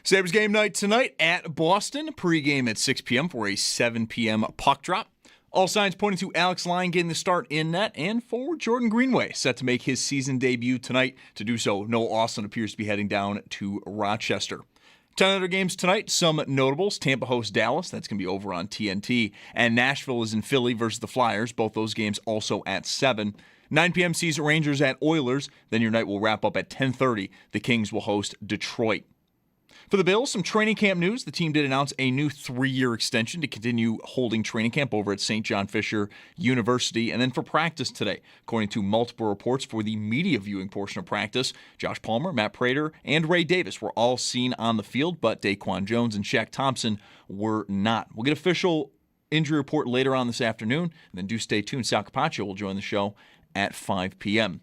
Sabres game night tonight at Boston. Pre-game at 6 p.m. for a 7 p.m. puck drop. All signs pointing to Alex Lyon getting the start in net, and forward Jordan Greenway set to make his season debut tonight. To do so, Noah Austin appears to be heading down to Rochester. 10 other games tonight, some notables. Tampa hosts Dallas, that's going to be over on TNT. And Nashville is in Philly versus the Flyers. Both those games also at 7. 9 p.m. sees Rangers at Oilers. Then your night will wrap up at 10:30. The Kings will host Detroit. For the Bills, some training camp news. The team did announce a new 3-year extension to continue holding training camp over at St. John Fisher University. And then for practice today, according to multiple reports for the media viewing portion of practice, Josh Palmer, Matt Prater, and Ray Davis were all seen on the field, but Daquan Jones and Shaq Thompson were not. We'll get official injury report later on this afternoon. And then do stay tuned. Sal Capaccio will join the show at 5 p.m.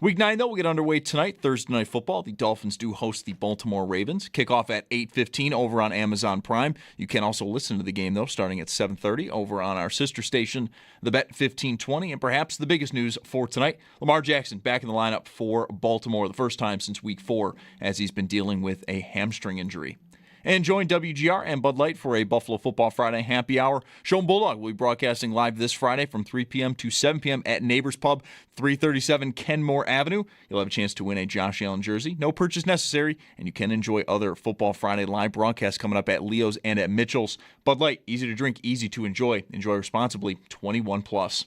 Week 9, though, will get underway tonight, Thursday Night Football. The Dolphins do host the Baltimore Ravens. Kickoff at 8:15 over on Amazon Prime. You can also listen to the game, though, starting at 7:30 over on our sister station, The Bet 1520. And perhaps the biggest news for tonight, Lamar Jackson back in the lineup for Baltimore, the first time since Week 4, as he's been dealing with a hamstring injury. And join WGR and Bud Light for a Buffalo Football Friday happy hour. Schopp Bulldog will be broadcasting live this Friday from 3 p.m. to 7 p.m. at Neighbors Pub, 337 Kenmore Avenue. You'll have a chance to win a Josh Allen jersey. No purchase necessary, and you can enjoy other Football Friday live broadcasts coming up at Leo's and at Mitchell's. Bud Light, easy to drink, easy to enjoy. Enjoy responsibly, 21 plus.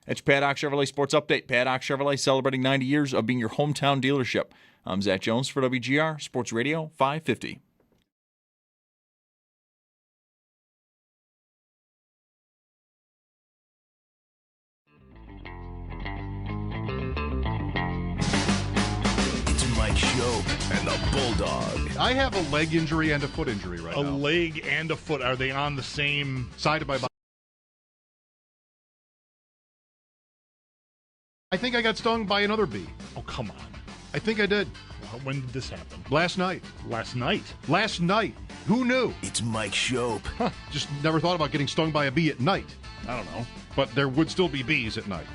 That's your Paddock Chevrolet Sports Update. Paddock Chevrolet celebrating 90 years of being your hometown dealership. I'm Zach Jones for WGR Sports Radio 550. Schopp and the Bulldog. I have a leg injury and a foot injury right now. A leg and a foot. Are they on the same side of my body? I think I got stung by another bee. Oh, come on. I think I did. When did this happen? Last night. Last night? Last night. Who knew? It's Mike Schopp. Huh. Just never thought about getting stung by a bee at night. I don't know. But there would still be bees at night.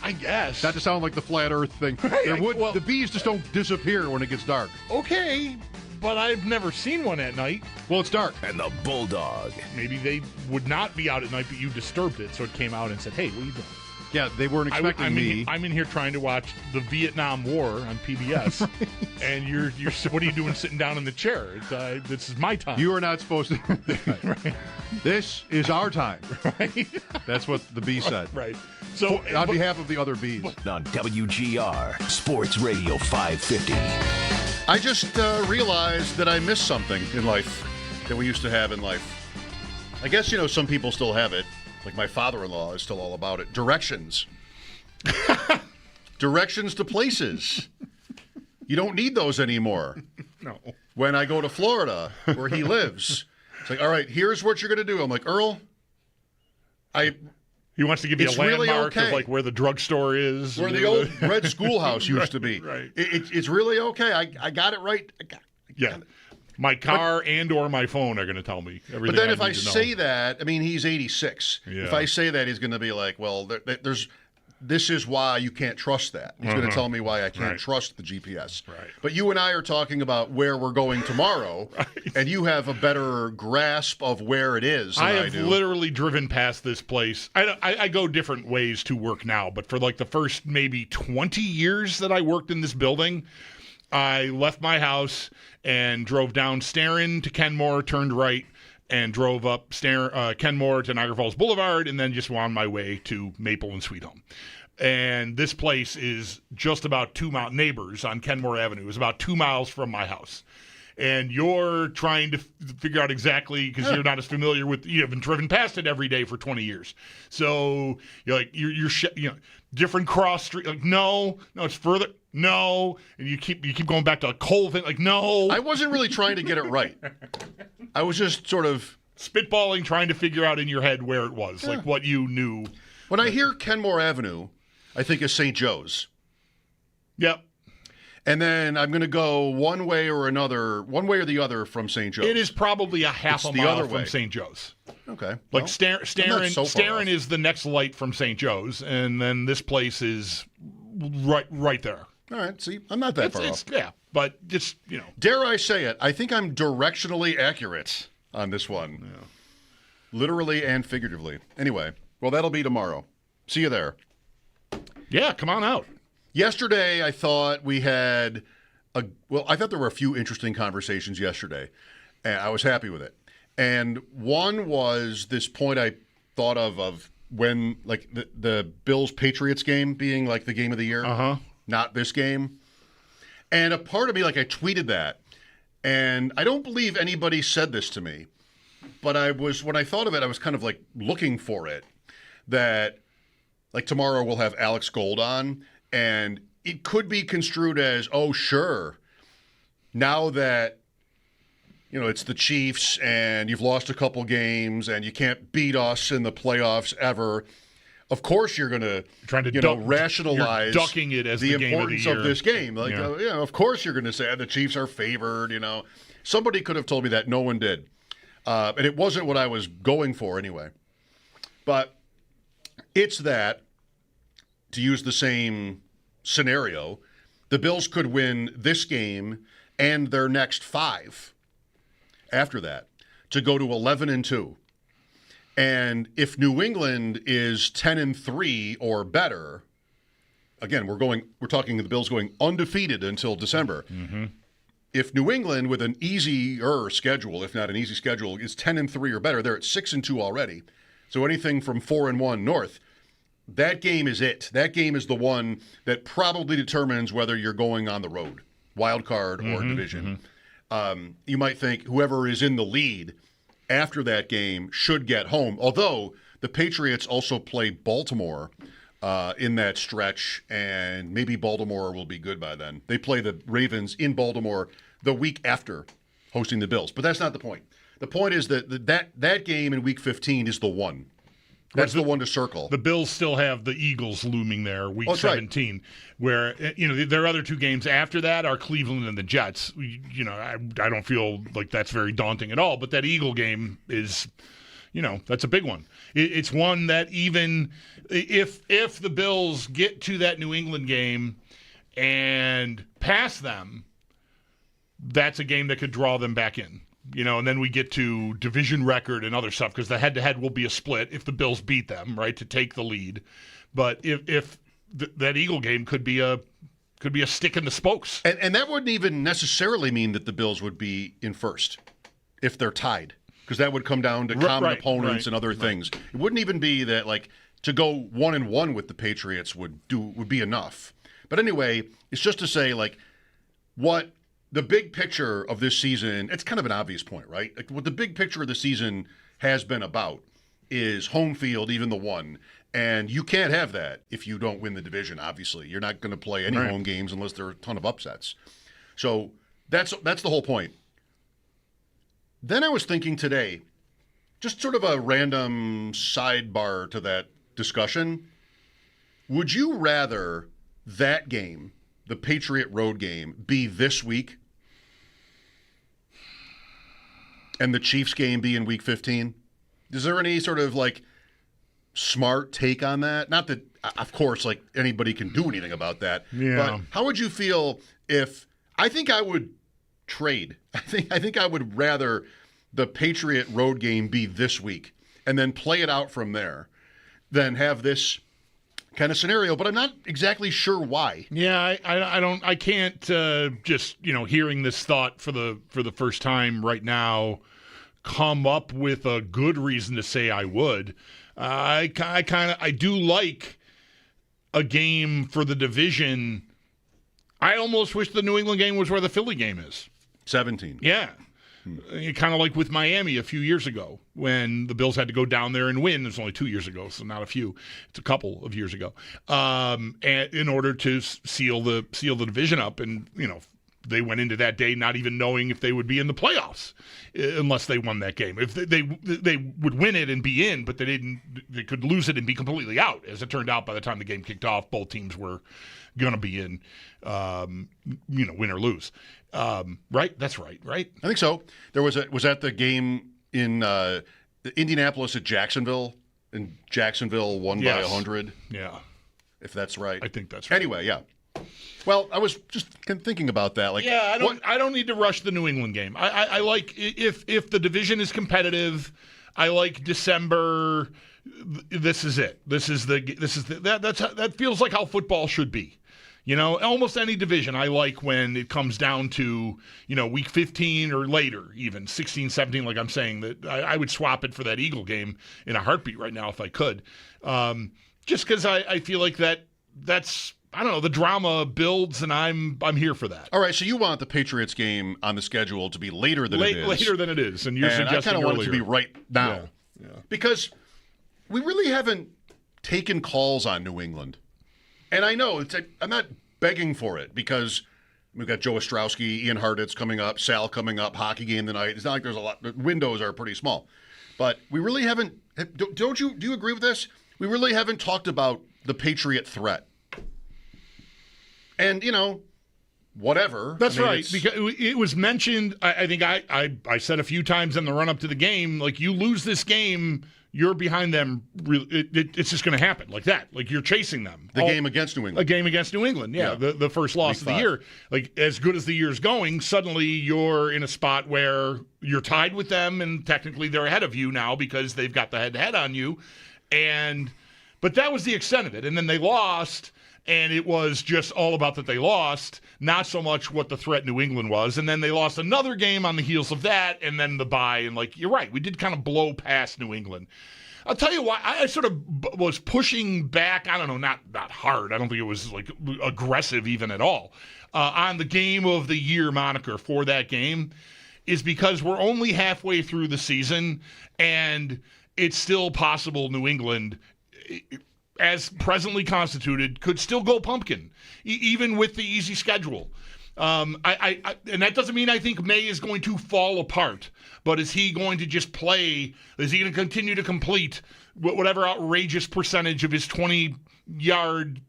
I guess. Not to sound like the flat earth thing. The bees just don't disappear when it gets dark. Okay, but I've never seen one at night. Well, it's dark. And the Bulldog. Maybe they would not be out at night, but you disturbed it, so it came out and said, hey, what are you doing? Yeah, they weren't expecting me. I'm in here trying to watch the Vietnam War on PBS, and you're what are you doing sitting down in the chair? This is my time. You are not supposed to. Right. This is our time. Right. That's what the bee said. Right. So, on behalf of the other bees. On WGR Sports Radio 550. I just realized that I missed something in life that we used to have in life. I guess, some people still have it. Like my father-in-law is still all about it. Directions. Directions to places. You don't need those anymore. No. When I go to Florida, where he lives, it's like, all right, here's what you're going to do. I'm like, Earl, he wants to give you a landmark really okay. of like where the drugstore is. Where the old red schoolhouse used to be. Right. It's really okay. I got it right. Yeah. My car and or my phone are going to tell me everything. But then if I I say that, he's 86. Yeah. If I say that, he's going to be like, well, this is why you can't trust that. He's going to tell me why I can't trust the GPS. Right. But you and I are talking about where we're going tomorrow, and you have a better grasp of where it is than I have do. Literally driven past this place. I go different ways to work now, but for like the first maybe 20 years that I worked in this building, I left my house and drove down Starin to Kenmore, turned right, and drove up Kenmore to Niagara Falls Boulevard, and then just on my way to Maple and Sweet Home. And this place is just about 2 miles, Neighbors on Kenmore Avenue is about 2 miles from my house. And you're trying to figure out exactly, because you're not as familiar with, you haven't driven past it every day for 20 years. So you're like, you're different cross street, like, no, it's further. No, and you keep going back to a coal thing. Like, no. I wasn't really trying to get it right. I was just sort of spitballing, trying to figure out in your head where it was, like what you knew. When I hear Kenmore Avenue, I think of St. Joe's. Yep. And then I'm going to go one way or the other from St. Joe's. It is probably a half a mile from St. Joe's. Okay. Like Starin is the next light from St. Joe's, and then this place is right there. All right. See, I'm not that far off. Yeah. But just, Dare I say it, I think I'm directionally accurate on this one. Yeah. Literally and figuratively. Anyway, well, that'll be tomorrow. See you there. Yeah, come on out. Yesterday, I thought we had I thought there were a few interesting conversations yesterday, and I was happy with it. And one was this point I thought of when, like, the Bills-Patriots game being, like, the game of the year. Uh-huh. Not this game. And a part of me, like, I tweeted that, and I don't believe anybody said this to me, but when I thought of it, I was kind of, like, looking for it, that, like, tomorrow we'll have Alex Gold on, and it could be construed as, oh, sure, now that, it's the Chiefs and you've lost a couple games and you can't beat us in the playoffs ever, of course you're going to rationalize ducking it as the game importance of this game. Like, of course you're going to say the Chiefs are favored. Somebody could have told me that. No one did. And it wasn't what I was going for anyway. But it's that, to use the same scenario, the Bills could win this game and their next 5 after that to go to 11-2. And if New England is 10-3 or better, again, we're talking the Bills going undefeated until December. Mm-hmm. If New England with an easier schedule, if not an easy schedule, is 10-3 or better, they're at 6-2 already. So anything from 4-1 north, that game is it. That game is the one that probably determines whether you're going on the road, wild card or division. You might think whoever is in the lead after that game should get home. Although the Patriots also play Baltimore in that stretch, and maybe Baltimore will be good by then. They play the Ravens in Baltimore the week after hosting the Bills. But that's not the point. The point is that game in Week 15 is the one. That's the one to circle. The Bills still have the Eagles looming there, Week 17, right. Where their other 2 games after that are Cleveland and the Jets. I don't feel like that's very daunting at all. But that Eagle game is, that's a big one. It's one that even if the Bills get to that New England game and pass them, that's a game that could draw them back in. And then we get to division record and other stuff because the head-to-head will be a split if the Bills beat them, right, to take the lead. But if that Eagle game could be a stick in the spokes. And that wouldn't even necessarily mean that the Bills would be in first if they're tied, because that would come down to common opponents and other things. It wouldn't even be that, like, to go 1-1 with the Patriots would be enough. But anyway, it's just to say, like, what the big picture of this season, it's kind of an obvious point, right? Like, what the big picture of the season has been about is home field, even the one. And you can't have that if you don't win the division, obviously. You're not going to play any home games unless there are a ton of upsets. So that's the whole point. Then I was thinking today, just sort of a random sidebar to that discussion. Would you rather that game, the Patriot road game, be this week and the Chiefs game be in Week 15? Is there any sort of, like, smart take on that? Not that, of course, like, anybody can do anything about that. Yeah. But how would you feel if – I think I would trade. I think I would rather the Patriot road game be this week and then play it out from there than have this kind of scenario, but I'm not exactly sure why. Yeah, I can't just, hearing this thought for the first time right now come up with a good reason to say I would. I do like a game for the division. I almost wish the New England game was where the Philly game is. 17. Yeah. Kind of like with Miami a few years ago when the Bills had to go down there and win. It was only 2 years ago, so not a few. It's a couple of years ago. And in order to seal the division up, and they went into that day not even knowing if they would be in the playoffs unless they won that game. If they would win it and be in, but they didn't. They could lose it and be completely out. As it turned out, by the time the game kicked off, both teams were going to be in, win or lose. Right? That's right. Right? I think so. There was that the game in Indianapolis at Jacksonville, and Jacksonville won by 100. Yeah. If that's right. I think that's right. Anyway, yeah. Well, I was just thinking about that. Like, yeah, I don't need to rush the New England game. I like if the division is competitive. I like December. This is it. That feels like how football should be. Almost any division I like when it comes down to, week 15 or later, even 16, 17, like I'm saying, that I would swap it for that Eagle game in a heartbeat right now if I could. Just because I feel like that's, I don't know, the drama builds and I'm here for that. All right, so you want the Patriots game on the schedule to be later than it is. Later than it is, and you're suggesting I kind of want it to be right now. Yeah. Because we really haven't taken calls on New England. And I know, I'm not begging for it because we've got Joe Ostrowski, Ian Hartitz coming up, Sal coming up, hockey game tonight. It's not like there's a lot. The windows are pretty small. But we really haven't, do you agree with this? We really haven't talked about the Patriot threat. And, whatever. That's right. Because it was mentioned, I think I said a few times in the run-up to the game, like, you lose this game, you're behind them. It's just going to happen like that. Like, you're chasing them. The game against New England. A game against New England, yeah. The first loss of the year. Like, as good as the year's going, suddenly you're in a spot where you're tied with them, and technically they're ahead of you now because they've got the head-to-head on you. But that was the extent of it. And then they lost, and it was just all about that they lost, not so much what the threat New England was. And then they lost another game on the heels of that, and then the bye. And, like, you're right, we did kind of blow past New England. I'll tell you why. I sort of was pushing back, I don't know, not hard. I don't think it was, like, aggressive even at all, on the game of the year moniker for that game, is because we're only halfway through the season, and it's still possible New England, as presently constituted, could still go pumpkin, even with the easy schedule. And that doesn't mean I think May is going to fall apart, but is he going to just play? Is he going to continue to complete whatever outrageous percentage of his 20-yard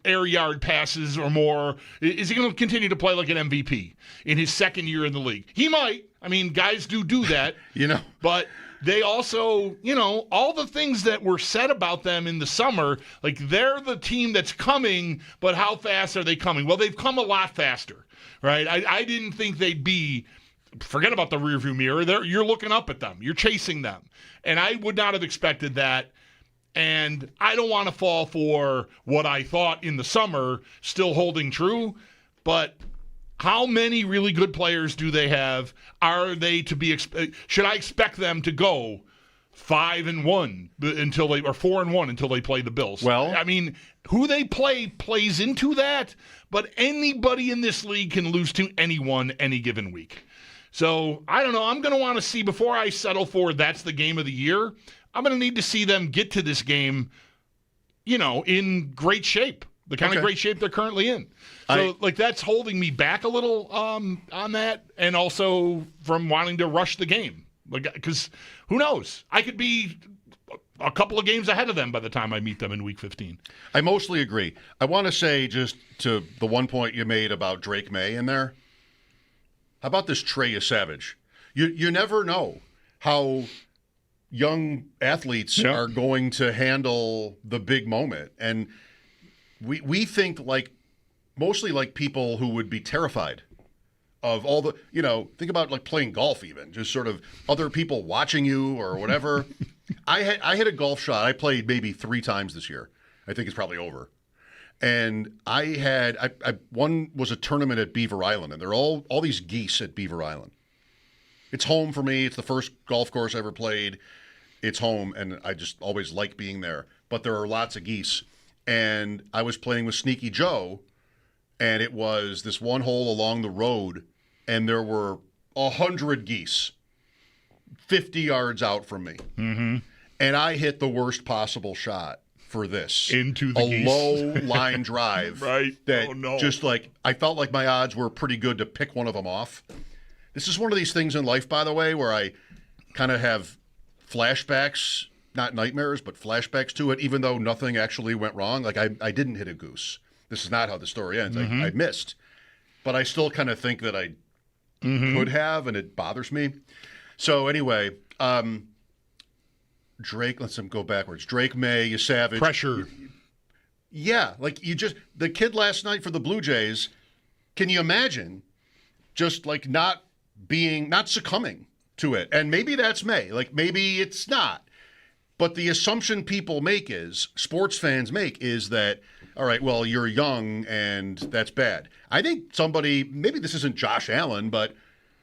air yard passes or more? Is he going to continue to play like an MVP in his second year in the league? He might. I mean, guys do that. But they also, all the things that were said about them in the summer, like, they're the team that's coming, but how fast are they coming? Well, they've come a lot faster, right? I didn't think they'd be, forget about the rearview mirror. You're looking up at them. You're chasing them. And I would not have expected that. And I don't want to fall for what I thought in the summer still holding true, but how many really good players do they have? Are they to be? Should I expect them to go 5-1 until they, or 4-1 until they play the Bills? Well, I mean, who they play plays into that. But anybody in this league can lose to anyone any given week. So I don't know. I'm going to want to see, before I settle for that's the game of the year, I'm going to need to see them get to this game, in great shape. The kind of great shape they're currently in. So, that's holding me back a little on that, and also from wanting to rush the game. Because who knows? I could be a couple of games ahead of them by the time I meet them in Week 15. I mostly agree. I want to say, just to the one point you made about Drake May in there, how about this Trey Savage? You never know how young athletes are going to handle the big moment. And we think mostly like people who would be terrified of all the, think about like playing golf even, just sort of other people watching you or whatever. I hit a golf shot. I played maybe 3 times this year. I think it's probably over. And one was a tournament at Beaver Island, and they're all these geese at Beaver Island. It's home for me. It's the first golf course I ever played. It's home, and I just always like being there. But there are lots of geese. And I was playing with Sneaky Joe, and it was this one hole along the road, and there were 100 geese 50 yards out from me. Mm-hmm. And I hit the worst possible shot for this. Into the geese. Low line drive. Right. That just I felt like my odds were pretty good to pick one of them off. This is one of these things in life, by the way, where I kind of have flashbacks, not nightmares, but flashbacks to it, even though nothing actually went wrong. Like, I didn't hit a goose. This is not how the story ends. Mm-hmm. I missed. But I still kind of think that I could have, and it bothers me. So anyway, Drake, let's go backwards. Drake May, Savage. Pressure. Yeah, like the kid last night for the Blue Jays, can you imagine just like not succumbing to it? And maybe that's May, like maybe it's not. But the assumption sports fans make is that, all right, well, you're young and that's bad. I think somebody, maybe this isn't Josh Allen, but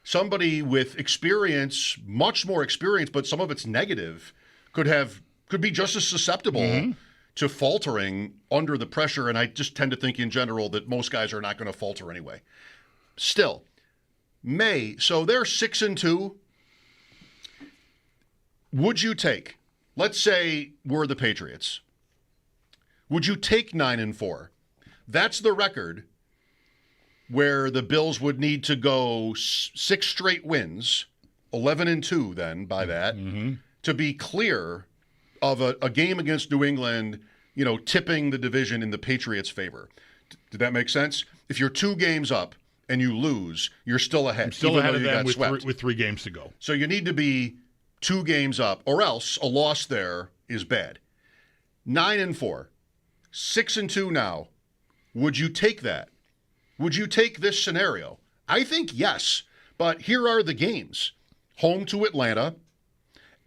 somebody with experience, much more experience, but some of it's negative, could be just as susceptible to faltering under the pressure. And I just tend to think in general that most guys are not going to falter anyway. Still, May, so they're 6-2. Would you take, let's say we're the Patriots, would you take 9-4? That's the record where the Bills would need to go 6 straight wins, 11-2 then by that, to be clear of a game against New England, tipping the division in the Patriots' favor. Did that make sense? If you're 2 games up and you lose, you're still ahead. Still ahead of them with 3 games to go. So you need to be 2 games up, or else a loss there is bad. 9-4, 6-2 now. Would you take that? Would you take this scenario? I think yes, but here are the games. Home to Atlanta,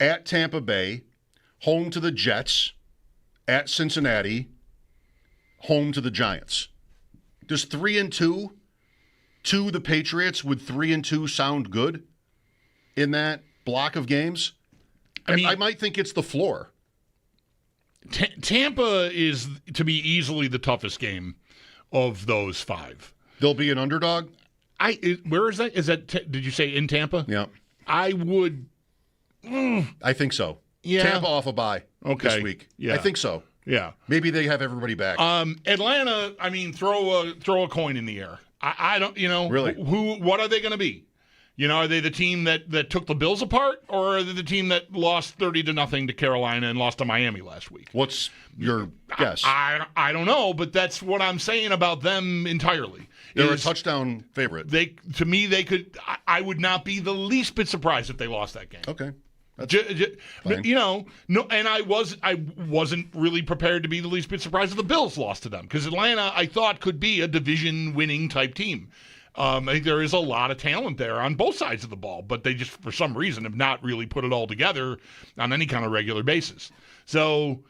at Tampa Bay, home to the Jets, at Cincinnati, home to the Giants. Does 3-2 to the Patriots with 3-2 sound good in that block of games? I might think it's the floor. Tampa is, to me, easily the toughest game of those 5. They'll be an underdog? Where is that? Did you say in Tampa? Yeah. I would. I think so. Yeah. Tampa off a bye this week. Yeah. I think so. Yeah. Maybe they have everybody back. Atlanta, throw a coin in the air. I don't, Really? What are they going to be? Are they the team that took the Bills apart, or are they the team that lost 30-0 to Carolina and lost to Miami last week? What's your guess? I don't know, but that's what I'm saying about them entirely. They're a touchdown favorite. To me, they could. I would not be the least bit surprised if they lost that game. Okay. Fine. No, and I wasn't really prepared to be the least bit surprised if the Bills lost to them, because Atlanta, I thought, could be a division-winning type team. I think there is a lot of talent there on both sides of the ball, but they just, for some reason, have not really put it all together on any kind of regular basis. So,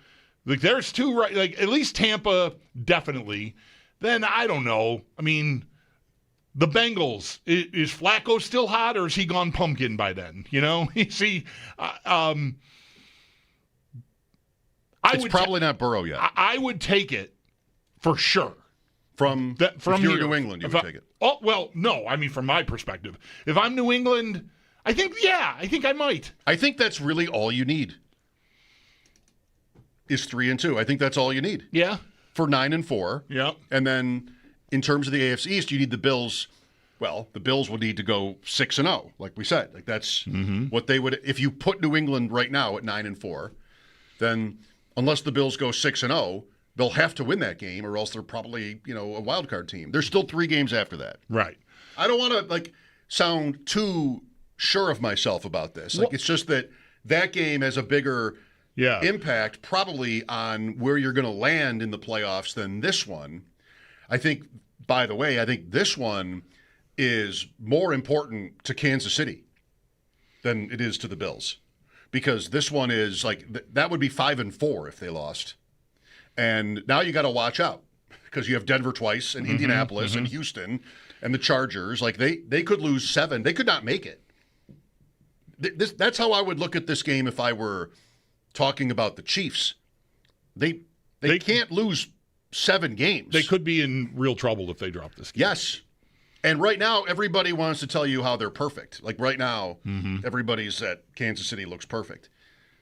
there's 2, right? At least Tampa, definitely. Then, I don't know. The Bengals, is Flacco still hot, or is he gone pumpkin by then? It's probably not Burrow yet. I would take it for sure. From if you're New England, you would take it. Oh, well, no. From my perspective. If I'm New England, I think I might. I think that's really all you need is 3-2. I think that's all you need. Yeah. For 9-4. Yeah. And then in terms of the AFC East, you need the Bills. Well, the Bills would need to go 6-0, like we said. That's what they would. If you put New England right now at 9-4, then unless the Bills go 6-0, they'll have to win that game, or else they're probably, a wild card team. There's still 3 games after that. Right. I don't want to sound too sure of myself about this. It's just that game has a bigger impact probably on where you're going to land in the playoffs than this one. I think, by the way, this one is more important to Kansas City than it is to the Bills, because this one is that would be 5-4 if they lost. And now you got to watch out, because you have Denver twice and Indianapolis and Houston and the Chargers. They could lose 7. They could not make it. That's how I would look at this game if I were talking about the Chiefs. They can't lose 7 games. They could be in real trouble if they drop this game. Yes. And right now, everybody wants to tell you how they're perfect. Right now, everybody's at Kansas City looks perfect.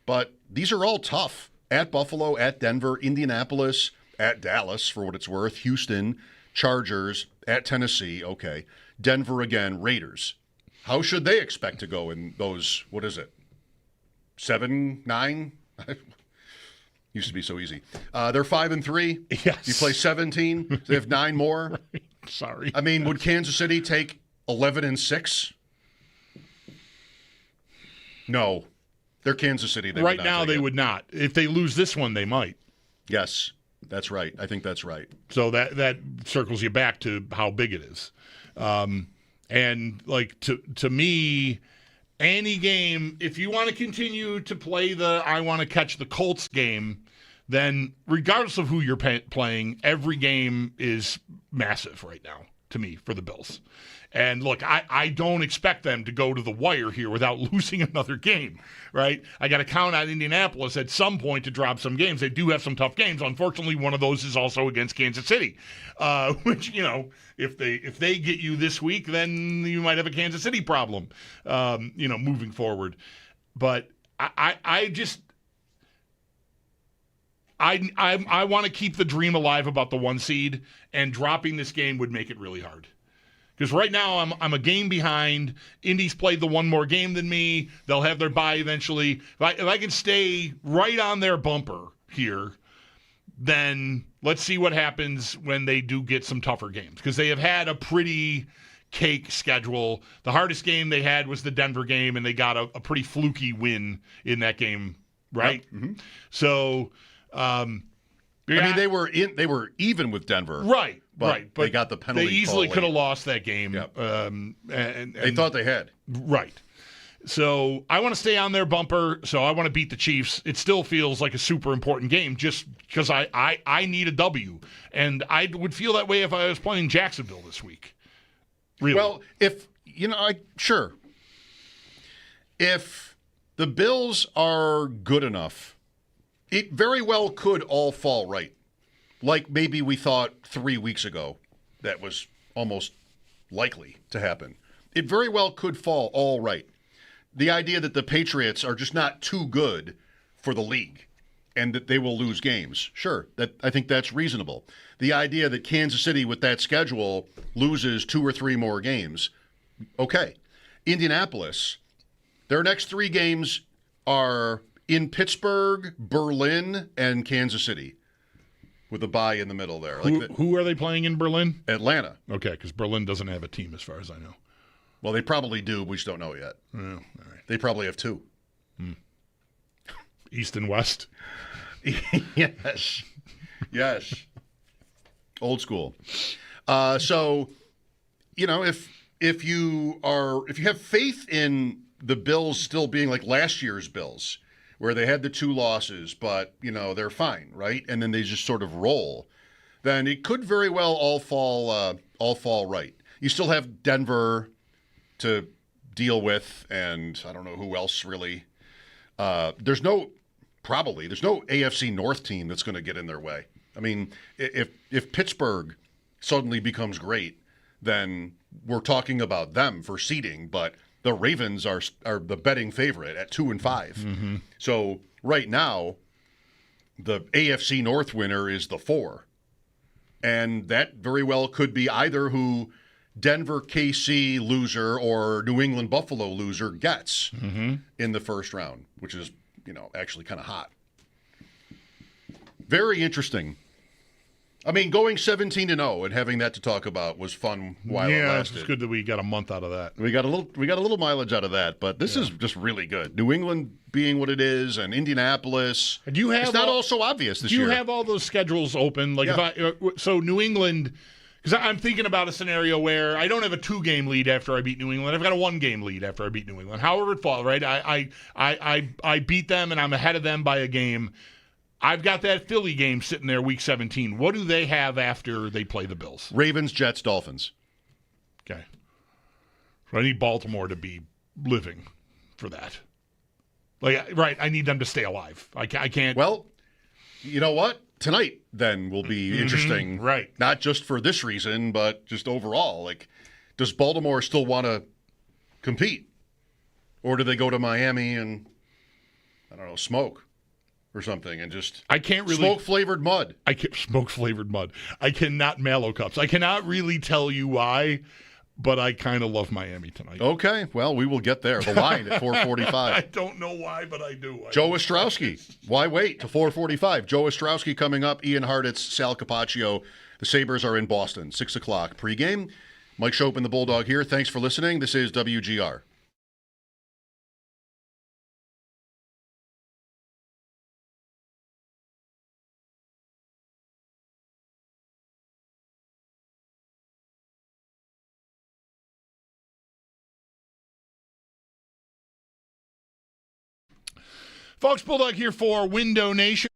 But these are all tough. At Buffalo, at Denver, Indianapolis, at Dallas, for what it's worth, Houston, Chargers, at Tennessee, okay. Denver again, Raiders. How should they expect to go in those, 7, 9? Used to be so easy. They're 5-3. Yes. You play 17. They have 9 more. Right. Sorry. Would Kansas City take 11-6? No. They're Kansas City. Right now, they would not. If they lose this one, they might. Yes. That's right. I think that's right. So that circles you back to how big it is. And like to me, any game, if you want to continue to play the I want to catch the Colts game, then regardless of who you're playing, every game is massive right now to me for the Bills. And look, I don't expect them to go to the wire here without losing another game, right? I got to count on Indianapolis at some point to drop some games. They do have some tough games. Unfortunately, one of those is also against Kansas City, which, if they get you this week, then you might have a Kansas City problem, moving forward. But I want to keep the dream alive about the 1 seed, and dropping this game would make it really hard. Because right now I'm a game behind. Indy's played the one more game than me. They'll have their bye eventually. If I can stay right on their bumper here, then let's see what happens when they do get some tougher games. Because they have had a pretty cake schedule. The hardest game they had was the Denver game, and they got a pretty fluky win in that game, right? Yep. Mm-hmm. So, they were even with Denver, right? But they got the penalty. They easily could have lost that game. Yep. And they thought they had. Right. So I want to stay on their bumper. So I want to beat the Chiefs. It still feels like a super important game just because I need a W. And I would feel that way if I was playing Jacksonville this week. Really? Well, sure. If the Bills are good enough, it very well could all fall right. Like maybe we thought 3 weeks ago that was almost likely to happen. It very well could fall all right. The idea that the Patriots are just not too good for the league and that they will lose games, sure, I think that's reasonable. The idea that Kansas City with that schedule loses 2 or 3 more games, okay. Indianapolis, their next 3 games are in Pittsburgh, Berlin, and Kansas City, with a bye in the middle there. Who are they playing in Berlin? Atlanta. Okay, because Berlin doesn't have a team as far as I know. Well, they probably do. We just don't know yet. Oh, all right. They probably have 2. East and West? Yes. Yes. Old school. So, if you have faith in the Bills still being like last year's Bills, where they had the 2 losses, but, they're fine, right? And then they just sort of roll, then it could very well all fall right. You still have Denver to deal with, and I don't know who else really. There's no AFC North team that's going to get in their way. I mean, if Pittsburgh suddenly becomes great, then we're talking about them for seeding, but the Ravens are the betting favorite at 2-5. Mm-hmm. So right now, the AFC North winner is the 4. And that very well could be either who Denver KC loser or New England Buffalo loser gets in the first round, which is, actually kind of hot. Very interesting. I mean, going 17-0 and having that to talk about was fun while it lasted. It's good that we got a month out of that. We got a little mileage out of that, but this is just really good. New England being what it is, and Indianapolis. And it's not all so obvious this year. Do you have all those schedules open? Like so New England, because I'm thinking about a scenario where I don't have a 2-game lead after I beat New England. I've got a 1-game lead after I beat New England. However it falls, right? I beat them and I'm ahead of them by a game. I've got that Philly game sitting there week 17. What do they have after they play the Bills? Ravens, Jets, Dolphins. Okay. So I need Baltimore to be living for that. Right, I need them to stay alive. I can't. Well, you know what? Tonight, then, will be interesting. Right. Not just for this reason, but just overall. Like, does Baltimore still want to compete? Or do they go to Miami and, I don't know, smoke? Or something, and just smoke-flavored mud. Smoke-flavored mud. I cannot Mallow cups. I cannot really tell you why, but I kind of love Miami tonight. Okay, well, we will get there. The line at 4:45. I don't know why, but I do. Joe Ostrowski. Why wait to 4:45? Joe Ostrowski coming up. Ian Hartitz, Sal Capaccio. The Sabres are in Boston. 6 o'clock pregame. Mike Schopp and the Bulldog here. Thanks for listening. This is WGR. Folks, Bulldog here for Window Nation.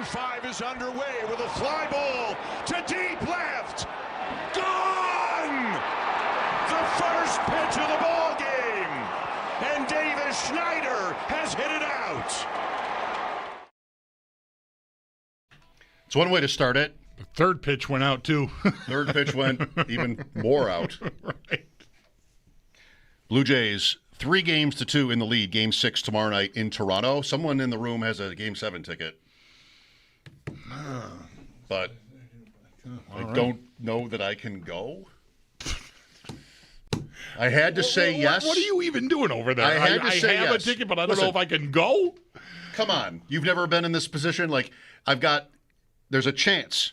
Game 5 is underway with a fly ball to deep left. Gone! The first pitch of the ball game. And Davis Schneider has hit it out. It's one way to start it. The third pitch went out, too. Third pitch went even more out. Right. Blue Jays, 3-2 in the lead. Game 6 tomorrow night in Toronto. Someone in the room has a Game 7 ticket. But I don't know that I can go. I had to say yes. What are you even doing over there? I had to say have yes. a ticket, but I don't know if I can go. Come on. You've never been in this position? Like, there's a chance.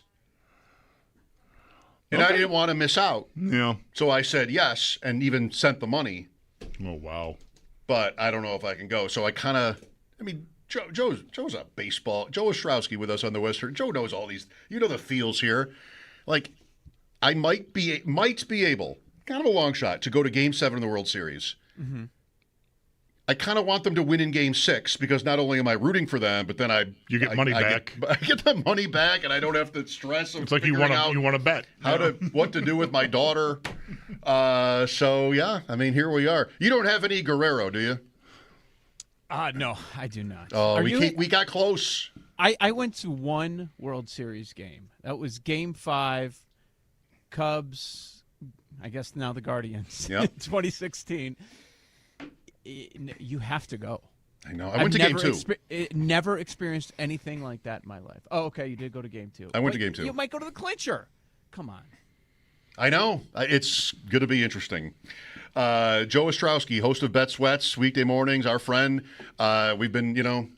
And I didn't want to miss out. Yeah. So I said yes and even sent the money. Oh, wow. But I don't know if I can go. So Joe's a baseball. Joe Ostrowski with us on the Western. Joe knows all these. You know the feels here. Like, I might be able, kind of a long shot, to go to Game 7 of the World Series. Mm-hmm. I kind of want them to win in Game 6 because not only am I rooting for them, but then you get money back. I get the money back, and I don't have to stress. It's like you want to bet what to do with my daughter. So yeah, I mean, here we are. You don't have any Guerrero, do you? No, I do not. Oh, we got close. I went to one World Series game. That was Game 5, Cubs. I guess now the Guardians. Yep. 2016. You have to go. I know. I went to Game 2. Never experienced anything like that in my life. Oh, okay. You did go to Game 2. I went to Game 2. You might go to the clincher. Come on. I know. It's going to be interesting. Joe Ostrowski, host of Bet Sweats, weekday mornings, our friend. We've been,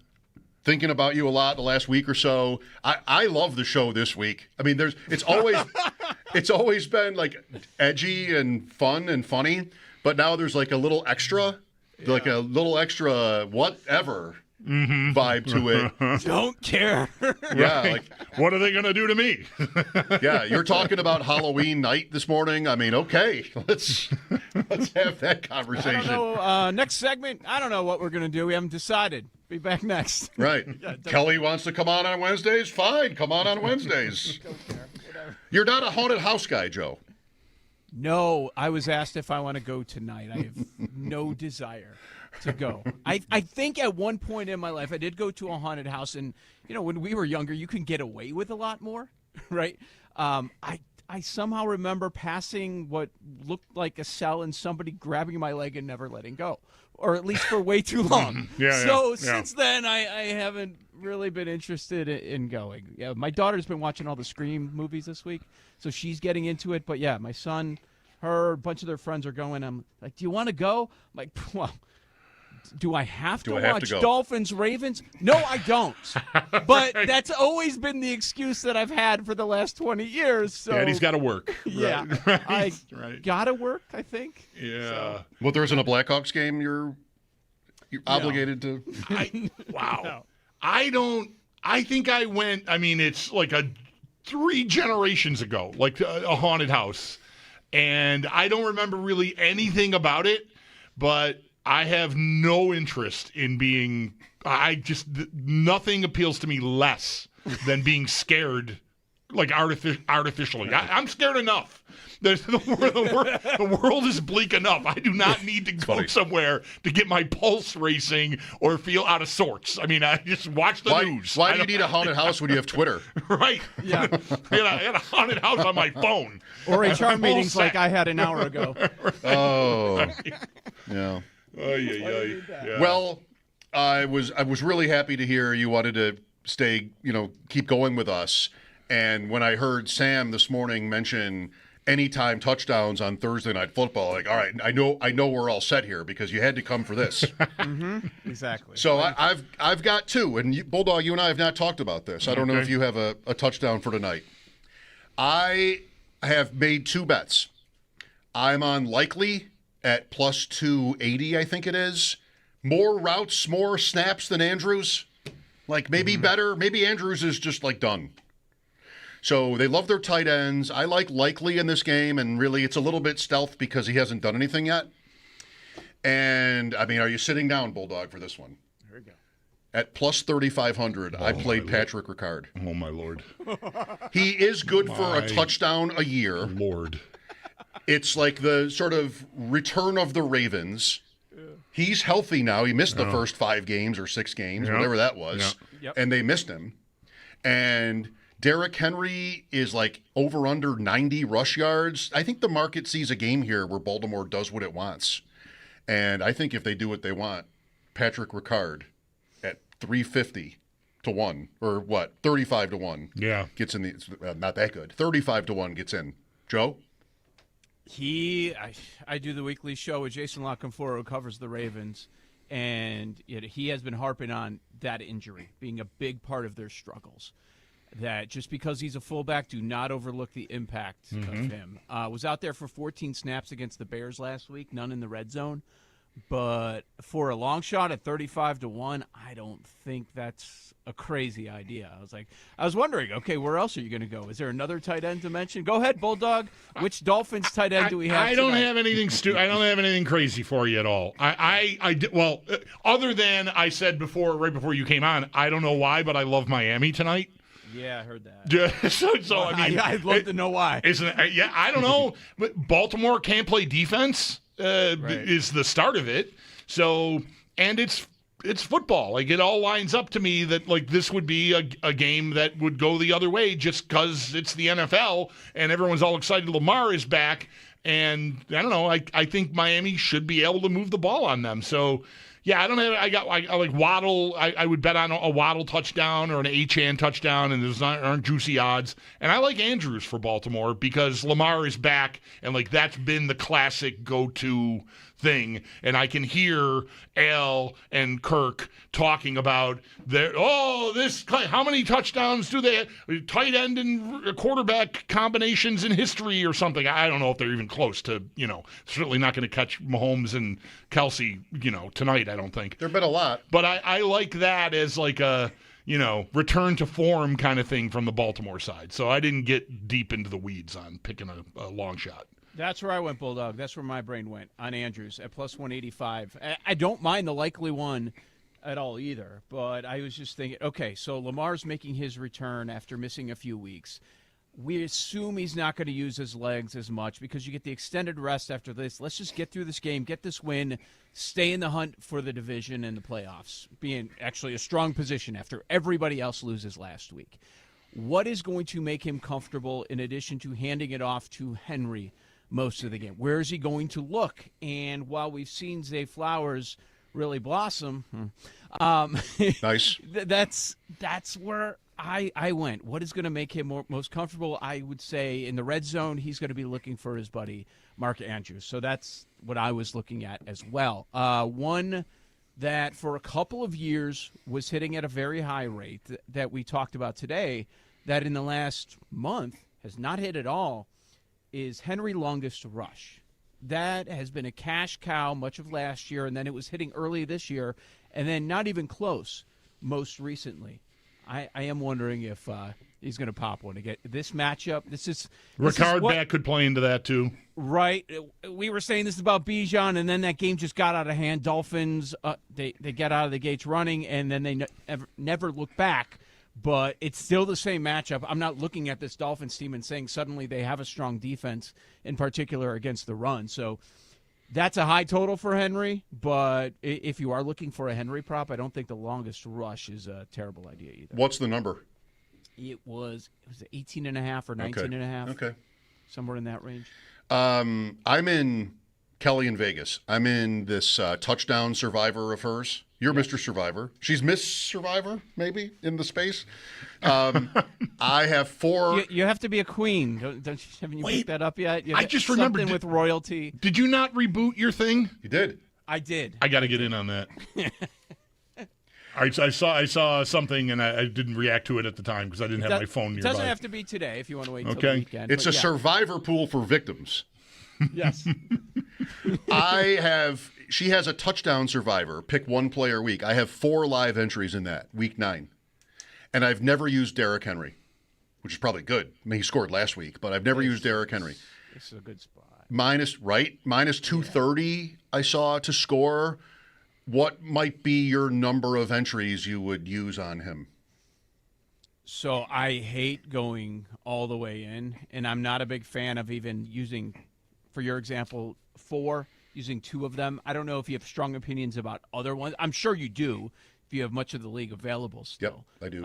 thinking about you a lot the last week or so. I love the show this week. I mean, it's always been like edgy and fun and funny, but now there's like a little extra. Like a little extra whatever vibe to it. Don't care. Yeah, like what are they going to do to me? Yeah, you're talking about Halloween night this morning. I mean, okay, let's have that conversation. I don't know. Next segment, I don't know what we're going to do. We haven't decided. Be back next. Right. Kelly wants to come on Wednesdays. Fine, come on Wednesdays. Don't care. Whatever. You're not a haunted house guy, Joe. No, I was asked if I want to go tonight. I have no desire to go. I think at one point in my life I did go to a haunted house, and when we were younger, you can get away with a lot more, right? I somehow remember passing what looked like a cell and somebody grabbing my leg and never letting go, or at least for way too long. Since then, I haven't really been interested in going. Yeah, my daughter's been watching all the Scream movies this week, so she's getting into it. But yeah, my son, a bunch of their friends are going. I'm like, do you want to go? I'm like, well, do I have to watch Dolphins Ravens? No, I don't. But that's always been the excuse that I've had for the last 20 years. So Daddy's got to work. Yeah, right. I gotta work, I think. Yeah. So. Well, there isn't a Blackhawks game. You're obligated to. Wow. No. I think I went. I mean, it's like 3 generations ago, like a haunted house, and I don't remember really anything about it, but I have no interest in being. Nothing appeals to me less than being scared, like artificially. I'm scared enough. The world is bleak enough. I do not need to go somewhere to get my pulse racing or feel out of sorts. I mean, I just watch the news. Why do you need a haunted house when you have Twitter? Right. Yeah. I had a haunted house on my phone. Or HR meetings like I had an hour ago. Oh. Yeah. Yeah. Well, I was really happy to hear you wanted to stay, keep going with us. And when I heard Sam this morning mention anytime touchdowns on Thursday Night Football, like, all right, I know we're all set here because you had to come for this. Exactly. So I've got 2, and Bulldog, you and I have not talked about this. I don't know if you have a touchdown for tonight. I have made 2 bets. I'm on Likely at plus 280, I think it is. More routes, more snaps than Andrews. Like maybe better. Maybe Andrews is just like done. So they love their tight ends. I like Likely in this game, and really it's a little bit stealth because he hasn't done anything yet. And, I mean, are you sitting down, Bulldog, for this one? Here we go. at plus 3,500, I played Patrick Ricard. Oh, my Lord. He is good for a touchdown a year. Lord. It's like the sort of return of the Ravens. He's healthy now. He missed the first 5 games or 6 games, whatever that was, and they missed him. And Derrick Henry is like over under 90 rush yards. I think the market sees a game here where Baltimore does what it wants. And I think if they do what they want, Patrick Ricard at 350 to 1, or what, 35 to 1 gets in the, not that good. 35 to 1 gets in. Joe? I do the weekly show with Jason LaConfora, who covers the Ravens, and he has been harping on that injury being a big part of their struggles. That just because he's a fullback, do not overlook the impact of him. Was out there for 14 snaps against the Bears last week, none in the red zone. But for a long shot at 35 to 1, I don't think that's a crazy idea. I was wondering, okay, where else are you going to go? Is there another tight end to mention? Go ahead, Bulldog. Which Dolphins tight end do we have? I don't have anything I don't have anything crazy for you at all. Well, other than I said before, right before you came on, I don't know why, but I love Miami tonight. Yeah, I heard that. so I mean, I'd love to know why. Isn't it? Yeah, I don't know. But Baltimore can't play defense. Is the start of it. So, and it's football. Like, it all lines up to me that, like, this would be a game that would go the other way just because it's the NFL and everyone's all excited Lamar is back. And I don't know. I think Miami should be able to move the ball on them. So, yeah, I like Waddle. I would bet on a Waddle touchdown or an Achane touchdown, and those aren't juicy odds. And I like Andrews for Baltimore because Lamar is back, and like that's been the classic go-to thing. And I can hear Al and Kirk talking about how many touchdowns do they have? Tight end and quarterback combinations in history or something. I don't know if they're even close to, certainly not going to catch Mahomes and Kelsey, tonight, I don't think. There have been a lot. But I like that as like a, return to form kind of thing from the Baltimore side. So I didn't get deep into the weeds on picking a long shot. That's where I went, Bulldog. That's where my brain went on Andrews at plus 185. I don't mind the likely one at all either, but I was just thinking, okay, so Lamar's making his return after missing a few weeks. We assume he's not going to use his legs as much because you get the extended rest after this. Let's just get through this game, get this win, stay in the hunt for the division and the playoffs, being actually a strong position after everybody else loses last week. What is going to make him comfortable in addition to handing it off to Henry most of the game? Where is he going to look? And while we've seen Zay Flowers really blossom, nice. That's where I went. What is going to make him most comfortable? I would say in the red zone, he's going to be looking for his buddy Mark Andrews. So that's what I was looking at as well. One that for a couple of years was hitting at a very high rate that we talked about today, that in the last month has not hit at all, is Henry longest rush. That has been a cash cow much of last year, and then it was hitting early this year, and then not even close most recently. I am wondering if he's going to pop one again. This matchup, Ricard back could play into that too. Right. We were saying this about Bijan, and then that game just got out of hand. Dolphins, they get out of the gates running, and then they never look back. But it's still the same matchup. I'm not looking at this Dolphins team and saying suddenly they have a strong defense, in particular against the run. So that's a high total for Henry. But if you are looking for a Henry prop, I don't think the longest rush is a terrible idea either. What's the number? It was 18.5 or 19.5. Okay. Somewhere in that range. I'm in Kelly in Vegas. I'm in this touchdown survivor of hers. You're Mr. Survivor. She's Miss Survivor, maybe, in the space. I have 4. You have to be a queen. Haven't you picked that up yet? I just remembered. Something with royalty. Did you not reboot your thing? You did. I did. I got to get in on that. I saw something, and I didn't react to it at the time because I didn't have my phone nearby. It doesn't have to be today if you want to wait until the weekend. It's a survivor pool for victims. Yes. She has a touchdown survivor, pick one player a week. I have 4 live entries in that, week 9. And I've never used Derrick Henry, which is probably good. I mean, he scored last week, but I've never used Derrick Henry. This is a good spot. Minus 230 I saw to score. what might be your number of entries you would use on him? So I hate going all the way in, and I'm not a big fan of even using, for your example, 4, using 2 of them. I don't know if you have strong opinions about other ones. I'm sure you do if you have much of the league available still. Yep, I do.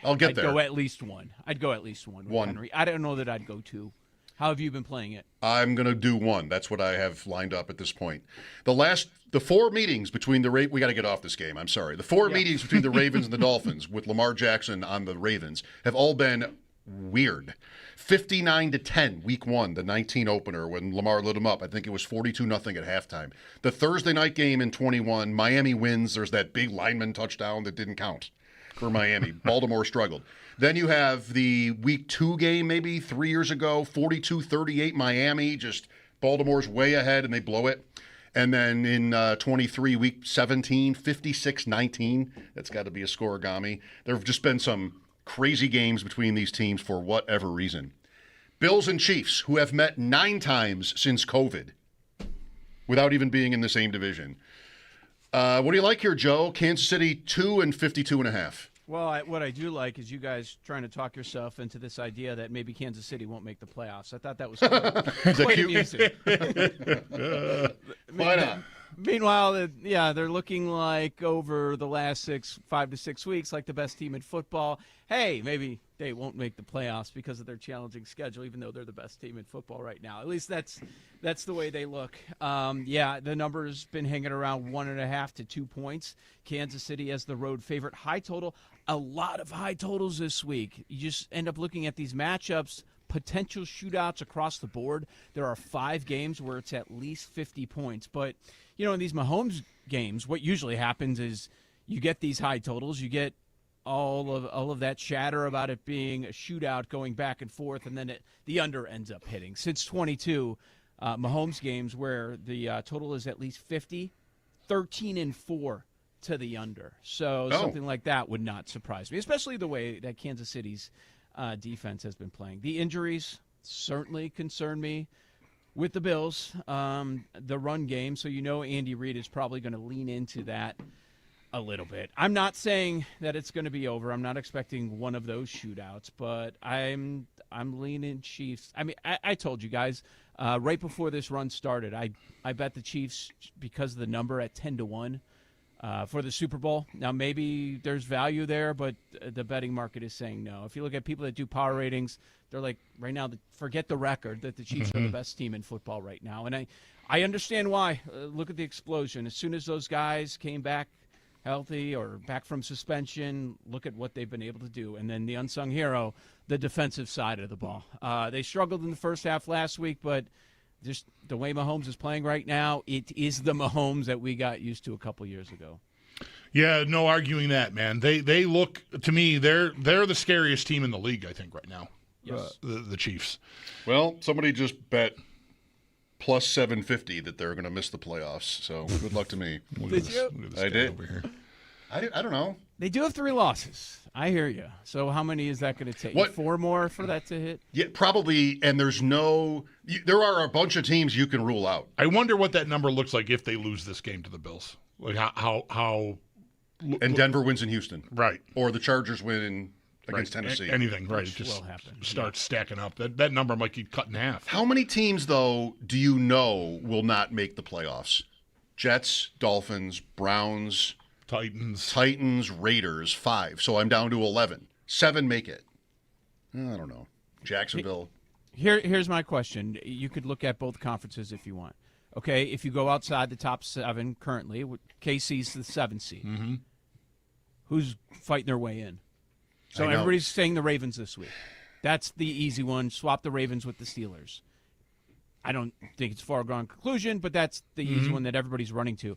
I'll get there. I'd go at least 1. I'd go at least 1 with Henry. I don't know that I'd go 2. How have you been playing it? I'm going to do 1. That's what I have lined up at this point. The 4 meetings between the we got to get off this game. I'm sorry. The 4 meetings between the Ravens and the Dolphins with Lamar Jackson on the Ravens have all been weird. 59-10 week 1, the 19 opener when Lamar lit him up. I think it was 42-0 at halftime. The Thursday night game in 21, Miami wins. There's that big lineman touchdown that didn't count for Miami. Baltimore struggled. Then you have the week 2 game maybe 3 years ago, 42-38 Miami. Just Baltimore's way ahead and they blow it. And then in 23, week 17, 56-19. That's got to be a scoregami. There have just been some crazy games between these teams for whatever reason. Bills and Chiefs, who have met 9 times since COVID without even being in the same division. What do you like here, Joe? Kansas City 2 and 52.5. Well, what I do like is you guys trying to talk yourself into this idea that maybe Kansas City won't make the playoffs. I thought that was quite amusing. Why not? Meanwhile, they're looking like over the last 5 to 6 weeks like the best team in football. Hey, maybe they won't make the playoffs because of their challenging schedule, even though they're the best team in football right now. At least that's the way they look. The number's been hanging around 1.5 to 2 points. Kansas City as the road favorite. High total. A lot of high totals this week. You just end up looking at these matchups, potential shootouts across the board. There are 5 games where it's at least 50 points. But, in these Mahomes games, what usually happens is you get these high totals, you get all of that chatter about it being a shootout going back and forth, and then the under ends up hitting. Since 22 Mahomes games where the total is at least 50, 13-4 to the under. So something like that would not surprise me, especially the way that Kansas City's defense has been playing. The injuries certainly concern me with the Bills, the run game. So Andy Reid is probably going to lean into that a little bit. I'm not saying that it's going to be over. I'm not expecting one of those shootouts, but I'm leaning Chiefs. I mean, I told you guys right before this run started, I bet the Chiefs because of the number at 10-1 for the Super Bowl. Now maybe there's value there, but the betting market is saying no. If you look at people that do power ratings, they're like right now, forget the record that the Chiefs are the best team in football right now, and I understand why. Look at the explosion. As soon as those guys came back healthy or back from suspension, look at what they've been able to do. And then the unsung hero, the defensive side of the ball. They struggled in the first half last week, but just the way Mahomes is playing right now, it is the Mahomes that we got used to a couple years ago. Yeah, no arguing that, man. They look, to me, they're the scariest team in the league, I think, right now. Yes. The Chiefs. Well, somebody just bet plus 750 that they're going to miss the playoffs. So good luck to me. Did you? I did. Over here. I don't know. They do have 3 losses. I hear you. So how many is that going to take? What? 4 more for that to hit? Yeah, probably. And there are a bunch of teams you can rule out. I wonder what that number looks like if they lose this game to the Bills. Like how And Denver wins in Houston. Right. Or the Chargers win against Tennessee. Anything, right. Which It just will happen. starts stacking up. That number might get cut in half. How many teams, though, do you know will not make the playoffs? Jets, Dolphins, Browns, Titans, Raiders, 5. So I'm down to 11. 7 make it. I don't know. Jacksonville. Here's my question. You could look at both conferences if you want. Okay, if you go outside the top 7 currently, KC's the 7th seed. Mm-hmm. Who's fighting their way in? So everybody's saying the Ravens this week. That's the easy one. Swap the Ravens with the Steelers. I don't think it's a far-gone conclusion, but that's the easy one that everybody's running to.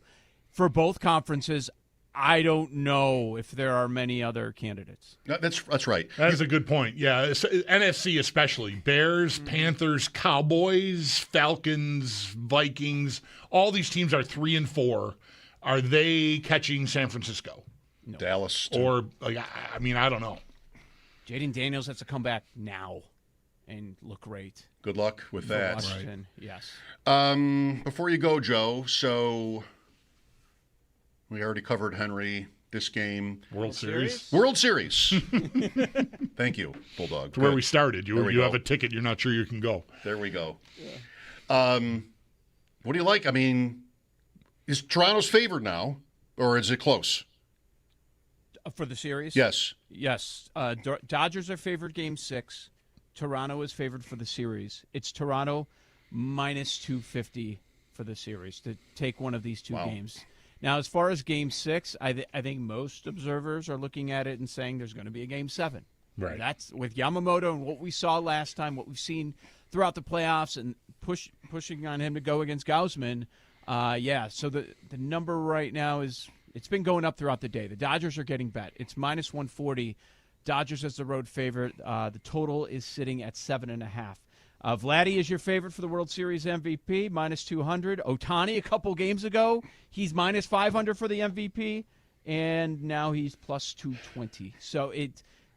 For both conferences, I don't know if there are many other candidates. No, that's right. That's a good point. Yeah, NFC especially. Bears, Panthers, Cowboys, Falcons, Vikings. All these teams are 3 and 4. Are they catching San Francisco? No. Dallas. Too. Or, I don't know. Jaden Daniels has to come back now and look great. Good luck with that. Washington, yes. Before you go, Joe, so We already covered Henry. This game. World Series? World Series. Thank you, Bulldog. It's where we started. You go. have a ticket. You're not sure you can go. There we go. Yeah. What do you like? I mean, is Toronto's favored now, or is it close? For the series? Yes. Yes. Dodgers are favored game 6. Toronto is favored for the series. It's Toronto minus 250 for the series to take one of these two games. Now, as far as game 6, I think most observers are looking at it and saying there's going to be a game 7. Right. And that's with Yamamoto and what we saw last time, what we've seen throughout the playoffs, and pushing on him to go against Gausman. So the number right now is it's been going up throughout the day. The Dodgers are getting bet. It's minus 140. Dodgers as the road favorite. The total is sitting at 7.5. Vladdy is your favorite for the World Series MVP, minus 200. Ohtani, a couple games ago, he's minus 500 for the MVP, and now he's plus 220. So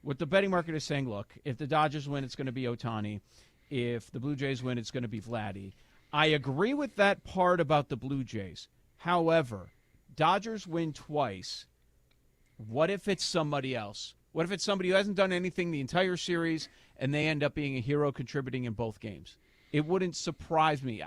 what the betting market is saying, look, if the Dodgers win, it's going to be Ohtani. If the Blue Jays win, it's going to be Vladdy. I agree with that part about the Blue Jays. However, Dodgers win twice. What if it's somebody else? What if it's somebody who hasn't done anything the entire series and they end up being a hero contributing in both games? It wouldn't surprise me.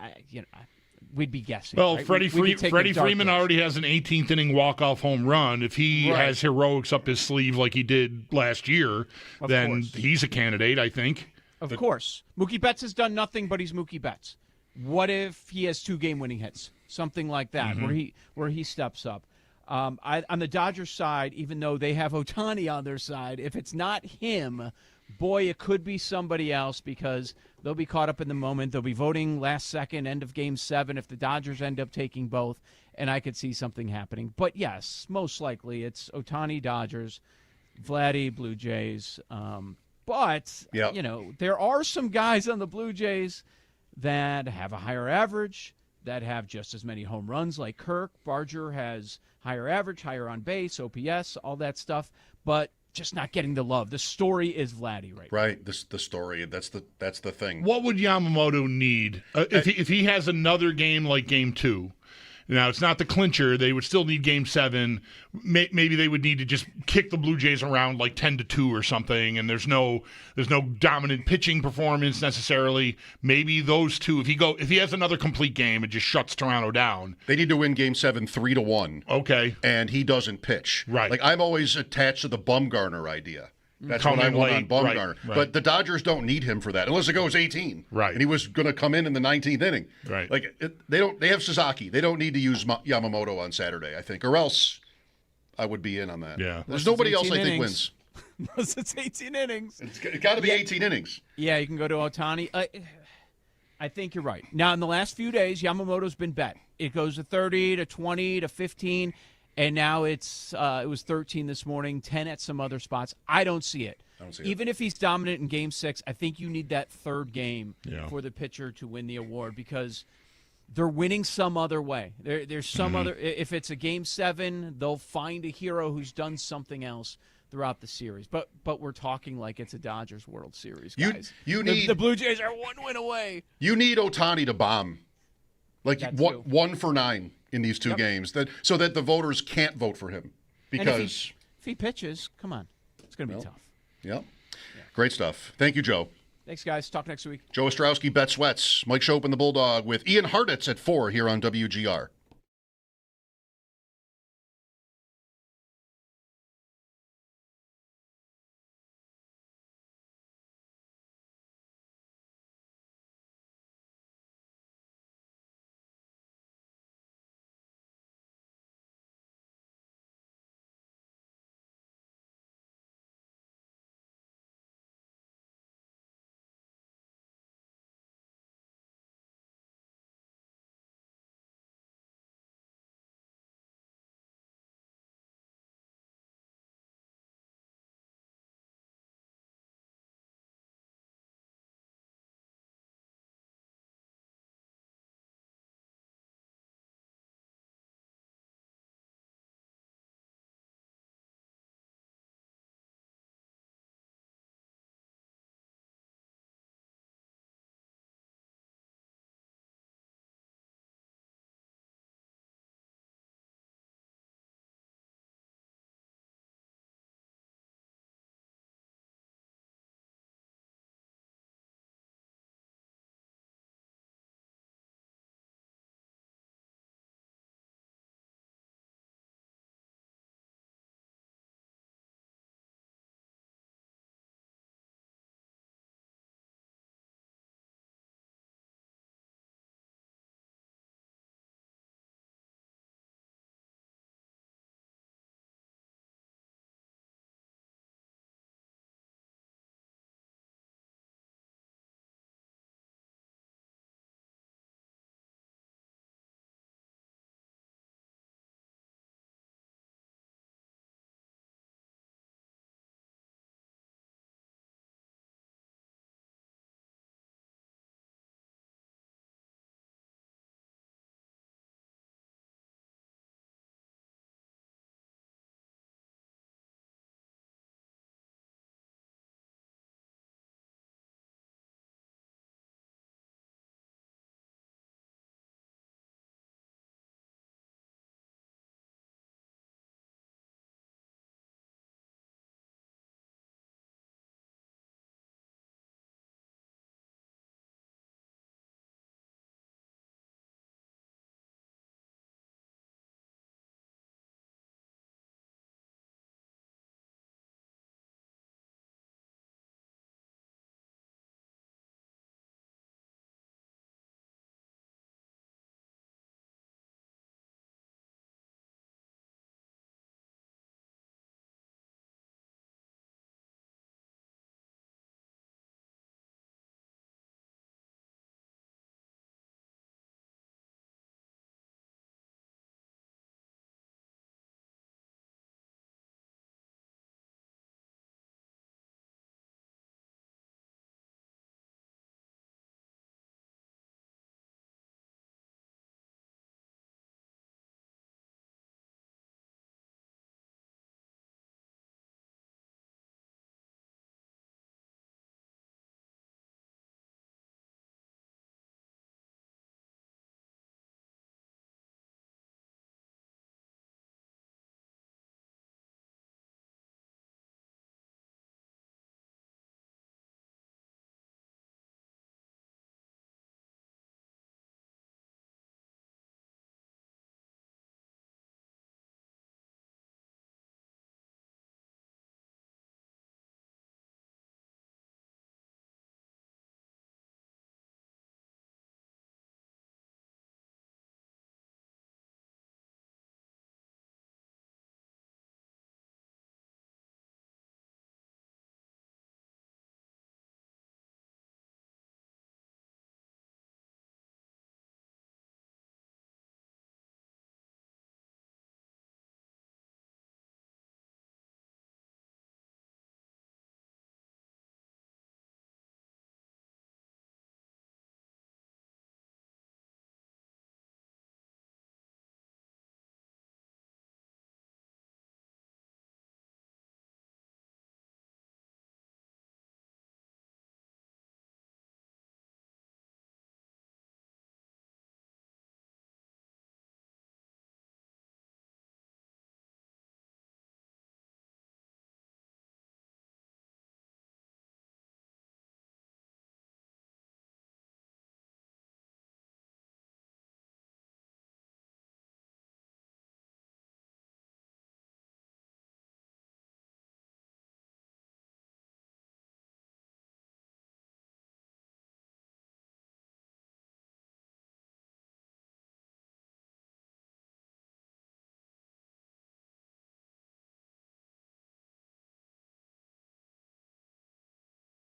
We'd be guessing. Well, right? Freddie Freeman already has an 18th inning walk-off home run. If he has heroics up his sleeve like he did last year, then he's a candidate, I think. Of course. Mookie Betts has done nothing, but he's Mookie Betts. What if he has 2 game-winning hits? Something like that, where he steps up. On the Dodgers side, even though they have Ohtani on their side, if it's not him, boy, it could be somebody else because they'll be caught up in the moment. They'll be voting last second, end of Game 7 if the Dodgers end up taking both, and I could see something happening. But, yes, most likely it's Ohtani, Dodgers, Vladdy, Blue Jays. There are some guys on the Blue Jays that have a higher average, that have just as many home runs like Kirk. Barger has higher average, higher on base, OPS, all that stuff, but just not getting the love. The story is Vladdy right now. Right, the story. That's the thing. What would Yamamoto need if he has another game like Game 2? Now, it's not the clincher. They would still need Game 7. Maybe they would need to just kick the Blue Jays around like 10-2 or something, and there's no dominant pitching performance necessarily. Maybe those two, if he has another complete game, it just shuts Toronto down. They need to win Game 7 3-1. Okay. And he doesn't pitch. Right. Like, I'm always attached to the Bumgarner idea. That's Come what I in want late. on Bumgarner. Right. But the Dodgers don't need him for that, unless it goes 18. Right. And he was going to come in the 19th inning. Right. Like, they have Sasaki. They don't need to use Yamamoto on Saturday, I think, or else I would be in on that. Yeah. There's nobody else I think wins. Unless it's 18 innings. It's got to be 18 innings. Yeah, you can go to Ohtani. I think you're right. Now, in the last few days, Yamamoto's been bet. It goes to 30 to 20 to 15, and now it was 13 this morning, 10 at some other spots. I don't see it. Even if he's dominant in Game 6, I think you need that third game for the pitcher to win the award because they're winning some other way. There's some other. If it's a Game 7, they'll find a hero who's done something else throughout the series. But we're talking like it's a Dodgers World Series, guys. The Blue Jays are 1 win away. You need Ohtani to bomb, like 1 for 9 in these two games, so that the voters can't vote for him. Because if he pitches, come on, it's going to be tough. Yep. Yeah. Great stuff. Thank you, Joe. Thanks, guys. Talk next week. Joe Ostrowski, Bet Sweats, Mike Schopp and the Bulldog with Ian Hartitz at 4 here on WGR.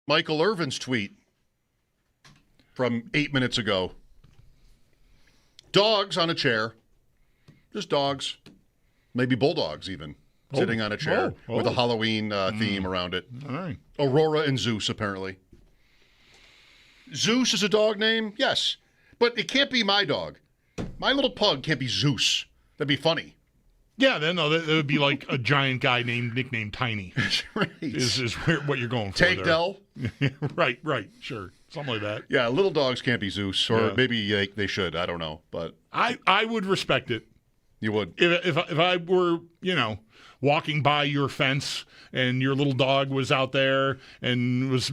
Michael Irvin's tweet from 8 minutes ago. Dogs on a chair. Just dogs. Maybe bulldogs even. Sitting on a chair with a Halloween theme around it. All right. Aurora and Zeus, apparently. Zeus is a dog name? Yes. But it can't be my dog. My little pug can't be Zeus. That'd be funny. Yeah, that would be like a giant guy nicknamed Tiny. Right. Is what you're going for Take there. Dell? Right, sure. Something like that. Yeah, little dogs can't be Zeus, or maybe they should. I don't know. But I would respect it. You would? If I were, walking by your fence and your little dog was out there and was,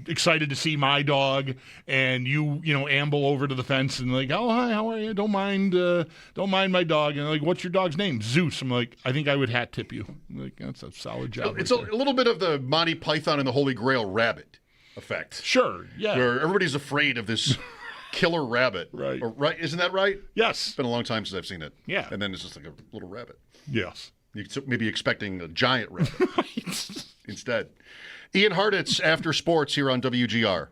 excited to see my dog, and you amble over to the fence and like, oh, hi, how are you? Don't mind my dog. And like, what's your dog's name? Zeus. I'm like, I think I would hat tip you. I'm like, that's a solid job. It's a little bit of the Monty Python and the Holy Grail rabbit effect. Sure, yeah. Where everybody's afraid of this killer rabbit. Right. Right? Isn't that right? Yes. It's been a long time since I've seen it. Yeah. And then it's just like a little rabbit. Yes. You're maybe expecting a giant rabbit instead. Ian Hartitz after sports here on WGR.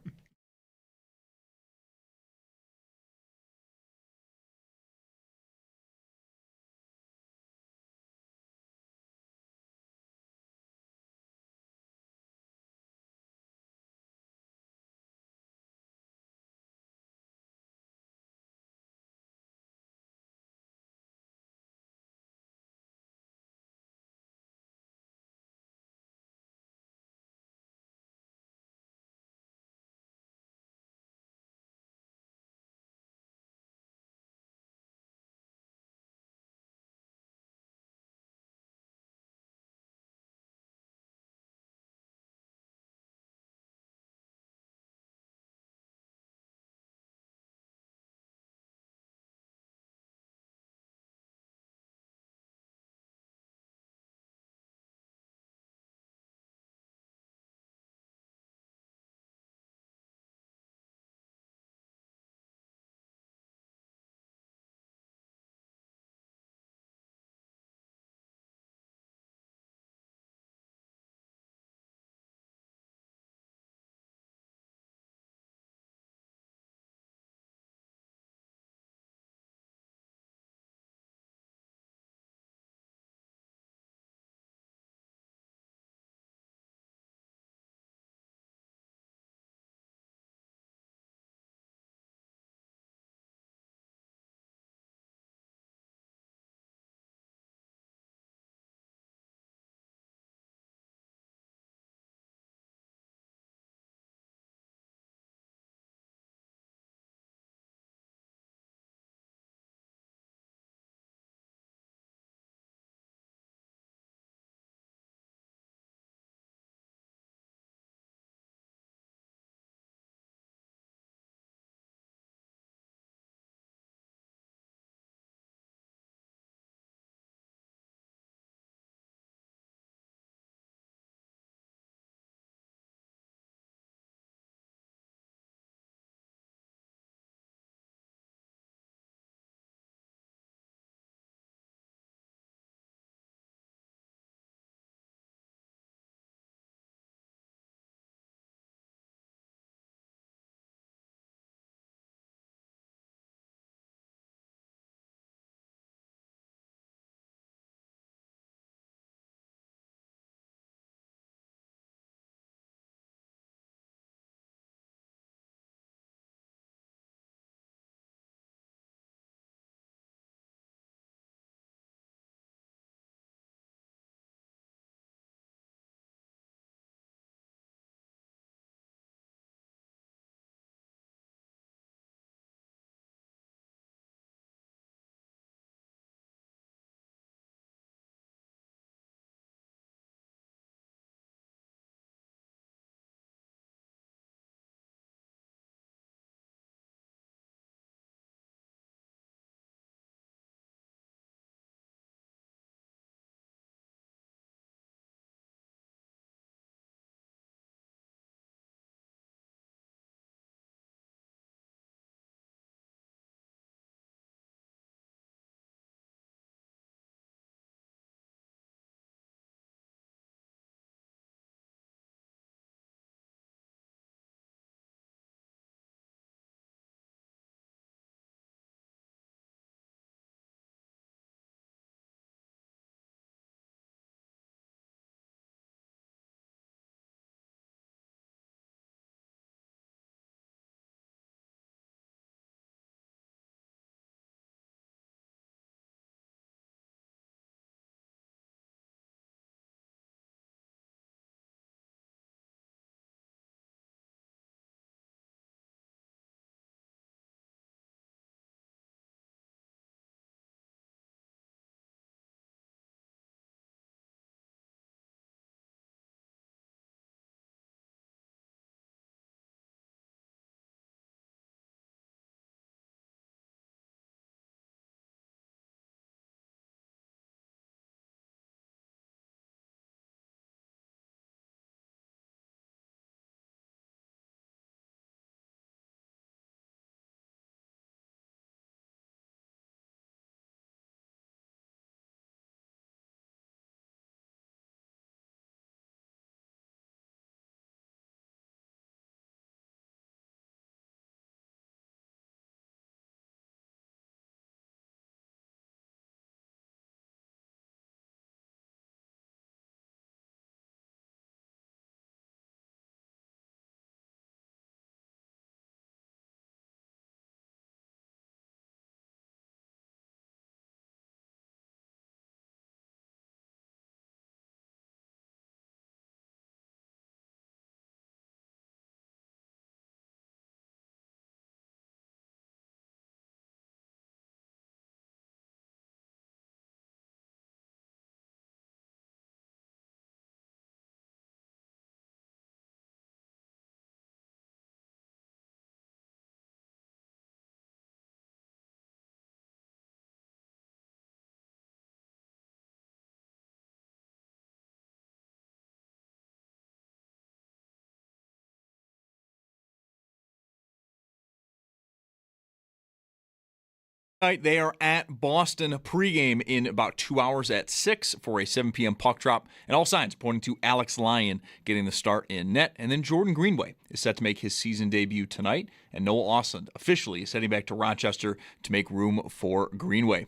They are at Boston pregame in about 2 hours at 6 for a 7 p.m. puck drop, and all signs pointing to Alex Lyon getting the start in net. And then Jordan Greenway is set to make his season debut tonight, and Noah Osland officially is heading back to Rochester to make room for Greenway.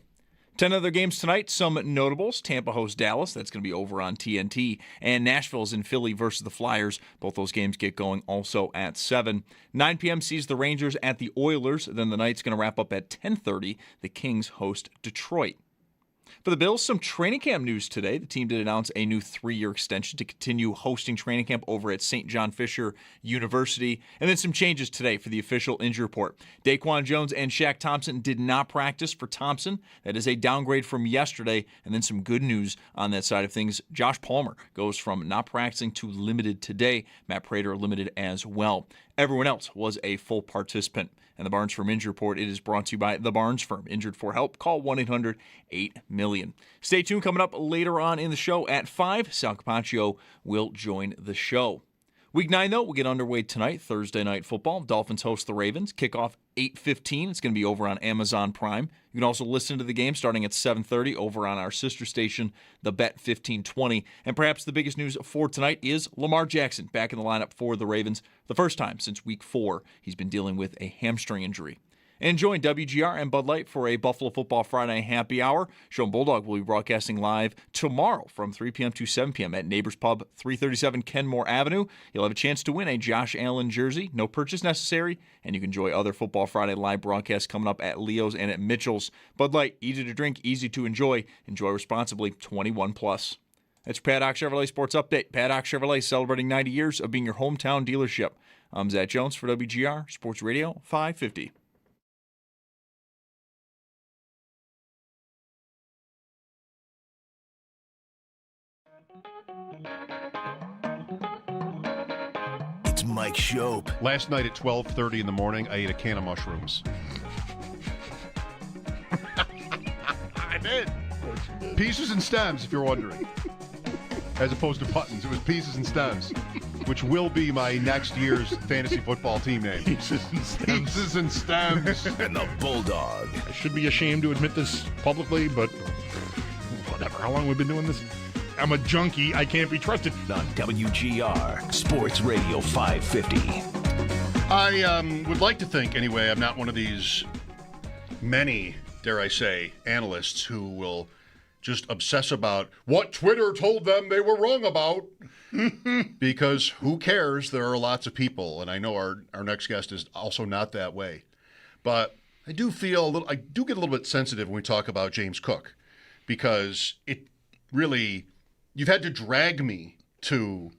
10 other games tonight, some notables. Tampa hosts Dallas, that's going to be over on TNT. And Nashville's in Philly versus the Flyers. Both those games get going also at 7. 9 p.m. sees the Rangers at the Oilers. Then the night's going to wrap up at 10:30. The Kings host Detroit. For the Bills, some training camp news today. The team did announce a new 3-year extension to continue hosting training camp over at St. John Fisher University. And then some changes today for the official injury report. Daquan Jones and Shaq Thompson did not practice for Thompson. That is a downgrade from yesterday. And then some good news on that side of things. Josh Palmer goes from not practicing to limited today. Matt Prater limited as well. Everyone else was a full participant. And the Barnes Firm Injury Report, it is brought to you by the Barnes Firm. Injured for help? Call 1-800-8-MILLION. Stay tuned. Coming up later on in the show at 5, Sal Capaccio will join the show. Week 9, though, will get underway tonight, Thursday Night Football. Dolphins host the Ravens. Kickoff 8:15. It's going to be over on Amazon Prime. You can also listen to the game starting at 7:30 over on our sister station, the Bet 1520. And perhaps the biggest news for tonight is Lamar Jackson back in the lineup for the Ravens. The first time since Week 4 he's been dealing with a hamstring injury. And join WGR and Bud Light for a Buffalo Football Friday happy hour. Show and Bulldog will be broadcasting live tomorrow from 3 p.m. to 7 p.m. at Neighbors Pub, 337 Kenmore Avenue. You'll have a chance to win a Josh Allen jersey. No purchase necessary, and you can enjoy other Football Friday live broadcasts coming up at Leo's and at Mitchell's. Bud Light, easy to drink, easy to enjoy. Enjoy responsibly, 21 plus. That's your Paddock Chevrolet Sports Update. Paddock Chevrolet celebrating 90 years of being your hometown dealership. I'm Zach Jones for WGR Sports Radio 550. It's Mike Schopp. Last night at 12:30 in the morning, I ate a can of mushrooms. I did. Pieces and stems, if you're wondering. As opposed to buttons. It was pieces and stems, which will be my next year's fantasy football team name. Pieces and stems. Pieces and stems. And the Bulldog. I should be ashamed to admit this publicly, but whatever. How long have we been doing this? I'm a junkie. I can't be trusted. On WGR Sports Radio 550. I would like to think, anyway, I'm not one of these many, dare I say, analysts who will just obsess about what Twitter told them they were wrong about. Because who cares? There are lots of people, and I know our next guest is also not that way. But I do get a little bit sensitive when we talk about James Cook, because it really, you've had to drag me to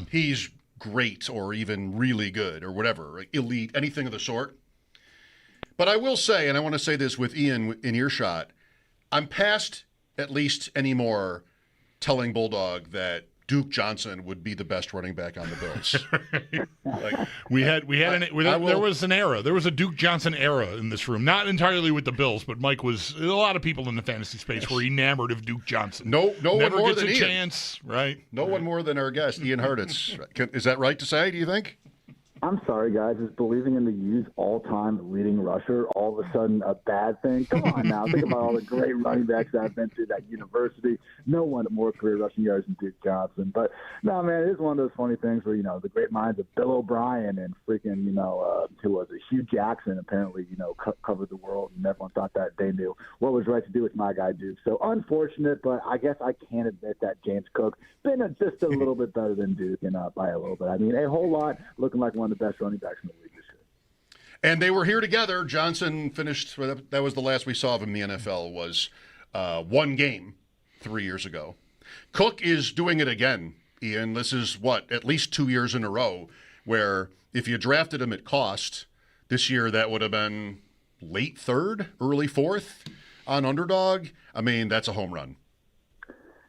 he's great or even really good or whatever, like elite, anything of the sort. But I will say, and I want to say this with Ian in earshot, I'm past at least anymore telling Bulldog that Duke Johnson would be the best running back on the Bills. There was an era. There was a Duke Johnson era in this room. Not entirely with the Bills, but Mike was. A lot of people in the fantasy space were enamored of Duke Johnson. No Never one more gets than a Ian. chance, right? No one more than our guest, Ian Hurtitz. Is that right to say? Do you think? I'm sorry, guys. Is believing in the U's all-time leading rusher all of a sudden a bad thing? Come on now. Think about all the great running backs that I've been through that university. No one had more career rushing yards than Duke Johnson. But, no, man, it is one of those funny things where, the great minds of Bill O'Brien and freaking, who was it, Hugh Jackson apparently, covered the world, and everyone thought that they knew what was right to do with my guy Duke. So unfortunate, but I guess I can't admit that James Cook been just a little bit better than Duke, and by a little bit. I mean, a whole lot, looking like one of the best running backs in the league this year. And they were here together. Johnson finished, that was the last we saw of him in the NFL, was one game 3 years ago. Cook is doing it again, Ian. This is at least 2 years in a row, where if you drafted him at cost, this year that would have been late third, early fourth on Underdog. I mean, that's a home run.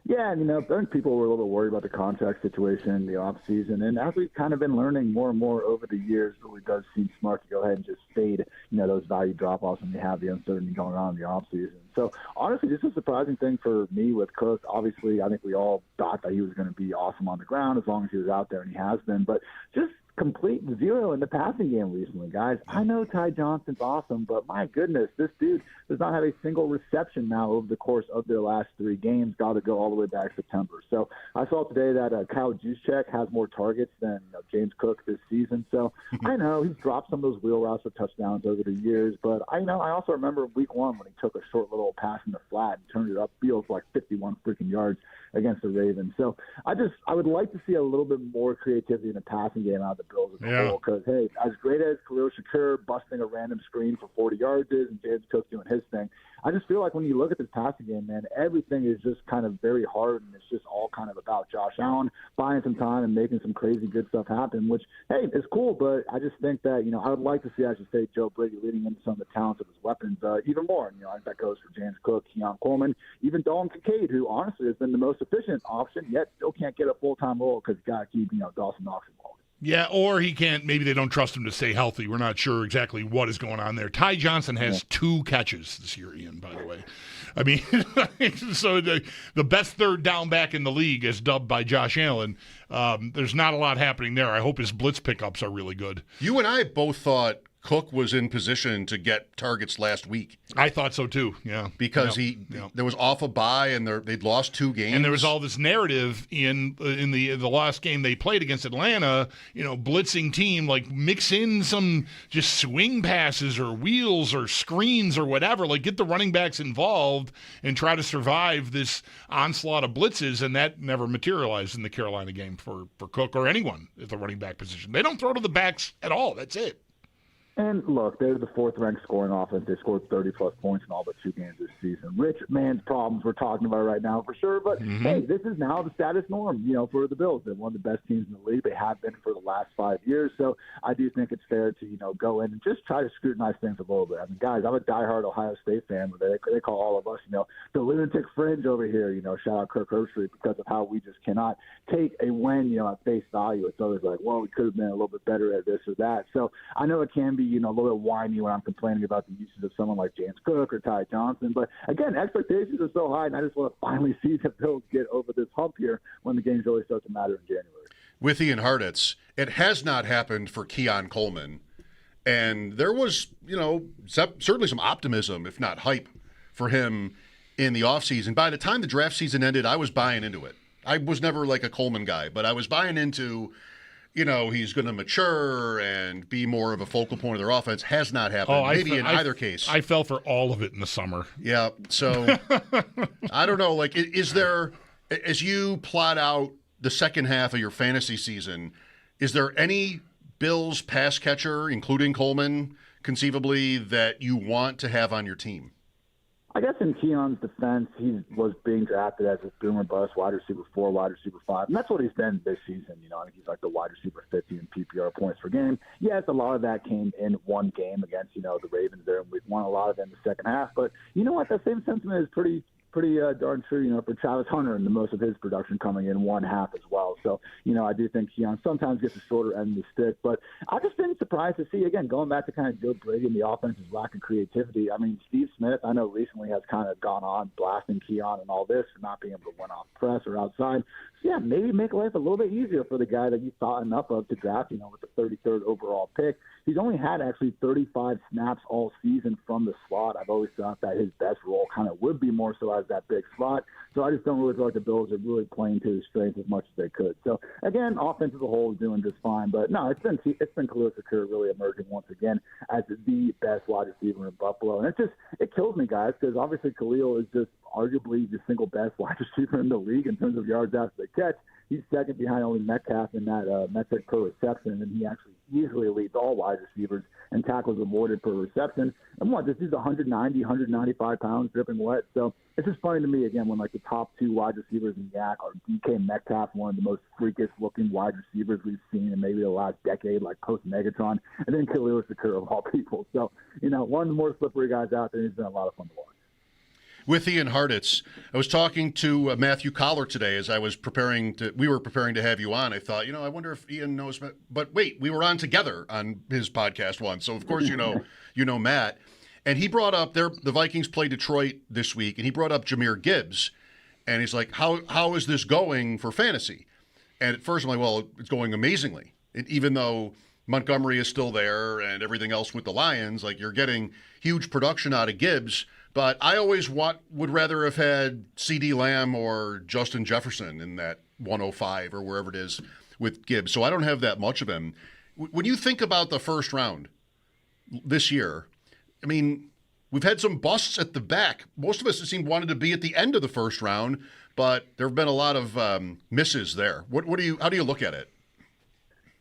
Yeah, and, I think people were a little bit worried about the contract situation in the offseason. And as we've kind of been learning more and more over the years, it really does seem smart to go ahead and just fade, those value drop-offs when you have the uncertainty going on in the offseason. So, honestly, this is a surprising thing for me with Cook. Obviously, I think we all thought that he was going to be awesome on the ground as long as he was out there, and he has been. But just complete zero in the passing game recently, guys. I know Ty Johnson's awesome, but my goodness, this dude does not have a single reception now over the course of their last 3 games. Got to go all the way back September. So I saw today that Kyle Juszczyk has more targets than James Cook this season. So I know he's dropped some of those wheel routes for touchdowns over the years, but I also remember week 1 when he took a short little pass in the flat and turned it upfield for like 51 freaking yards against the Ravens. So I would like to see a little bit more creativity in the passing game out of the Bills as a whole, because, hey, as great as Khalil Shakur busting a random screen for 40 yards is and James Cook doing his thing, I just feel like when you look at this passing game, man, everything is just kind of very hard, and it's just all kind of about Josh Allen buying some time and making some crazy good stuff happen, which, hey, is cool, but I just think that, I would like to see, I should say, Joe Brady leading into some of the talents of his weapons even more. And, I think that goes for James Cook, Keon Coleman, even Dalton Kincaid, who honestly has been the most efficient option, yet still can't get a full-time role because you got to keep, Dawson Knox involved. Yeah, or he can't. Maybe they don't trust him to stay healthy. We're not sure exactly what is going on there. Ty Johnson has 2 catches this year, Ian, by the way. I mean, so the best third down back in the league, as dubbed by Josh Allen. There's not a lot happening there. I hope his blitz pickups are really good. You and I both thought Cook was in position to get targets last week. I thought so too, yeah. Because there was off a bye and they'd lost 2 games. And there was all this narrative in the last game they played against Atlanta, blitzing team, like mix in some just swing passes or wheels or screens or whatever, like get the running backs involved and try to survive this onslaught of blitzes, and that never materialized in the Carolina game for Cook or anyone at the running back position. They don't throw to the backs at all. That's it. And look, they're the 4th-ranked scoring offense. They scored 30-plus points in all but 2 games this season. Rich man's problems we're talking about right now for sure. But, hey, this is now the status norm, for the Bills. They're one of the best teams in the league. They have been for the last 5 years. So I do think it's fair to, go in and just try to scrutinize things a little bit. I mean, guys, I'm a diehard Ohio State fan. They call all of us, the lunatic fringe over here. Shout out Kirk Herbstreit, because of how we just cannot take a win, at face value. It's always like, well, we could have been a little bit better at this or that. So I know it can be, a little bit whiny when I'm complaining about the usage of someone like James Cook or Ty Johnson. But, again, expectations are so high, and I just want to finally see the Bills get over this hump here when the games really start to matter in January. With Ian Hartitz, it has not happened for Keon Coleman. And there was, certainly some optimism, if not hype, for him in the offseason. By the time the draft season ended, I was buying into it. I was never like a Coleman guy, but I was buying into – he's going to mature and be more of a focal point of their offense. Has not happened. Maybe in either case. I fell for all of it in the summer. Yeah. So I don't know. Like, is there, as you plot out the second half of your fantasy season, is there any Bills pass catcher, including Coleman, conceivably, that you want to have on your team? I guess in Keon's defense, he was being drafted as a boomer bust, wide receiver 4, wide receiver 5, and that's what he's been this season. I think he's like the wide receiver 50 in PPR points per game. Yes, a lot of that came in one game against, the Ravens there, and we've won a lot of it in the second half. But you know what? That same sentiment is pretty darn true, for Travis Hunter and the most of his production coming in one half as well. So, I do think Keon sometimes gets the shorter end of the stick. But I've just been surprised to see, again, going back to kind of Joe Brady and the offense's lack of creativity. I mean, Steve Smith, I know recently has kind of gone on blasting Keon and all this for not being able to win off press or outside. So, yeah, maybe make life a little bit easier for the guy that you thought enough of to draft, with the 33rd overall pick. He's only had actually 35 snaps all season from the slot. I've always thought that his best role kind of would be more so as that big slot. So I just don't really feel like the Bills are really playing to his strengths as much as they could. So, again, offense as a whole is doing just fine. But, no, it's been Khalil Shakur really emerging once again as the best wide receiver in Buffalo. And it kills me, guys, because obviously Khalil is just arguably the single best wide receiver in the league in terms of yards after the catch. He's second behind only Metcalf in that metric per reception, and he actually easily leads all wide receivers and tackles awarded per reception. And this is 190, 195 pounds dripping wet. So it's just funny to me, again, when like the top 2 wide receivers in YAC are DK Metcalf, one of the most freakish looking wide receivers we've seen in maybe the last decade, like post Megatron, and then Khalil Shakur of all people. So, one of the more slippery guys out there. He's been a lot of fun to watch. With Ian Hartitz, I was talking to Matthew Collar today as we were preparing to have you on. I thought, I wonder if Ian knows, but wait, we were on together on his podcast once. So of course, you know Matt, and he brought up the Vikings play Detroit this week, and he brought up Jahmyr Gibbs, and he's like, how is this going for fantasy? And at first I'm like, well, it's going amazingly. Even though Montgomery is still there and everything else with the Lions, like you're getting huge production out of Gibbs. But I always would rather have had C.D. Lamb or Justin Jefferson in that 105 or wherever it is with Gibbs. So I don't have that much of him. When you think about the first round this year, I mean, we've had some busts at the back. Most of us, it seemed, wanted to be at the end of the first round, but there have been a lot of misses there. How do you look at it?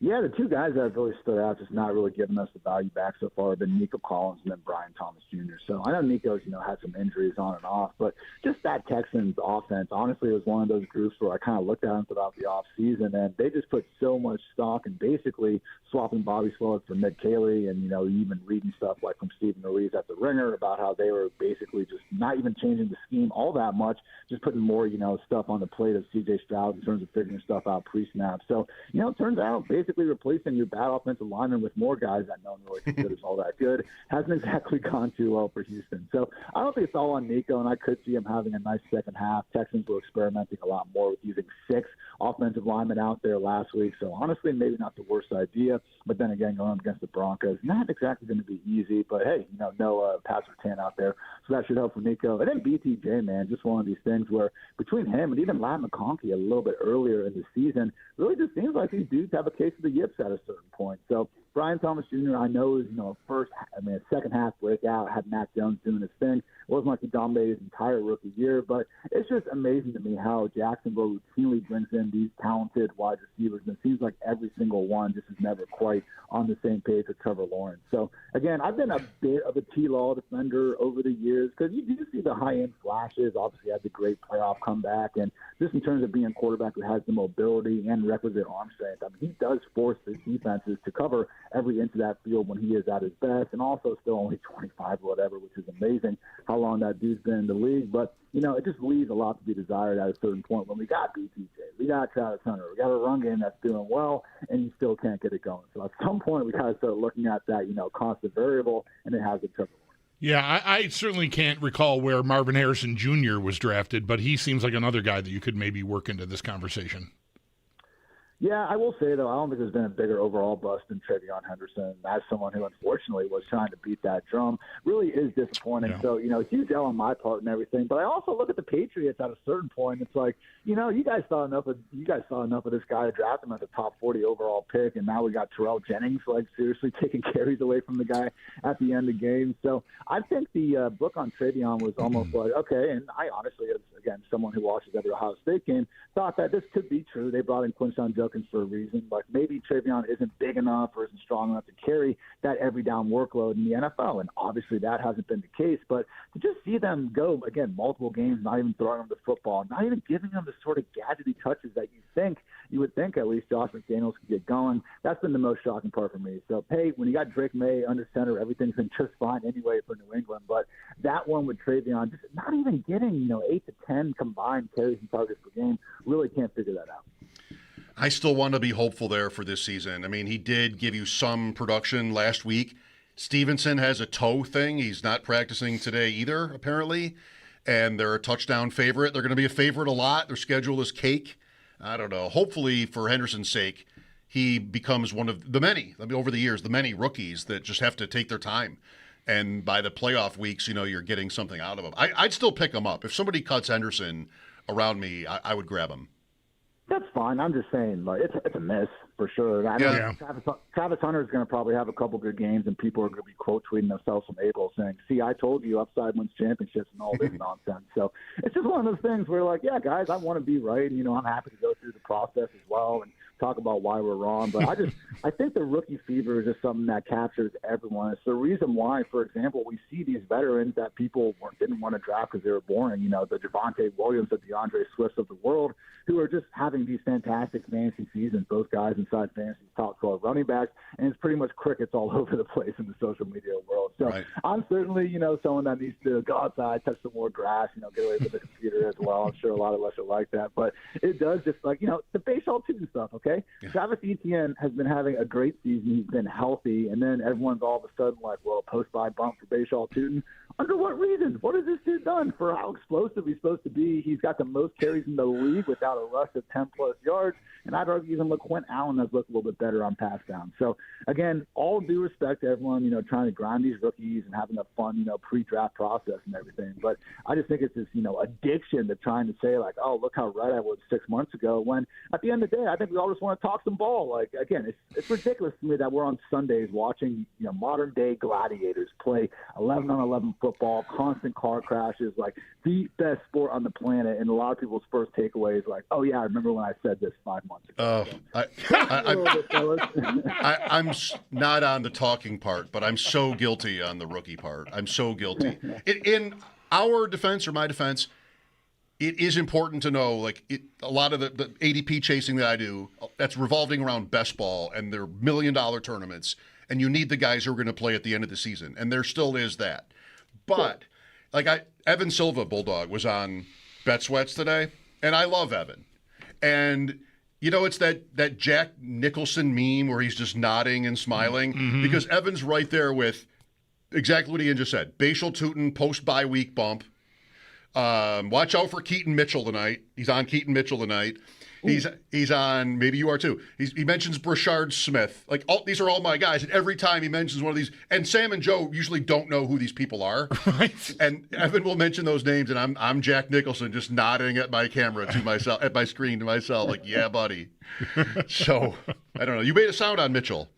Yeah, the two guys that have really stood out, just not really giving us the value back so far, have been Nico Collins and then Brian Thomas Jr. So I know Nico's, had some injuries on and off, but just that Texans offense, honestly, it was one of those groups where I kind of looked at them throughout the offseason, and they just put so much stock in basically swapping Bobby Slowick for Nick Caley, and, even reading stuff like from Stephen Ruiz at the Ringer about how they were basically just not even changing the scheme all that much, just putting more, stuff on the plate of C.J. Stroud in terms of figuring stuff out pre-snap. So, it turns out basically replacing your bad offensive lineman with more guys that no one really considers all that good hasn't exactly gone too well for Houston. So I don't think it's all on Nico, and I could see him having a nice second half. Texans were experimenting a lot more with using 6 offensive linemen out there last week. So honestly, maybe not the worst idea. But then again, going up against the Broncos, not exactly going to be easy. But hey, no pass return out there, so that should help for Nico. And then BTJ, man, just one of these things where between him and even Ladd McConkey a little bit earlier in the season, really just seems like these dudes have a case of the yips at a certain point. So Brian Thomas Jr., I know, is a second half breakout, had Mac Jones doing his thing. It wasn't like he dominated his entire rookie year, but it's just amazing to me how Jacksonville routinely brings in these talented wide receivers, and it seems like every single one just is never quite on the same page with Trevor Lawrence. So, again, I've been a bit of a T-Law defender over the years because you do see the high-end flashes. Obviously, had the great playoff comeback, and just in terms of being a quarterback who has the mobility and requisite arm strength, I mean, he does force the defenses to cover every inch of that field when he is at his best, and also still only 25 or whatever, which is amazing how long that dude's been in the league. But, it just leaves a lot to be desired at a certain point when we got BTJ, we got Travis Hunter, we got a run game that's doing well, and you still can't get it going. So at some point we got to start looking at that, constant variable, and it has been Trevor Lawrence. Yeah, I certainly can't recall where Marvin Harrison Jr. was drafted, but he seems like another guy that you could maybe work into this conversation. Yeah, I will say, though, I don't think there's been a bigger overall bust than Travion Henderson. As someone who, unfortunately, was trying to beat that drum, really is disappointing. Yeah. So, huge L on my part and everything. But I also look at the Patriots at a certain point. It's like, you guys saw enough of this guy to draft him as a top 40 overall pick, and now we got Terrell Jennings, seriously taking carries away from the guy at the end of games. So I think the book on Travion was almost like, okay, and I honestly, as, again, someone who watches every Ohio State game, thought that this could be true. They brought in Quinshon Judkins for a reason, but maybe Travion isn't big enough or isn't strong enough to carry that every down workload in the NFL, and obviously that hasn't been the case. But to just see them go, again, multiple games, not even throwing them the football, not even giving them the sort of gadgety touches that you would think at least Josh McDaniels could get going, that's been the most shocking part for me. So, hey, when you got Drake May under center, everything's been just fine anyway for New England, but that one with Travion, just not even getting, 8 to 10 combined carries and targets per game, really can't figure that out. I still want to be hopeful there for this season. I mean, he did give you some production last week. Stevenson has a toe thing. He's not practicing today either, apparently. And they're a touchdown favorite. They're going to be a favorite a lot. Their schedule is cake. I don't know. Hopefully, for Henderson's sake, he becomes one of the many, over the years, the many rookies that just have to take their time. And by the playoff weeks, you're getting something out of him. I'd still pick him up. If somebody cuts Henderson around me, I would grab him. That's fine. I'm just saying, it's a miss for sure. I know Travis Hunter is going to probably have a couple good games, and people are going to be quote tweeting themselves from April saying, "See, I told you, upside wins championships," and all this nonsense. So it's just one of those things where, yeah, guys, I want to be right. I'm happy to go through the process as well and talk about why we're wrong. But I think the rookie fever is just something that captures everyone. It's the reason why, for example, we see these veterans that people didn't want to draft because they were boring. The Javonte Williams, the DeAndre Swifts of the world, who are just having these fantastic fantasy seasons, both guys inside fantasy's top 12 running backs, and it's pretty much crickets all over the place in the social media world. So right. I'm certainly, someone that needs to go outside, touch some more grass, get away from the computer as well. I'm sure a lot of us are like that. But it does just the baseball too stuff, okay? Yeah. Travis Etienne has been having a great season. He's been healthy, and then everyone's all of a sudden like, well, post-buy bump for Bashaw Tootin. Under what reason? What has this dude done for how explosive he's supposed to be? He's got the most carries in the league without a rush of 10-plus yards, and I'd argue even Quinn Allen has looked a little bit better on pass down. So, again, all due respect to everyone, trying to grind these rookies and having a fun, pre-draft process and everything. But I just think it's this, addiction to trying to say, like, oh, look how right I was 6 months ago, when at the end of the day, I think we all just want to talk some ball. Like, again, it's ridiculous to me that we're on Sundays watching, modern-day gladiators play 11-on-11 football, constant car crashes, like the best sport on the planet. And a lot of people's first takeaway is like, oh, yeah, I remember when I said this 5 months ago. I'm not on the talking part, but I'm so guilty on the rookie part. I'm so guilty. In our defense or my defense, it is important to know, a lot of the ADP chasing that I do, that's revolving around best ball and their $1 million tournaments, and you need the guys who are going to play at the end of the season, and there still is that. But, Evan Silva, Bulldog, was on Bet Sweats today, and I love Evan. And, it's that Jack Nicholson meme where he's just nodding and smiling, because Evan's right there with exactly what Ian just said. Bashal Tootin, post-bye week bump. Watch out for Keaton Mitchell tonight. He's on Keaton Mitchell tonight. He's on, maybe you are too. He mentions Brashard Smith. These are all my guys. And every time he mentions one of these, and Sam and Joe usually don't know who these people are. Right. And Evan will mention those names, and I'm Jack Nicholson just nodding at my camera to myself, at my screen to myself, like, yeah, buddy. So, I don't know. You made a sound on Mitchell.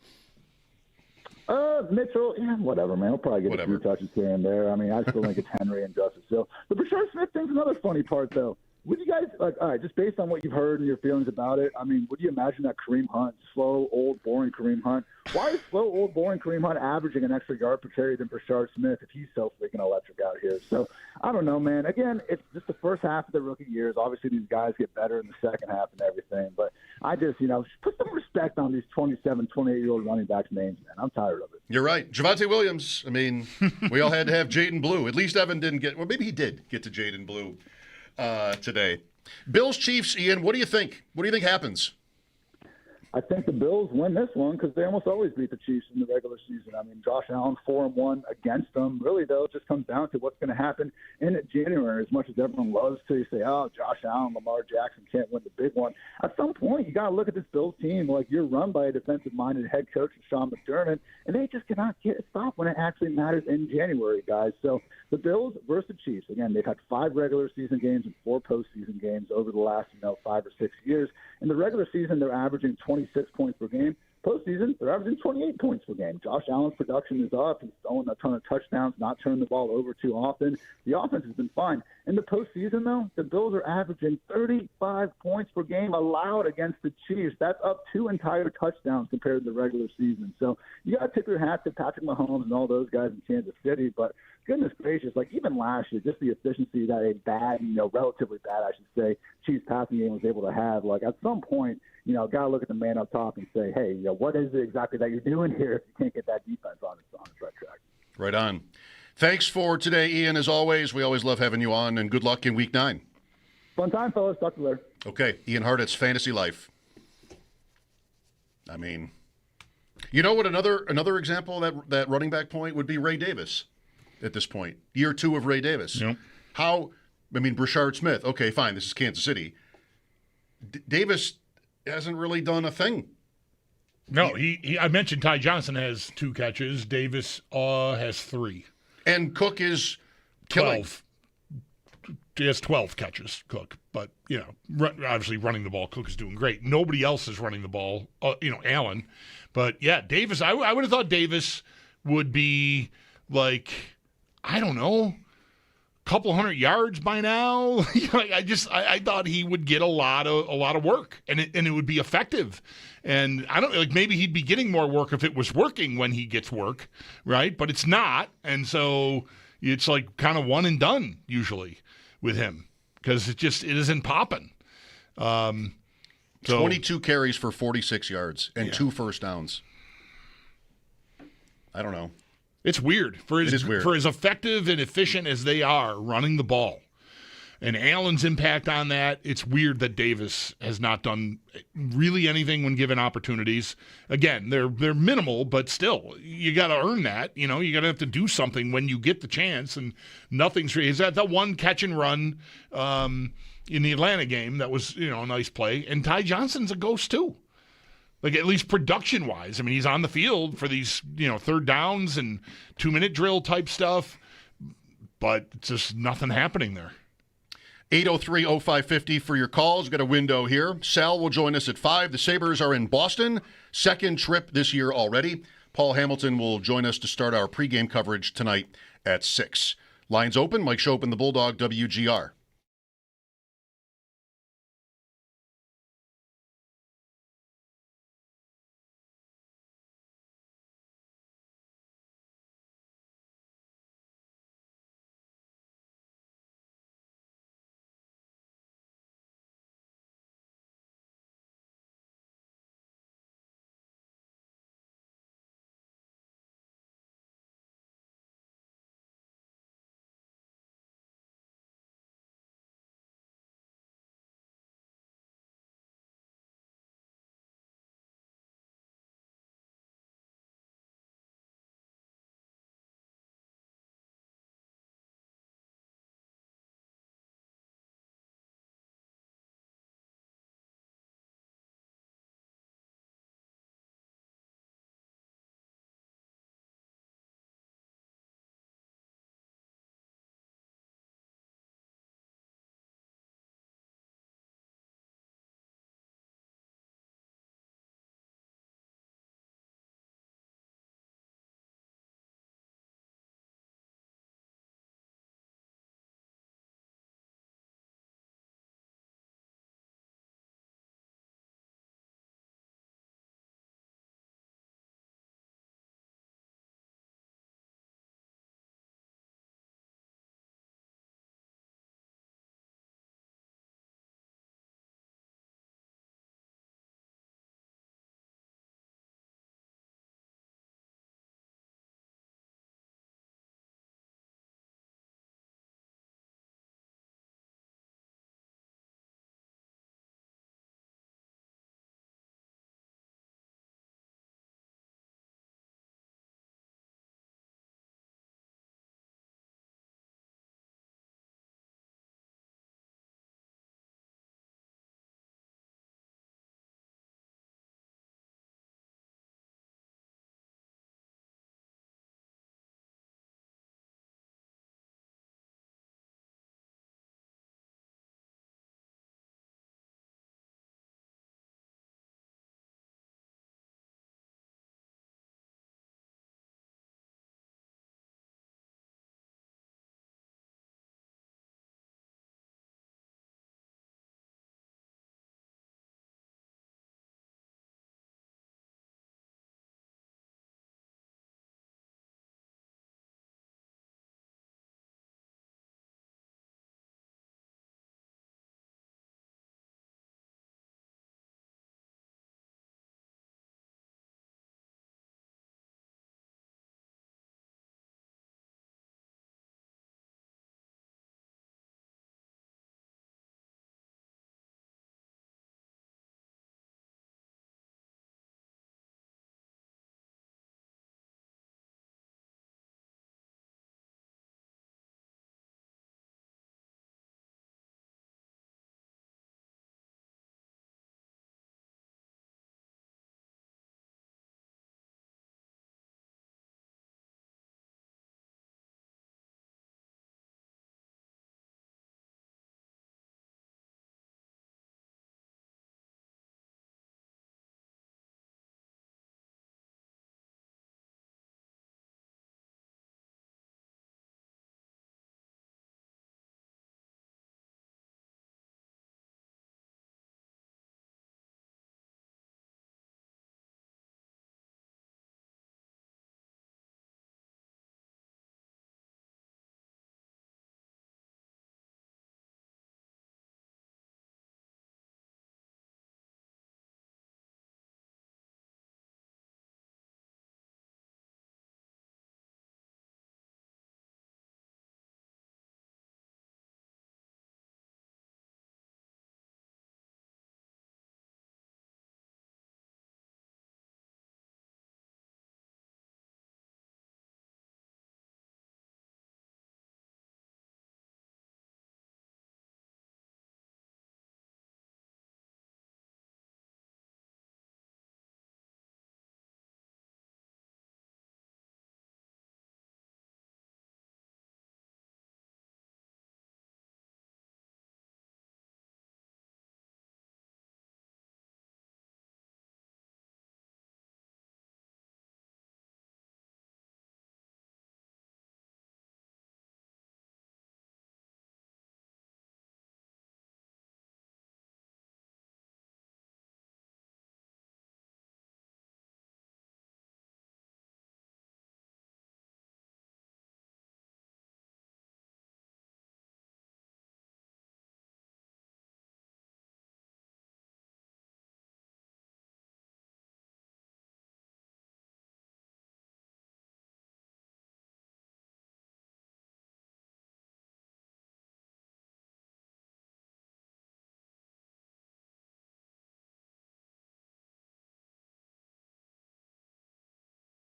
Mitchell, whatever, man. He'll probably get a few touches here and there. I mean, I still think it's Henry and Justice Hill. The Brashard Smith thing's another funny part, though. Would you guys, all right, just based on what you've heard and your feelings about it, I mean, would you imagine that Kareem Hunt, slow, old, boring Kareem Hunt, why is slow, old, boring Kareem Hunt averaging an extra yard per carry than Brashard Smith if he's so freaking electric out here? So, I don't know, man. Again, it's just the first half of the rookie years. Obviously, these guys get better in the second half and everything. But I just, put some respect on these 27, 28-year-old running backs' names, man. I'm tired of it. You're right. Javonte Williams, I mean, we all had to have Jaden Blue. At least Evan didn't get, well, maybe he did get to Jaden Blue today. Bills Chiefs, Ian, what do you think? What do you think happens? I think the Bills win this one because they almost always beat the Chiefs in the regular season. I mean, Josh Allen 4-1 against them. Really, though, it just comes down to what's going to happen in January. As much as everyone loves to say, oh, Josh Allen, Lamar Jackson can't win the big one. At some point, you got to look at this Bills team like you're run by a defensive-minded head coach, Sean McDermott, and they just cannot get a stop when it actually matters in January, guys. So the Bills versus the Chiefs. Again, they've had 5 regular season games and 4 postseason games over the last 5 or 6 years. In the regular season, they're averaging 26 points per game. Postseason, they're averaging 28 points per game. Josh Allen's production is up. He's throwing a ton of touchdowns, not turning the ball over too often. The offense has been fine. In the postseason, though, the Bills are averaging 35 points per game allowed against the Chiefs. That's up 2 entire touchdowns compared to the regular season. So you got to tip your hat to Patrick Mahomes and all those guys in Kansas City. But goodness gracious, even last year, just the efficiency that a bad, relatively bad, I should say, Chiefs passing game was able to have. At some point, got to look at the man up top and say, hey, what is it exactly that you're doing here if you can't get that defense on its right track? Right on. Thanks for today, Ian. As always, we always love having you on, and good luck in Week 9. Fun time, fellas. Talk to you later. Okay, Ian Hartitz, Fantasy Life. I mean, you know what? Another example of that running back point would be Ray Davis. At this point, year 2 of Ray Davis. Yep. Brashard Smith. Okay, fine. This is Kansas City. Davis hasn't really done a thing. No, I mentioned Ty Johnson has 2 catches. Davis has 3. And Cook is killing. 12. He has 12 catches, Cook. But, obviously running the ball, Cook is doing great. Nobody else is running the ball, Allen. But, yeah, Davis, I would have thought Davis would be I don't know, a couple hundred yards by now. I thought he would get a lot of work, and it would be effective. And I don't maybe he'd be getting more work if it was working when he gets work, right? But it's not, and so it's kind of one and done usually with him because it isn't popping. 22 carries for 46 yards and 2 first downs. I don't know. It's weird for as effective and efficient as they are running the ball. and Allen's impact on that. It's weird that Davis has not done really anything when given opportunities. Again, they're minimal, but still, you got to earn that. You got to have to do something when you get the chance, and nothing's. Is that the one catch and run in the Atlanta game that was a nice play? And Ty Johnson's a ghost too. Like, at least production-wise. I mean, he's on the field for these, third downs and 2-minute drill type stuff, but just nothing happening there. 803-0550 for your calls. Got a window here. Sal will join us at 5. The Sabres are in Boston. Second trip this year already. Paul Hamilton will join us to start our pregame coverage tonight at 6. Lines open. Mike Schopp and the Bulldog, WGR.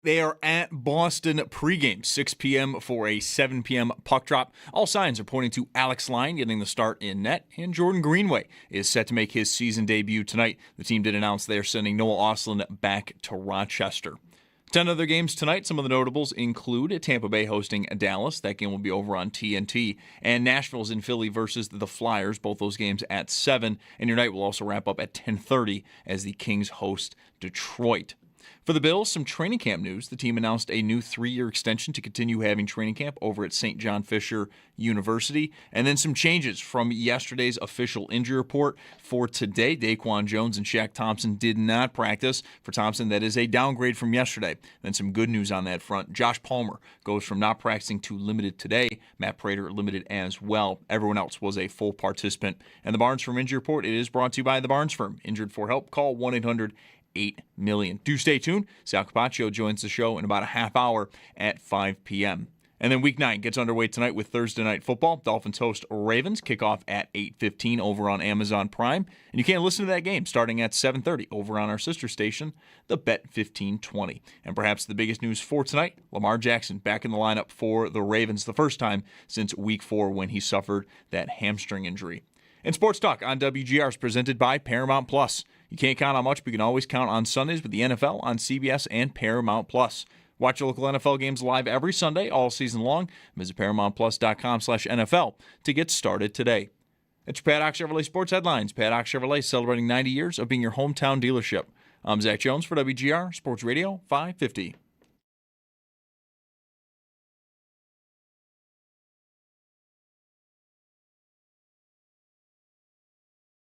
They are at Boston pregame, 6 p.m. for a 7 p.m. puck drop. All signs are pointing to Alex Line getting the start in net, and Jordan Greenway is set to make his season debut tonight. The team did announce they are sending Noah Ostlund back to Rochester. 10 other games tonight. Some of the notables include Tampa Bay hosting Dallas. That game will be over on TNT. And Nashville's in Philly versus the Flyers. Both those games at 7. And your night will also wrap up at 10:30 as the Kings host Detroit. For the Bills, some training camp news. The team announced a new 3-year extension to continue having training camp over at St. John Fisher University. And then some changes from yesterday's official injury report. For today, Daquan Jones and Shaq Thompson did not practice. For Thompson, that is a downgrade from yesterday. Then some good news on that front. Josh Palmer goes from not practicing to limited today. Matt Prater limited as well. Everyone else was a full participant. And the Barnes Firm injury report, it is brought to you by the Barnes Firm. Injured for help, call 1-800-8 million. Do stay tuned. Sal Capaccio joins the show in about a half hour at 5 p.m. And then Week 9 gets underway tonight with Thursday Night Football. Dolphins host Ravens. Kickoff at 8:15 over on Amazon Prime. And you can listen to that game starting at 7:30 over on our sister station, the Bet 1520. And perhaps the biggest news for tonight, Lamar Jackson back in the lineup for the Ravens the first time since Week 4 when he suffered that hamstring injury. And Sports Talk on WGR is presented by Paramount Plus. You can't count on much, but you can always count on Sundays with the NFL on CBS and Paramount Plus. Watch your local NFL games live every Sunday, all season long. Visit ParamountPlus.com/NFL to get started today. It's your Paddock Chevrolet Sports Headlines. Paddock Chevrolet celebrating 90 years of being your hometown dealership. I'm Zach Jones for WGR Sports Radio 550.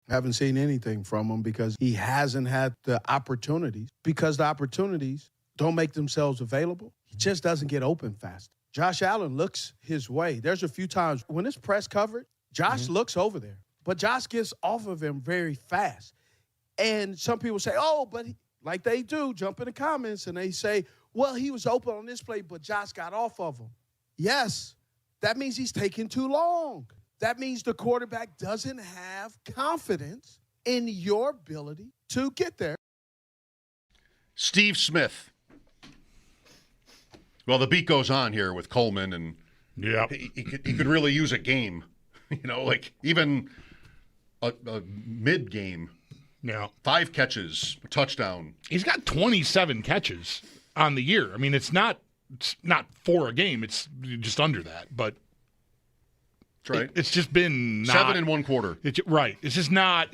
Haven't seen anything from him because he hasn't had the opportunities. Because the opportunities don't make themselves available, he just doesn't get open fast. Josh Allen looks his way. There's a few times when it's press covered, Josh looks over there. But Josh gets off of him very fast. And some people say, but like they do, jump in the comments and they say, well, he was open on this play, but Josh got off of him. Yes, that means he's taking too long. That means the quarterback doesn't have confidence in your ability to get there. Steve Smith. Well, the beat goes on here with Coleman, and he could really use a game. Like even a mid-game. Yeah. 5 catches, a touchdown. He's got 27 catches on the year. I mean, it's not 4 a game. It's just under that, but right. It's just been 7 in 1 quarter. Right. It's just not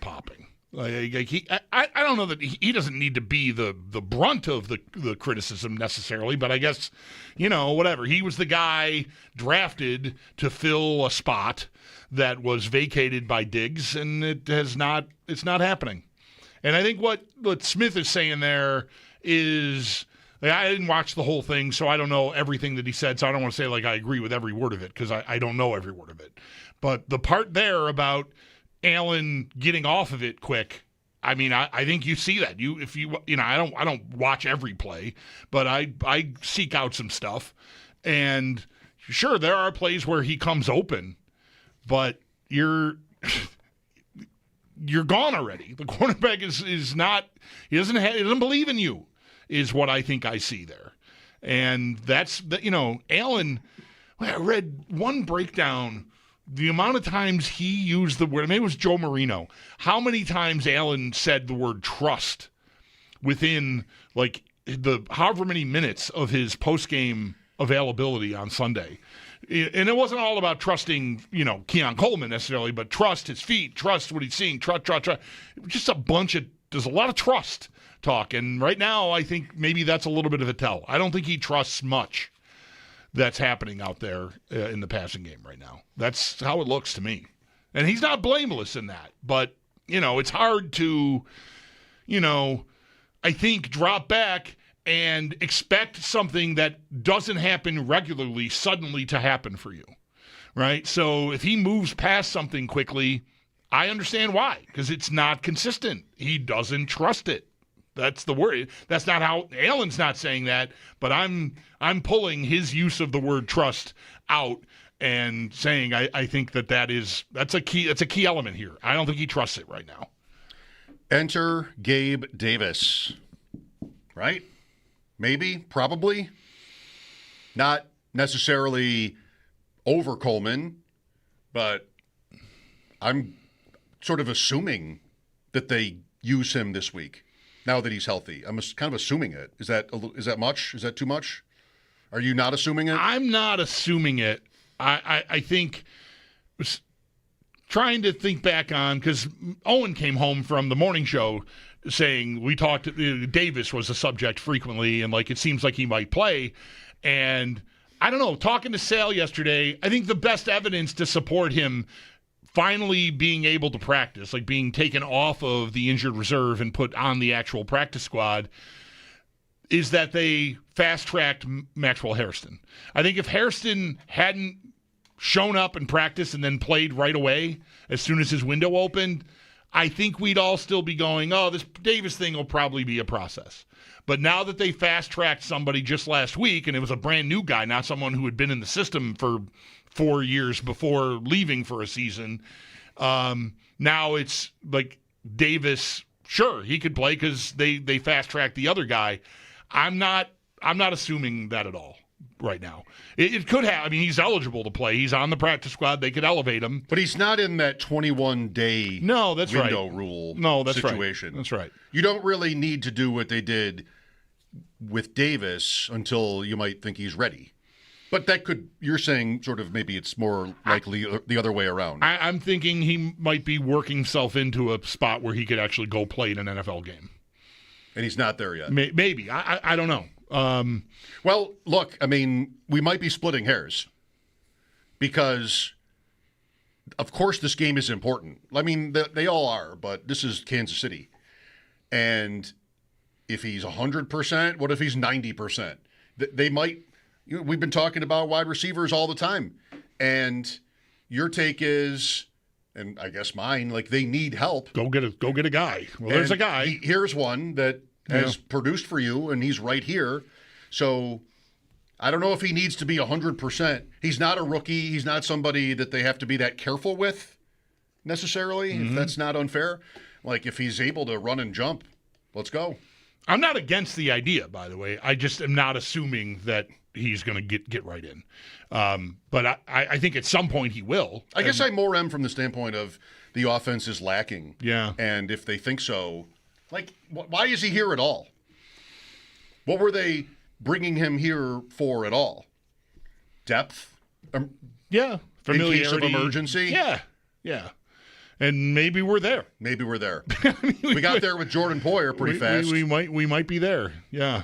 popping. I don't know that he doesn't need to be the brunt of the criticism necessarily, but I guess, whatever. He was the guy drafted to fill a spot that was vacated by Diggs, and it's not happening. And I think what Smith is saying there is, I didn't watch the whole thing, so I don't know everything that he said, so I don't want to say I agree with every word of it, because I don't know every word of it. But the part there about Allen getting off of it quick, I mean, I think you see that. I don't watch every play, but I seek out some stuff. And sure, there are plays where he comes open, but you're gone already. The quarterback is not, he doesn't believe in you, is what I think I see there. And that's, Allen, I read one breakdown, the amount of times he used the word, maybe it was Joe Marino, how many times Allen said the word trust within the however many minutes of his post-game availability on Sunday. And it wasn't all about trusting, Keon Coleman necessarily, but trust his feet, trust what he's seeing, trust. Just there's a lot of trust talk. And right now, I think maybe that's a little bit of a tell. I don't think he trusts much that's happening out there in the passing game right now. That's how it looks to me. And he's not blameless in that. But, it's hard to, I think, drop back and expect something that doesn't happen regularly suddenly to happen for you, right? So if he moves past something quickly, I understand why, because it's not consistent. He doesn't trust it. That's the word. That's not how Allen's not saying that, but I'm pulling his use of the word trust out and saying I think that's a key element here. I don't think he trusts it right now. Enter Gabe Davis, right? Maybe, probably. Not necessarily over Coleman, but I'm sort of assuming that they use him this week now that he's healthy. I'm kind of assuming it. Is that much? Is that too much? Are you not assuming it? I'm not assuming it. I think trying to think back on, because Owen came home from the morning show saying Davis was a subject frequently, and like it seems like he might play. And I don't know, talking to Sale yesterday, I think the best evidence to support him finally being able to practice, like being taken off of the injured reserve and put on the actual practice squad, is that they fast-tracked Maxwell Hairston. I think if Hairston hadn't shown up and practiced and then played right away as soon as his window opened, I think we'd all still be going, oh, this Davis thing will probably be a process. But now that they fast-tracked somebody just last week, and it was a brand-new guy, not someone who had been in the system for 4 years before leaving for a season, now it's like Davis, sure, he could play because they fast-tracked the other guy. I'm not assuming that at all right now. It could have. I mean, he's eligible to play. He's on the practice squad. They could elevate him. But he's not in that 21-day window rule situation. That's right. You don't really need to do what they did with Davis until you might think he's ready. But you're saying sort of maybe it's more likely the other way around. I'm thinking he might be working himself into a spot where he could actually go play in an NFL game. And he's not there yet. Maybe. I don't know. Well, look, I mean, we might be splitting hairs because, of course, this game is important. I mean, they all are, but this is Kansas City. And if he's 100%, what if he's 90%? They might – we've been talking about wide receivers all the time. And your take is – and I guess mine, like they need help. Go get a guy. Well, there's a guy. Here's one that has produced for you, and he's right here. So I don't know if he needs to be 100%. He's not a rookie. He's not somebody that they have to be that careful with necessarily, if that's not unfair. Like if he's able to run and jump, let's go. I'm not against the idea, by the way. I just am not assuming that he's going to get right in. But I think at some point he will. I guess I more am from the standpoint of the offense is lacking. Yeah. And if they think so, like, why is he here at all? What were they bringing him here for at all? Depth? Yeah. Familiarity. In case of emergency? Yeah. And maybe we're there. We got there with Jordan Poyer pretty fast. We might be there. Yeah. I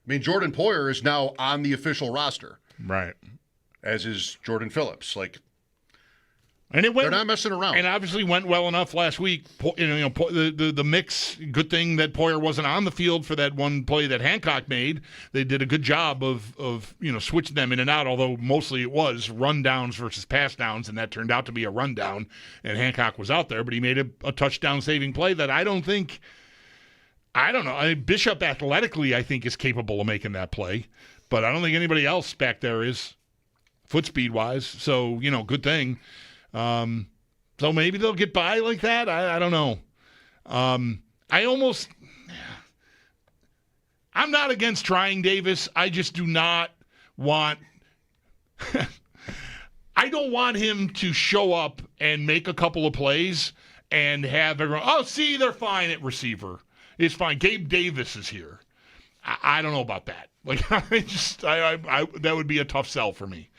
mean, Jordan Poyer is now on the official roster. Right. As is Jordan Phillips. And they're not messing around. And obviously went well enough last week. The mix, good thing that Poyer wasn't on the field for that one play that Hancock made. They did a good job of switching them in and out, although mostly it was rundowns versus pass downs, and that turned out to be a rundown, and Hancock was out there, but he made a touchdown-saving play that I don't know. Bishop athletically, I think, is capable of making that play, but I don't think anybody else back there is foot speed-wise, so, good thing. So maybe they'll get by like that. I don't know. I'm not against trying Davis. I just do not want I don't want him to show up and make a couple of plays and have everyone, they're fine at receiver. It's fine. Gabe Davis is here. I don't know about that. That would be a tough sell for me.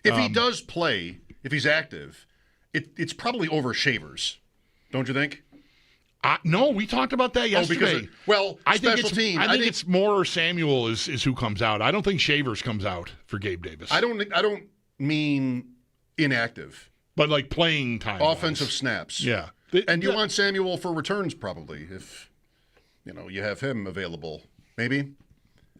If he does play, if he's active, it's probably over Shavers, don't you think? No, we talked about that yesterday. Special team. I think it's more Samuel is who comes out. I don't think Shavers comes out for Gabe Davis. I don't mean inactive, but like playing time, offensive snaps. Yeah, and you want Samuel for returns probably if you have him available. Maybe.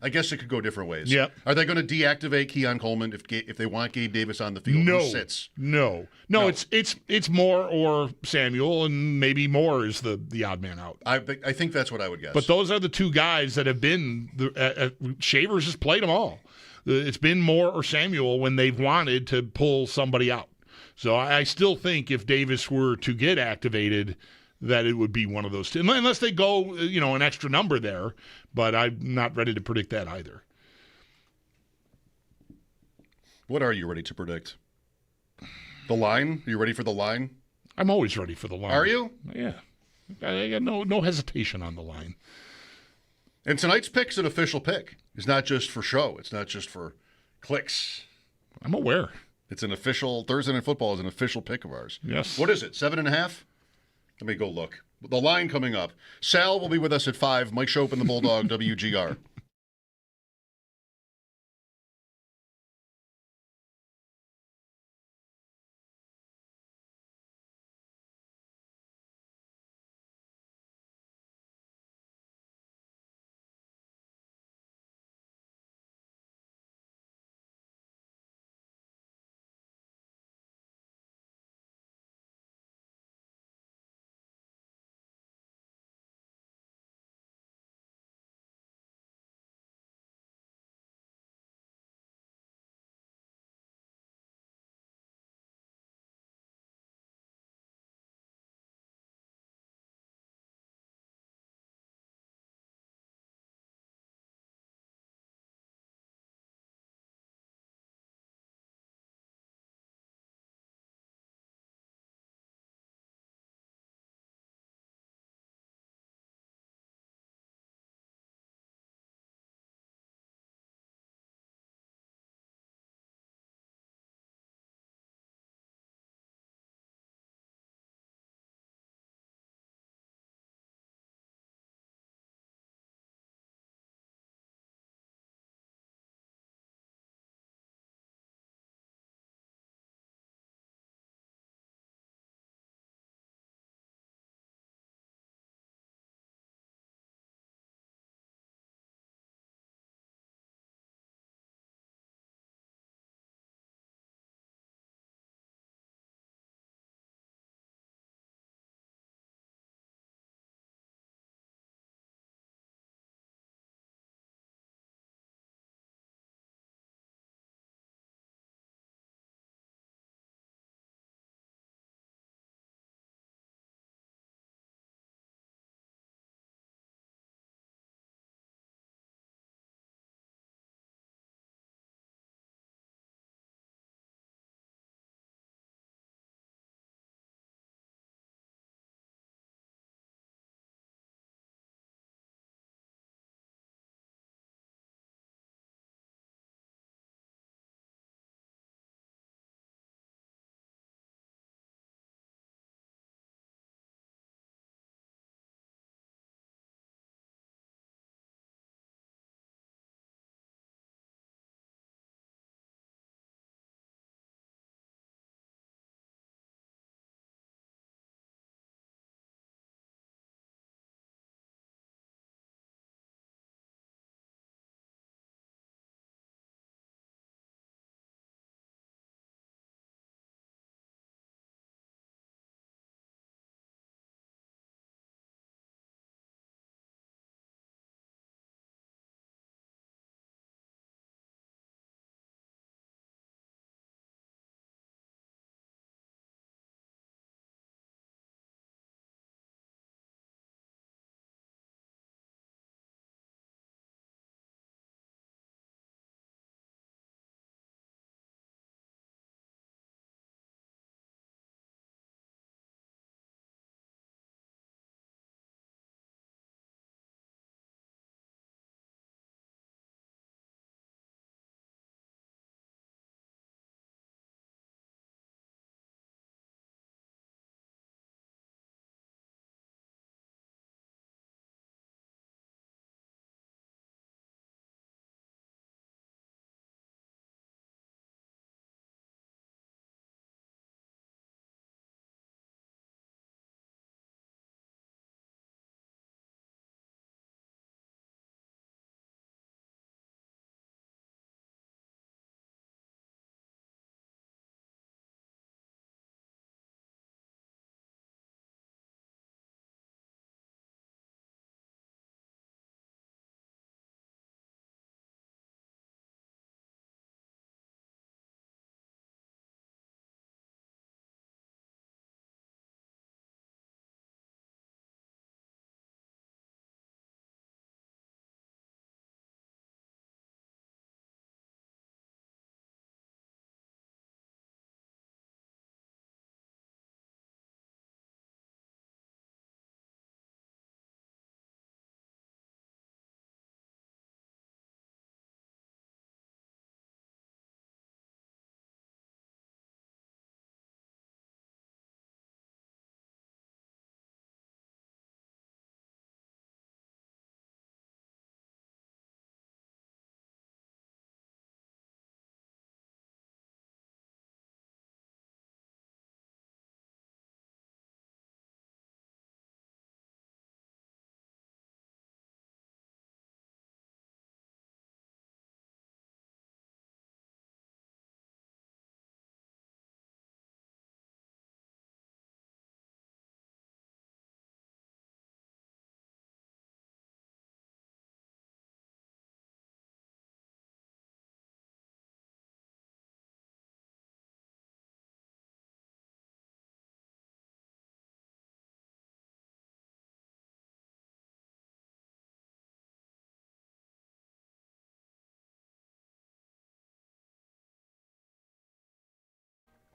I guess it could go different ways. Yeah. Are they going to deactivate Keon Coleman if they want Gabe Davis on the field? No. Who sits? No. It's Moore or Samuel, and maybe Moore is the odd man out. I think that's what I would guess. But those are the two guys that have been. Shavers has played them all. It's been Moore or Samuel when they've wanted to pull somebody out. So I still think if Davis were to get activated, that it would be one of those two, unless they go, an extra number there. But I'm not ready to predict that either. What are you ready to predict? The line? Are you ready for the line? I'm always ready for the line. Are you? Yeah. I got no hesitation on the line. And tonight's pick's an official pick. It's not just for show. It's not just for clicks. I'm aware. It's an official, Thursday Night Football is an official pick of ours. Yes. What is it, 7.5? Let me go look. The line coming up. Sal will be with us at 5. Mike Schopp and the Bulldog, WGR.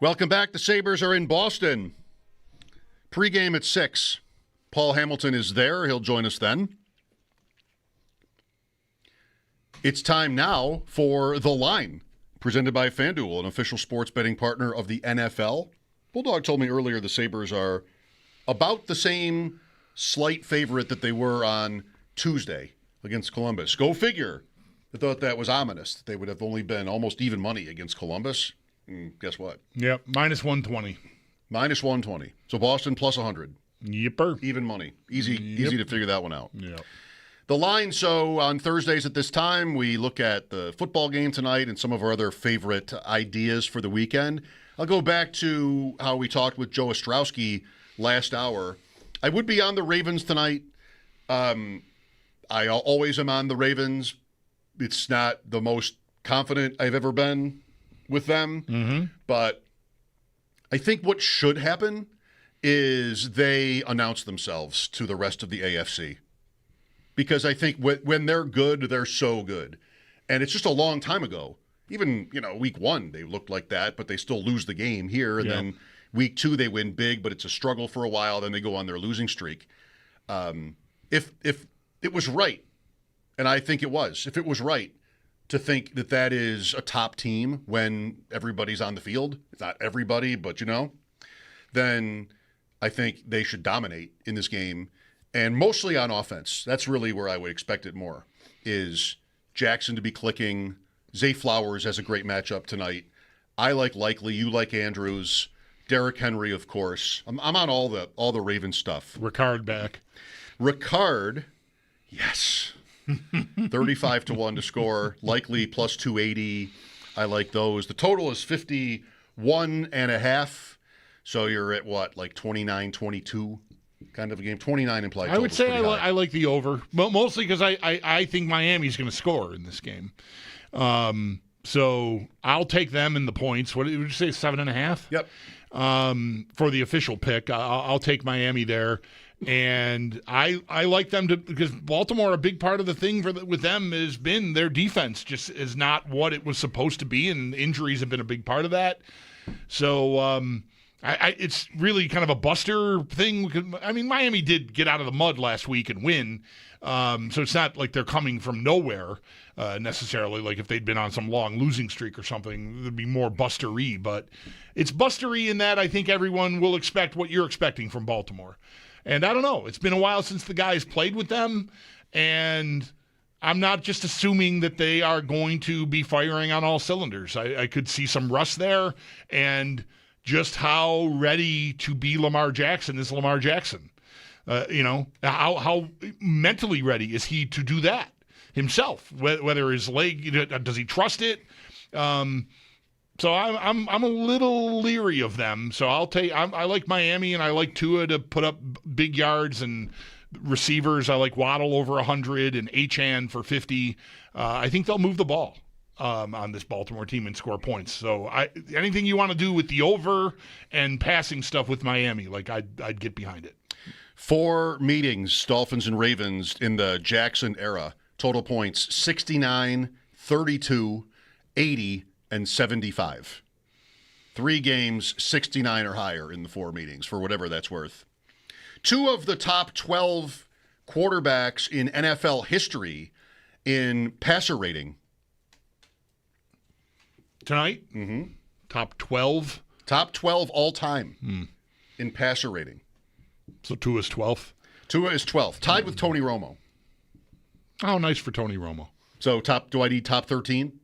Welcome back. The Sabres are in Boston. Pre-game at 6. Paul Hamilton is there. He'll join us then. It's time now for The Line, presented by FanDuel, an official sports betting partner of the NFL. Bulldog told me earlier the Sabres are about the same slight favorite that they were on Tuesday against Columbus. Go figure. I thought that was ominous. They would have only been almost even money against Columbus. And guess what? Yep, minus 120. Minus 120. So Boston plus 100. Yipper. Even money. Easy to figure that one out. Yep. The Line, so on Thursdays at this time, we look at the football game tonight and some of our other favorite ideas for the weekend. I'll go back to how we talked with Joe Ostrowski last hour. I would be on the Ravens tonight. I always am on the Ravens. It's not the most confident I've ever been with them. But I think what should happen is they announce themselves to the rest of the AFC. Because I think when they're good, they're so good. And it's just a long time ago. Even, week 1, they looked like that, but they still lose the game here. And then week 2, they win big, but it's a struggle for a while. Then they go on their losing streak. If it was right, and I think it was, if it was right to think that that is a top team when everybody's on the field, it's not everybody, but then I think they should dominate in this game, and mostly on offense. That's really where I would expect it more, is Jackson to be clicking. Zay Flowers has a great matchup tonight. I like Likely, you like Andrews. Derrick Henry, of course. I'm on all the Ravens stuff. Ricard back. Ricard, yes. 35-1 to score. Likely plus 280. I like those. The total is 51.5. So you're at what, like 29-22 kind of a game? 29 implied. I would say I like the over, but mostly because I think Miami's going to score in this game. So I'll take them in the points. What did you say, 7.5? Yep. For the official pick, I'll take Miami there. And I like them because Baltimore, a big part of the thing with them has been their defense just is not what it was supposed to be, and injuries have been a big part of that. So it's really kind of a buster thing. I mean, Miami did get out of the mud last week and win, so it's not like they're coming from nowhere necessarily. Like if they'd been on some long losing streak or something, there'd be more bustery. But it's bustery in that I think everyone will expect what you're expecting from Baltimore. And I don't know. It's been a while since the guys played with them, and I'm not just assuming that they are going to be firing on all cylinders. I could see some rust there, and just how ready to be Lamar Jackson is Lamar Jackson. How mentally ready is he to do that himself? Whether his leg, does he trust it? So I'm a little leery of them. So I like Miami, and I like Tua to put up big yards, and receivers. I like Waddle over 100 and Achane for 50. I think they'll move the ball on this Baltimore team and score points. So anything you want to do with the over and passing stuff with Miami, I'd get behind it. 4 meetings, Dolphins and Ravens in the Jackson era. Total points 69, 32, 80, and 75. 3 games, 69 or higher in the 4 meetings, for whatever that's worth. 2 of the top 12 quarterbacks in NFL history in passer rating. Tonight? Mm-hmm. Top 12? Top 12 all time in passer rating. So Tua is 12th? Tua is 12th, tied with Tony Romo. Oh, nice for Tony Romo. So do I need top 13?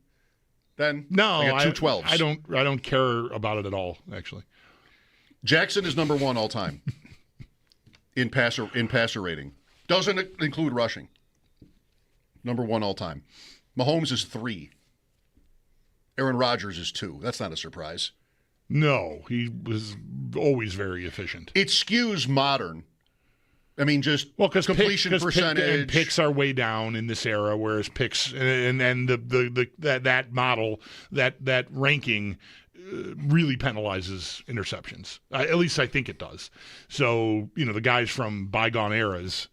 Then no, I got 2 12s. I don't care about it at all, actually. Jackson is number 1 all time in passer rating. Doesn't include rushing. Number 1 all time. Mahomes is 3. Aaron Rodgers is 2. That's not a surprise. No, he was always very efficient. It skews modern. I mean, just completion percentage. Picks are way down in this era, whereas picks and that model, that ranking really penalizes interceptions. At least I think it does. So, the guys from bygone eras,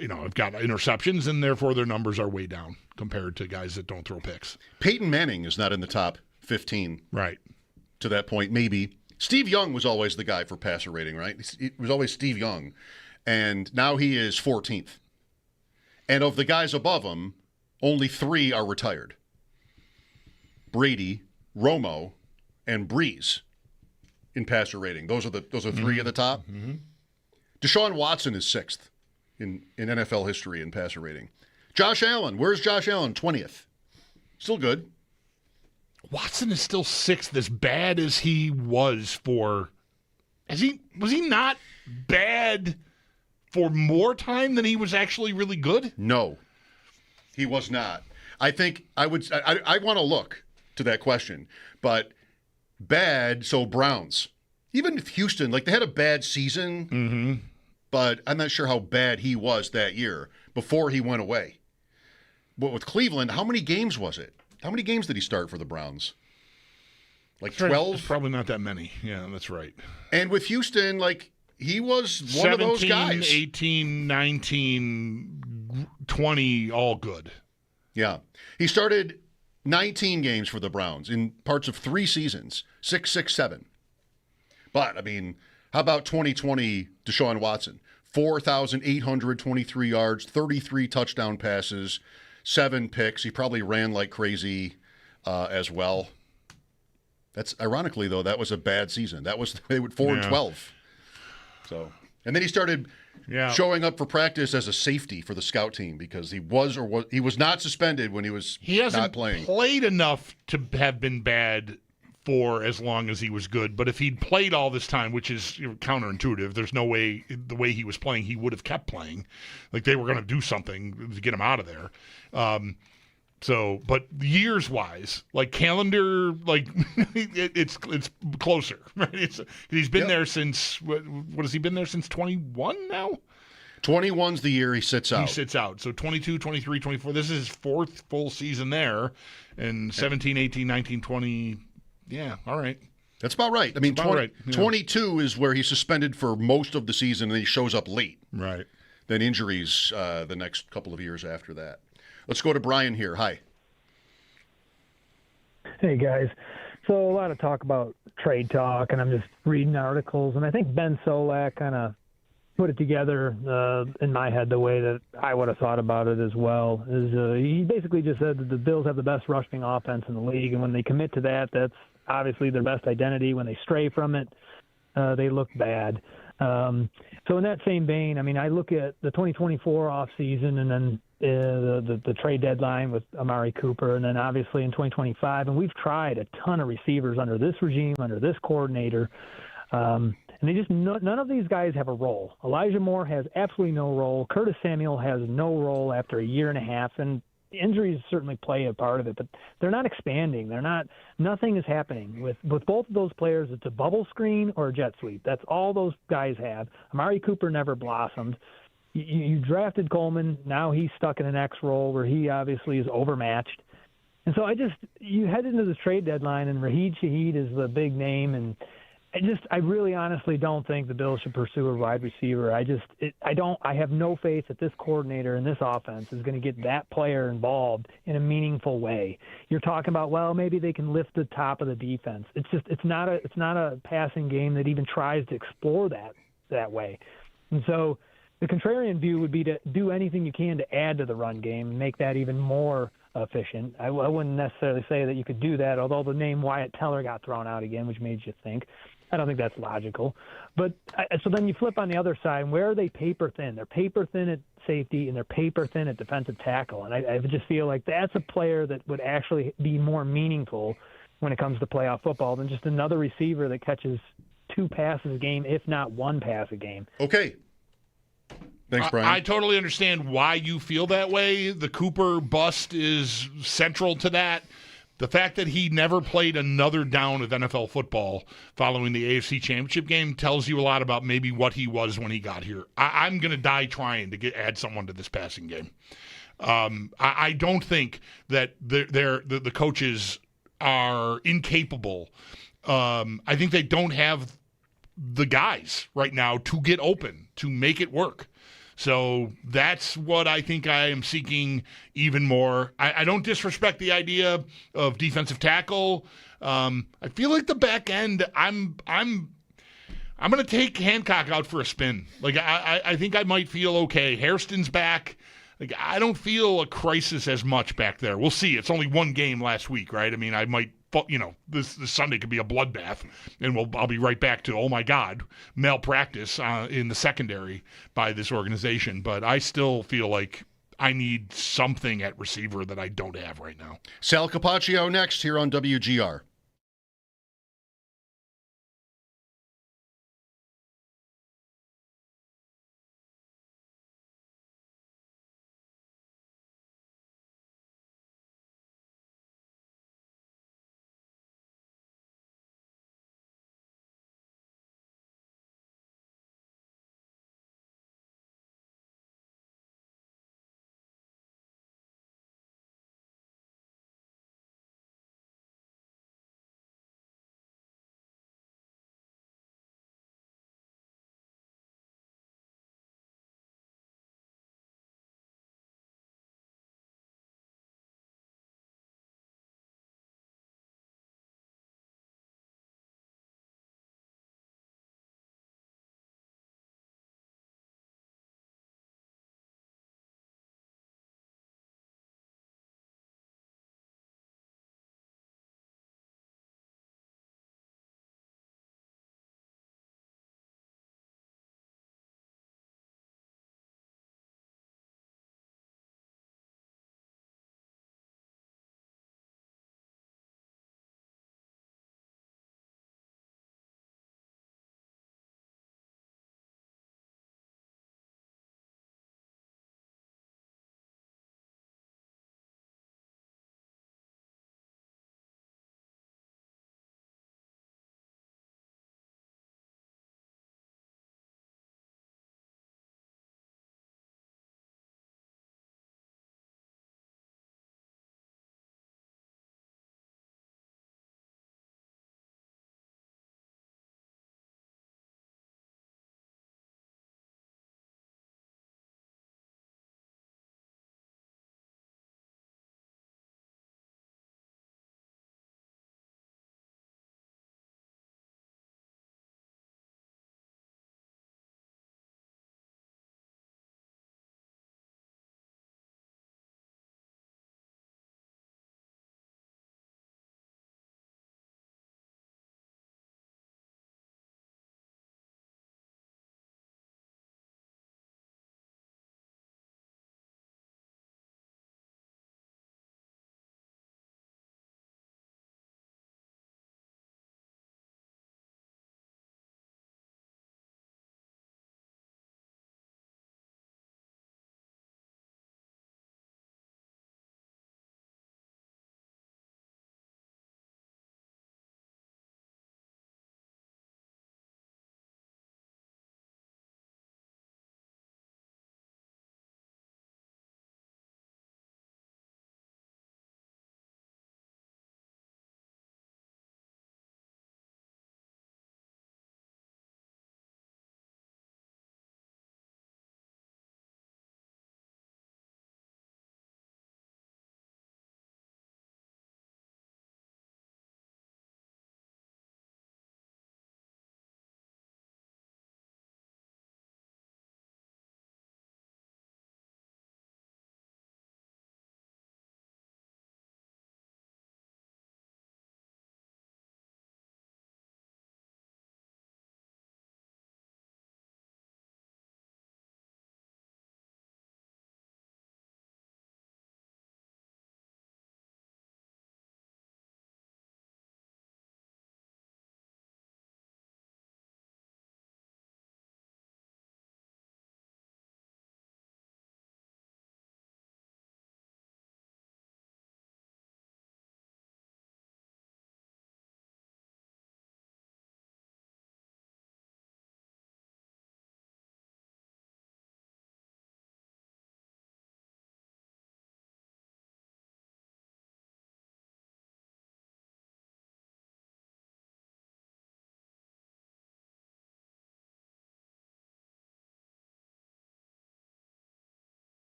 have got interceptions, and therefore their numbers are way down compared to guys that don't throw picks. Peyton Manning is not in the top 15. Right. to that point, maybe. Steve Young was always the guy for passer rating, right? It was always Steve Young. And now he is 14th. And of the guys above him, only 3 are retired. Brady, Romo, and Breeze in passer rating. Those are 3 at the top. Mm-hmm. Deshaun Watson is 6th in NFL history in passer rating. Josh Allen, where's Josh Allen? 20th. Still good. Watson is still 6th, as bad as he was for. Was he not bad for more time than he was actually really good? No, he was not. I think I want to look to that question, but bad. So Browns, even if Houston, like they had a bad season, but I'm not sure how bad he was that year before he went away. But with Cleveland, how many games was it? How many games did he start for the Browns? Like 12? It's probably not that many. Yeah, that's right. And with Houston, like, he was one of those guys. 18, 19, 20, all good. Yeah. He started 19 games for the Browns in parts of 3 seasons, 6, 6, 7. But, I mean, how about 2020 Deshaun Watson? 4,823 yards, 33 touchdown passes, 7 picks. He probably ran like crazy as well. That's ironically though, that was a bad season. They went 4-12. So, and then he started showing up for practice as a safety for the scout team because he was not suspended when he was not playing. He hasn't played enough to have been bad for as long as he was good. But if he'd played all this time, which is counterintuitive, there's no way the way he was playing, he would have kept playing. Like they were going to do something to get him out of there. But years-wise, like calendar, like it's closer, right? He's been there since what has he been there since 21 now? 21's the year he sits out. So 22, 23, 24. This is his 4th full season there, and 17, 18, 19, 20. Yeah, all right. That's about right. I mean, 22 is where he's suspended for most of the season, and he shows up late. Right. Then injuries the next couple of years after that. Let's go to Brian here. Hi. Hey, guys. So a lot of talk about trade talk, and I'm just reading articles, and I think Ben Solak kind of put it together in my head the way that I would have thought about it as well. He basically just said that the Bills have the best rushing offense in the league, and when they commit to that, that's obviously their best identity. When they stray from it, they look bad. So in that same vein, I mean, I look at the 2024 offseason and then the trade deadline with Amari Cooper, and then obviously in 2025, and we've tried a ton of receivers under this regime, under this coordinator, and they just none of these guys have a role. Elijah Moore has absolutely no role. Curtis Samuel has no role after a year and a half, and injuries certainly play a part of it, but they're not expanding. Nothing is happening. With both of those players, it's a bubble screen or a jet sweep. That's all those guys have. Amari Cooper never blossomed. You drafted Coleman. Now he's stuck in an X role where he obviously is overmatched. And so you head into this trade deadline, and Raheed Shaheed is the big name, and I really honestly don't think the Bills should pursue a wide receiver. I have no faith that this coordinator and this offense is going to get that player involved in a meaningful way. You're talking about, well, maybe they can lift the top of the defense. It's not a passing game that even tries to explore that way. And so the contrarian view would be to do anything you can to add to the run game and make that even more efficient. I wouldn't necessarily say that you could do that, although the name Wyatt Teller got thrown out again, which made you think. I don't think that's logical. But so then you flip on the other side, and where are they paper thin? They're paper thin at safety, and they're paper thin at defensive tackle. And I just feel like that's a player that would actually be more meaningful when it comes to playoff football than just another receiver that catches 2 passes a game, if not 1 pass a game. Okay. Thanks, Brian. I totally understand why you feel that way. The Cooper bust is central to that. The fact that he never played another down of NFL football following the AFC Championship game tells you a lot about maybe what he was when he got here. I'm going to die trying to add someone to this passing game. I don't think that the coaches are incapable. I think they don't have the guys right now to get open, to make it work. So that's what I think I am seeking even more. I don't disrespect the idea of defensive tackle. I feel like the back end, I'm going to take Hancock out for a spin. Like, I think I might feel okay. Hairston's back. Like, I don't feel a crisis as much back there. We'll see. It's only one game last week, right? I mean, I might, this Sunday could be a bloodbath, and I'll be right back to, oh my God, malpractice in the secondary by this organization. But I still feel like I need something at receiver that I don't have right now. Sal Capaccio next here on WGR.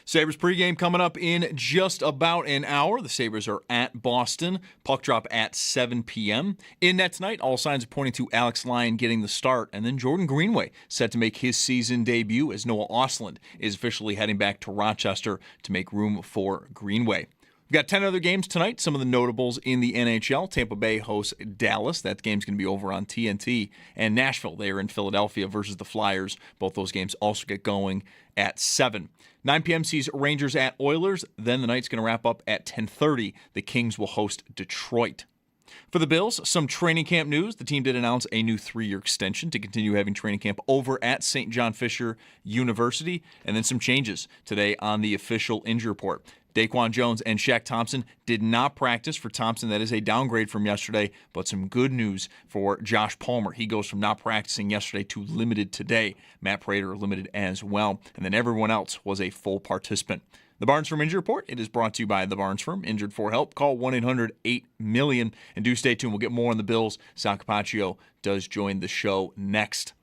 Sabres pregame coming up in just about an hour. The Sabres are at Boston. Puck drop at 7 p.m. In net tonight, all signs are pointing to Alex Lyon getting the start, and then Jordan Greenway set to make his season debut as Noah Ostlund is officially heading back to Rochester to make room for Greenway. We've got 10 other games tonight. Some of the notables in the NHL. Tampa Bay hosts Dallas. That game's going to be over on TNT. And Nashville, they are in Philadelphia versus the Flyers. Both those games also get going at 7. 9 p.m. sees Rangers at Oilers. Then the night's going to wrap up at 10:30. The Kings will host Detroit. For the Bills, some training camp news. The team did announce a new 3-year extension to continue having training camp over at St. John Fisher University. And then some changes today on the official injury report. Daquan Jones and Shaq Thompson did not practice. For Thompson, that is a downgrade from yesterday, but some good news for Josh Palmer. He goes from not practicing yesterday to limited today. Matt Prater limited as well. And then everyone else was a full participant. The Barnes Firm Injury Report, it is brought to you by the Barnes Firm. Injured for help, call 1-800-8-MILLION. And do stay tuned. We'll get more on the Bills. Sal Capaccio does join the show next.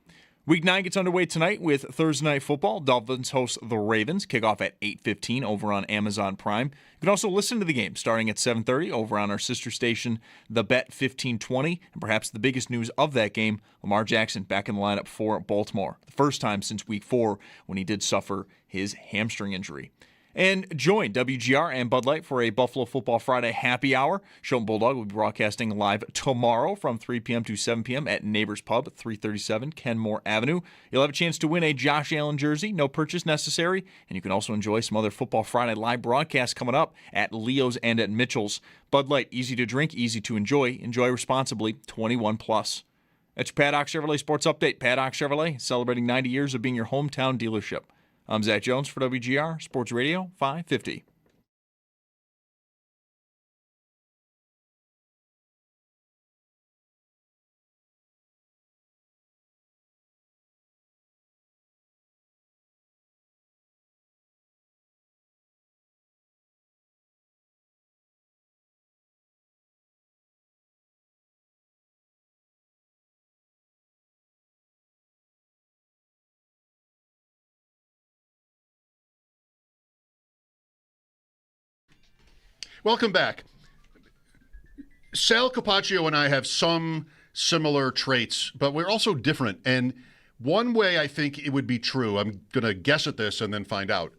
Week 9 gets underway tonight with Thursday Night Football. Dolphins host the Ravens. Kickoff at 8:15 over on Amazon Prime. You can also listen to the game starting at 7:30 over on our sister station, The Bet 1520. And perhaps the biggest news of that game, Lamar Jackson back in the lineup for Baltimore. The first time since Week 4 when he did suffer his hamstring injury. And join WGR and Bud Light for a Buffalo Football Friday happy hour. Schopp and Bulldog will be broadcasting live tomorrow from 3 p.m. to 7 p.m. at Neighbors Pub, 337 Kenmore Avenue. You'll have a chance to win a Josh Allen jersey, no purchase necessary. And you can also enjoy some other Football Friday live broadcasts coming up at Leo's and at Mitchell's. Bud Light, easy to drink, easy to enjoy. Enjoy responsibly, 21 plus. That's your Paddock Chevrolet Sports Update. Paddock Chevrolet, celebrating 90 years of being your hometown dealership. I'm Zach Jones for WGR Sports Radio 550. Welcome back. Sal Capaccio and I have some similar traits, but we're also different. And one way I think it would be true, I'm going to guess at this and then find out,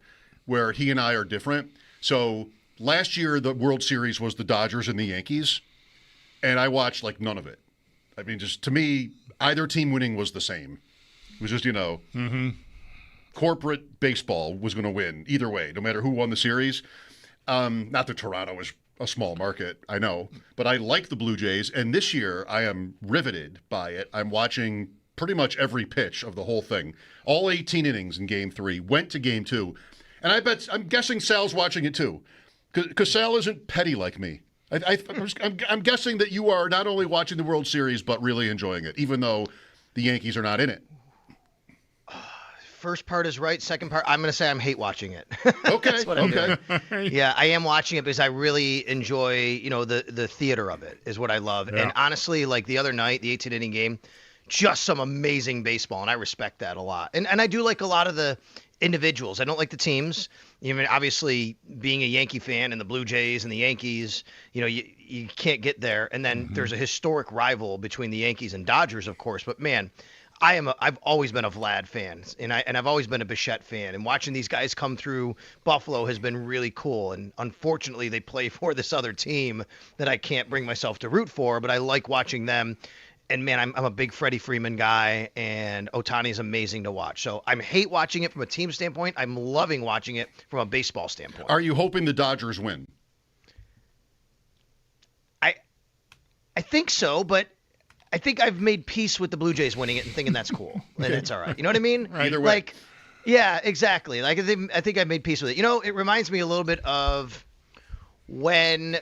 where he and I are different. So last year, the World Series was the Dodgers and the Yankees, and I watched like none of it. I mean, just to me, either team winning was the same. It was just, corporate baseball was going to win either way, no matter who won the series. Not that Toronto is a small market, I know, but I like the Blue Jays, and this year I am riveted by it. I'm watching pretty much every pitch of the whole thing. All 18 innings in Game 3, went to Game 2, and I'm guessing Sal's watching it too, because Sal isn't petty like me. I'm guessing that you are not only watching the World Series, but really enjoying it, even though the Yankees are not in it. First part is right. Second part, I'm going to say I'm hate watching it. Okay. That's what I'm doing. Yeah, I am watching it because I really enjoy, the theater of it is what I love. Yeah. And honestly, like the other night, the 18-inning game, just some amazing baseball, and I respect that a lot. And I do like a lot of the individuals. I don't like the teams. Obviously, being a Yankee fan and the Blue Jays and the Yankees, you can't get there. And then there's a historic rival between the Yankees and Dodgers, of course. But man, I've always been a Vlad fan, and I've always been a Bichette fan, and watching these guys come through Buffalo has been really cool. And unfortunately, they play for this other team that I can't bring myself to root for, but I like watching them. And man, I'm a big Freddie Freeman guy, and Ohtani is amazing to watch. So I hate watching it from a team standpoint. I'm loving watching it from a baseball standpoint. Are you hoping the Dodgers win? I think so, but I think I've made peace with the Blue Jays winning it and thinking that's cool, and it's all right. You know what I mean? Either way. Yeah, exactly. I think I've made peace with it. It reminds me a little bit of when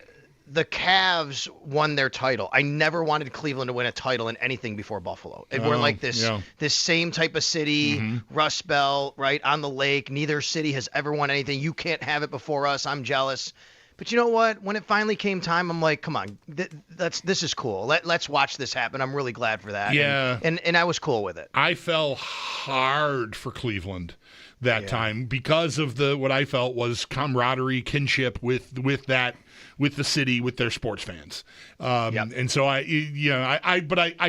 the Cavs won their title. I never wanted Cleveland to win a title in anything before Buffalo. And we're like this same type of city, Rust Belt, right, on the lake. Neither city has ever won anything. You can't have it before us. I'm jealous. But you know what? When it finally came time, I'm like, come on, this is cool. Let's watch this happen. I'm really glad for that. Yeah. And I was cool with it. I fell hard for Cleveland that time because of what I felt was camaraderie, kinship with the city, with their sports fans. And so I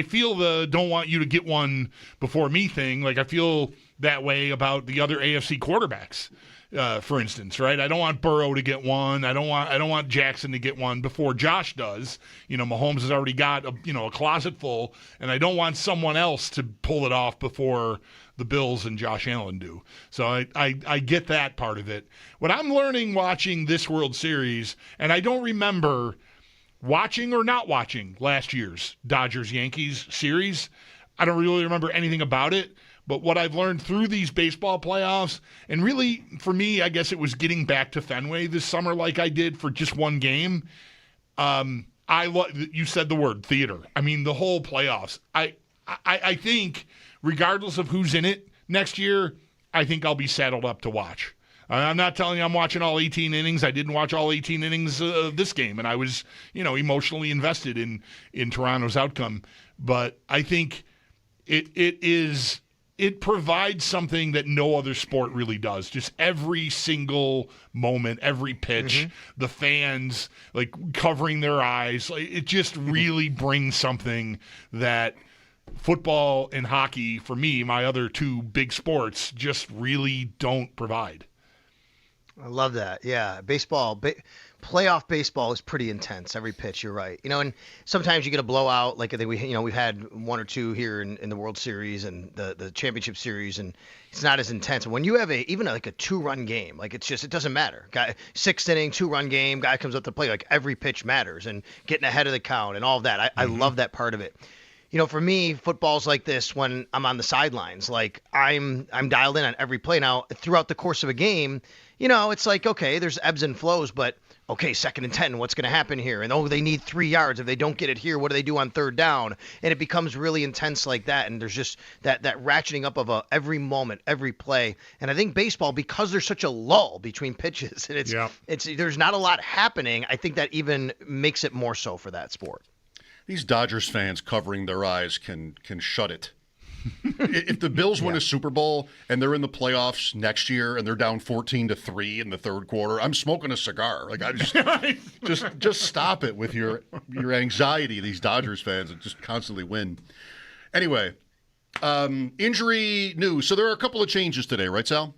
feel the don't want you to get one before me thing. Like I feel that way about the other AFC quarterbacks. For instance, right? I don't want Burrow to get one. I don't want Jackson to get one before Josh does. Mahomes has already got a closet full, and I don't want someone else to pull it off before the Bills and Josh Allen do. So I get that part of it. What I'm learning watching this World Series, and I don't remember watching or not watching last year's Dodgers-Yankees series. I don't really remember anything about it. But what I've learned through these baseball playoffs, and really for me, I guess it was getting back to Fenway this summer like I did for just one game. You said the word theater. I mean, the whole playoffs. I think regardless of who's in it next year, I think I'll be saddled up to watch. I'm not telling you I'm watching all 18 innings. I didn't watch all 18 innings of this game, and I was, emotionally invested in Toronto's outcome. But I think it provides something that no other sport really does. Just every single moment, every pitch, the fans like covering their eyes. It just really brings something that football and hockey, for me, my other two big sports, just really don't provide. I love that. Yeah, baseball. Playoff baseball is pretty intense. Every pitch, you're right. And sometimes you get a blowout. Like I think we've had one or two here in the World Series and the Championship Series, and it's not as intense. When you have even a 2-run game, like it doesn't matter. Guy 6th inning, 2-run game, guy comes up to play. Like every pitch matters, and getting ahead of the count and all of that. I love that part of it. For me, football's like this when I'm on the sidelines. Like I'm dialed in on every play. Now, throughout the course of a game, it's like, okay, there's ebbs and flows, but okay, 2nd and 10, what's going to happen here? And they need 3 yards. If they don't get it here, what do they do on 3rd down? And it becomes really intense like that. And there's just that ratcheting up of every moment, every play. And I think baseball, because there's such a lull between pitches, and it's there's not a lot happening, I think that even makes it more so for that sport. These Dodgers fans covering their eyes can shut it. If the Bills win a Super Bowl and they're in the playoffs next year and they're down 14-3 in the 3rd quarter, I'm smoking a cigar. Like I just stop it with your anxiety. These Dodgers fans that just constantly win. Anyway, injury news. So there are a couple of changes today, right, Sal?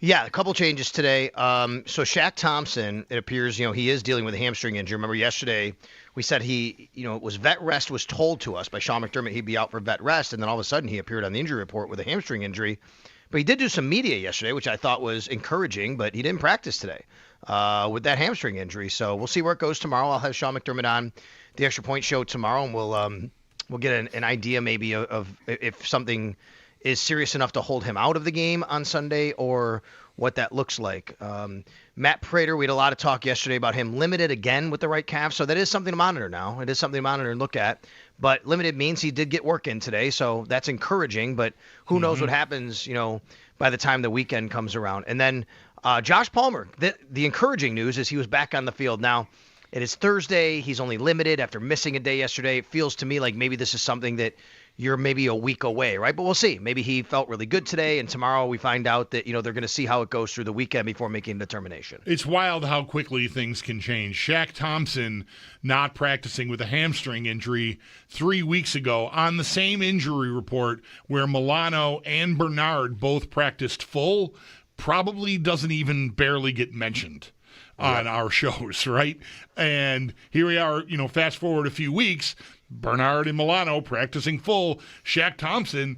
Yeah, a couple changes today. So Shaq Thompson, it appears, he is dealing with a hamstring injury. Remember yesterday we said it was vet rest was told to us by Sean McDermott he'd be out for vet rest, and then all of a sudden he appeared on the injury report with a hamstring injury. But he did do some media yesterday, which I thought was encouraging, but he didn't practice today with that hamstring injury. So we'll see where it goes tomorrow. I'll have Sean McDermott on the Extra Point Show tomorrow, and we'll get an idea maybe of if something is serious enough to hold him out of the game on Sunday or what that looks like. Matt Prater, we had a lot of talk yesterday about him limited again with the right calf, so that is something to monitor now. It is something to monitor and look at. But limited means he did get work in today, so that's encouraging. But who knows what happens, by the time the weekend comes around. And then Josh Palmer, the encouraging news is he was back on the field. Now, it is Thursday. He's only limited after missing a day yesterday. It feels to me like maybe this is something that you're maybe a week away, right? But we'll see. Maybe he felt really good today, and tomorrow we find out that, they're going to see how it goes through the weekend before making a determination. It's wild how quickly things can change. Shaq Thompson not practicing with a hamstring injury 3 weeks ago on the same injury report where Milano and Bernard both practiced full, probably doesn't even barely get mentioned on our shows, right? And here we are, fast forward a few weeks, Bernard and Milano practicing full. Shaq Thompson,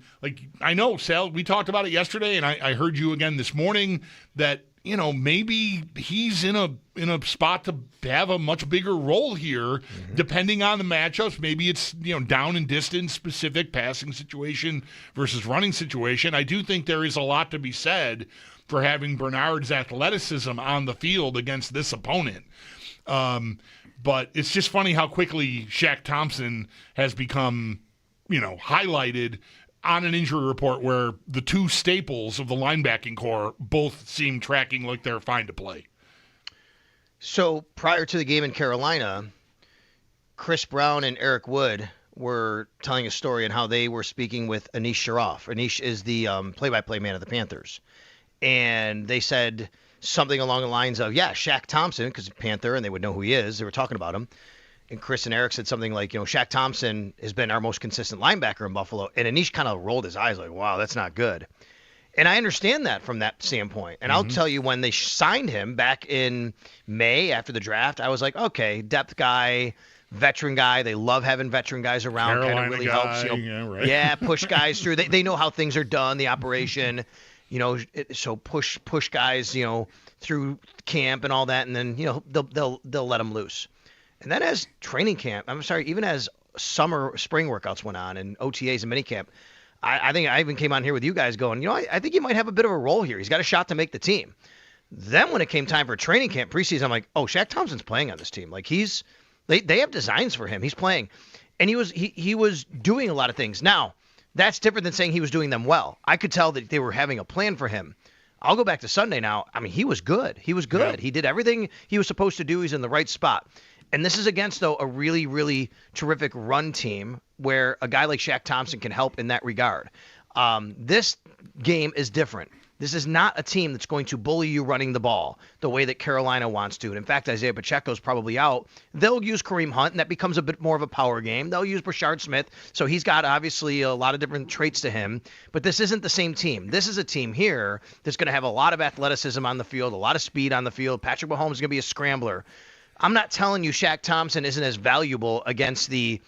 I know, Sal, we talked about it yesterday, and I heard you again this morning that, maybe he's in a spot to have a much bigger role here, depending on the matchups. Maybe it's, down and distance, specific passing situation versus running situation. I do think there is a lot to be said for having Bernard's athleticism on the field against this opponent. But it's just funny how quickly Shaq Thompson has become, highlighted on an injury report where the two staples of the linebacking core both seem tracking like they're fine to play. So prior to the game in Carolina, Chris Brown and Eric Wood were telling a story on how they were speaking with Anish Shroff. Anish is the play-by-play man of the Panthers. And they said something along the lines of, yeah, Shaq Thompson, because Panther, and they would know who he is. They were talking about him. And Chris and Eric said something like, Shaq Thompson has been our most consistent linebacker in Buffalo. And Anish kind of rolled his eyes like, wow, that's not good. And I understand that from that standpoint. And I'll tell you, when they signed him back in May after the draft, I was like, okay, depth guy, veteran guy. They love having veteran guys around. Kind of really helps. Push guys through. They know how things are done, the operation. So push guys, through camp and all that, and then they'll let them loose. And then as training camp, even as spring workouts went on and OTAs and minicamp, I think I even came on here with you guys going, I think he might have a bit of a role here. He's got a shot to make the team. Then when it came time for training camp preseason, I'm like, oh, Shaq Thompson's playing on this team. Like they have designs for him. He's playing, and he was doing a lot of things. Now that's different than saying he was doing them well. I could tell that they were having a plan for him. I'll go back to Sunday now. I mean, he was good. He was good. Yeah. He did everything he was supposed to do. He's in the right spot. And this is against, though, a really, really terrific run team where a guy like Shaq Thompson can help in that regard. This game is different. This is not a team that's going to bully you running the ball the way that Carolina wants to. And in fact, Isaiah Pacheco's probably out. They'll use Kareem Hunt, and that becomes a bit more of a power game. They'll use Brashard Smith, so he's got obviously a lot of different traits to him. But this isn't the same team. This is a team here that's going to have a lot of athleticism on the field, a lot of speed on the field. Patrick Mahomes is going to be a scrambler. I'm not telling you Shaq Thompson isn't as valuable against the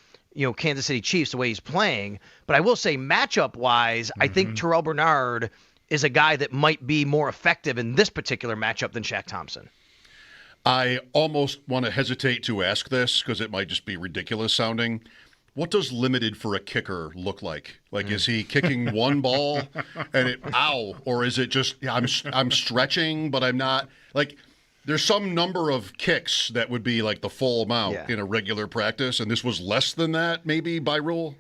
Kansas City Chiefs the way he's playing, but I will say matchup-wise, I think Terrell Bernard is a guy that might be more effective in this particular matchup than Shaq Thompson. I almost want to hesitate to ask this because it might just be ridiculous sounding. What does limited for a kicker look like? Like, is he kicking one ball and or is it just I'm stretching, but I'm not? Like, there's some number of kicks that would be like the full amount in a regular practice, and this was less than that maybe by rule?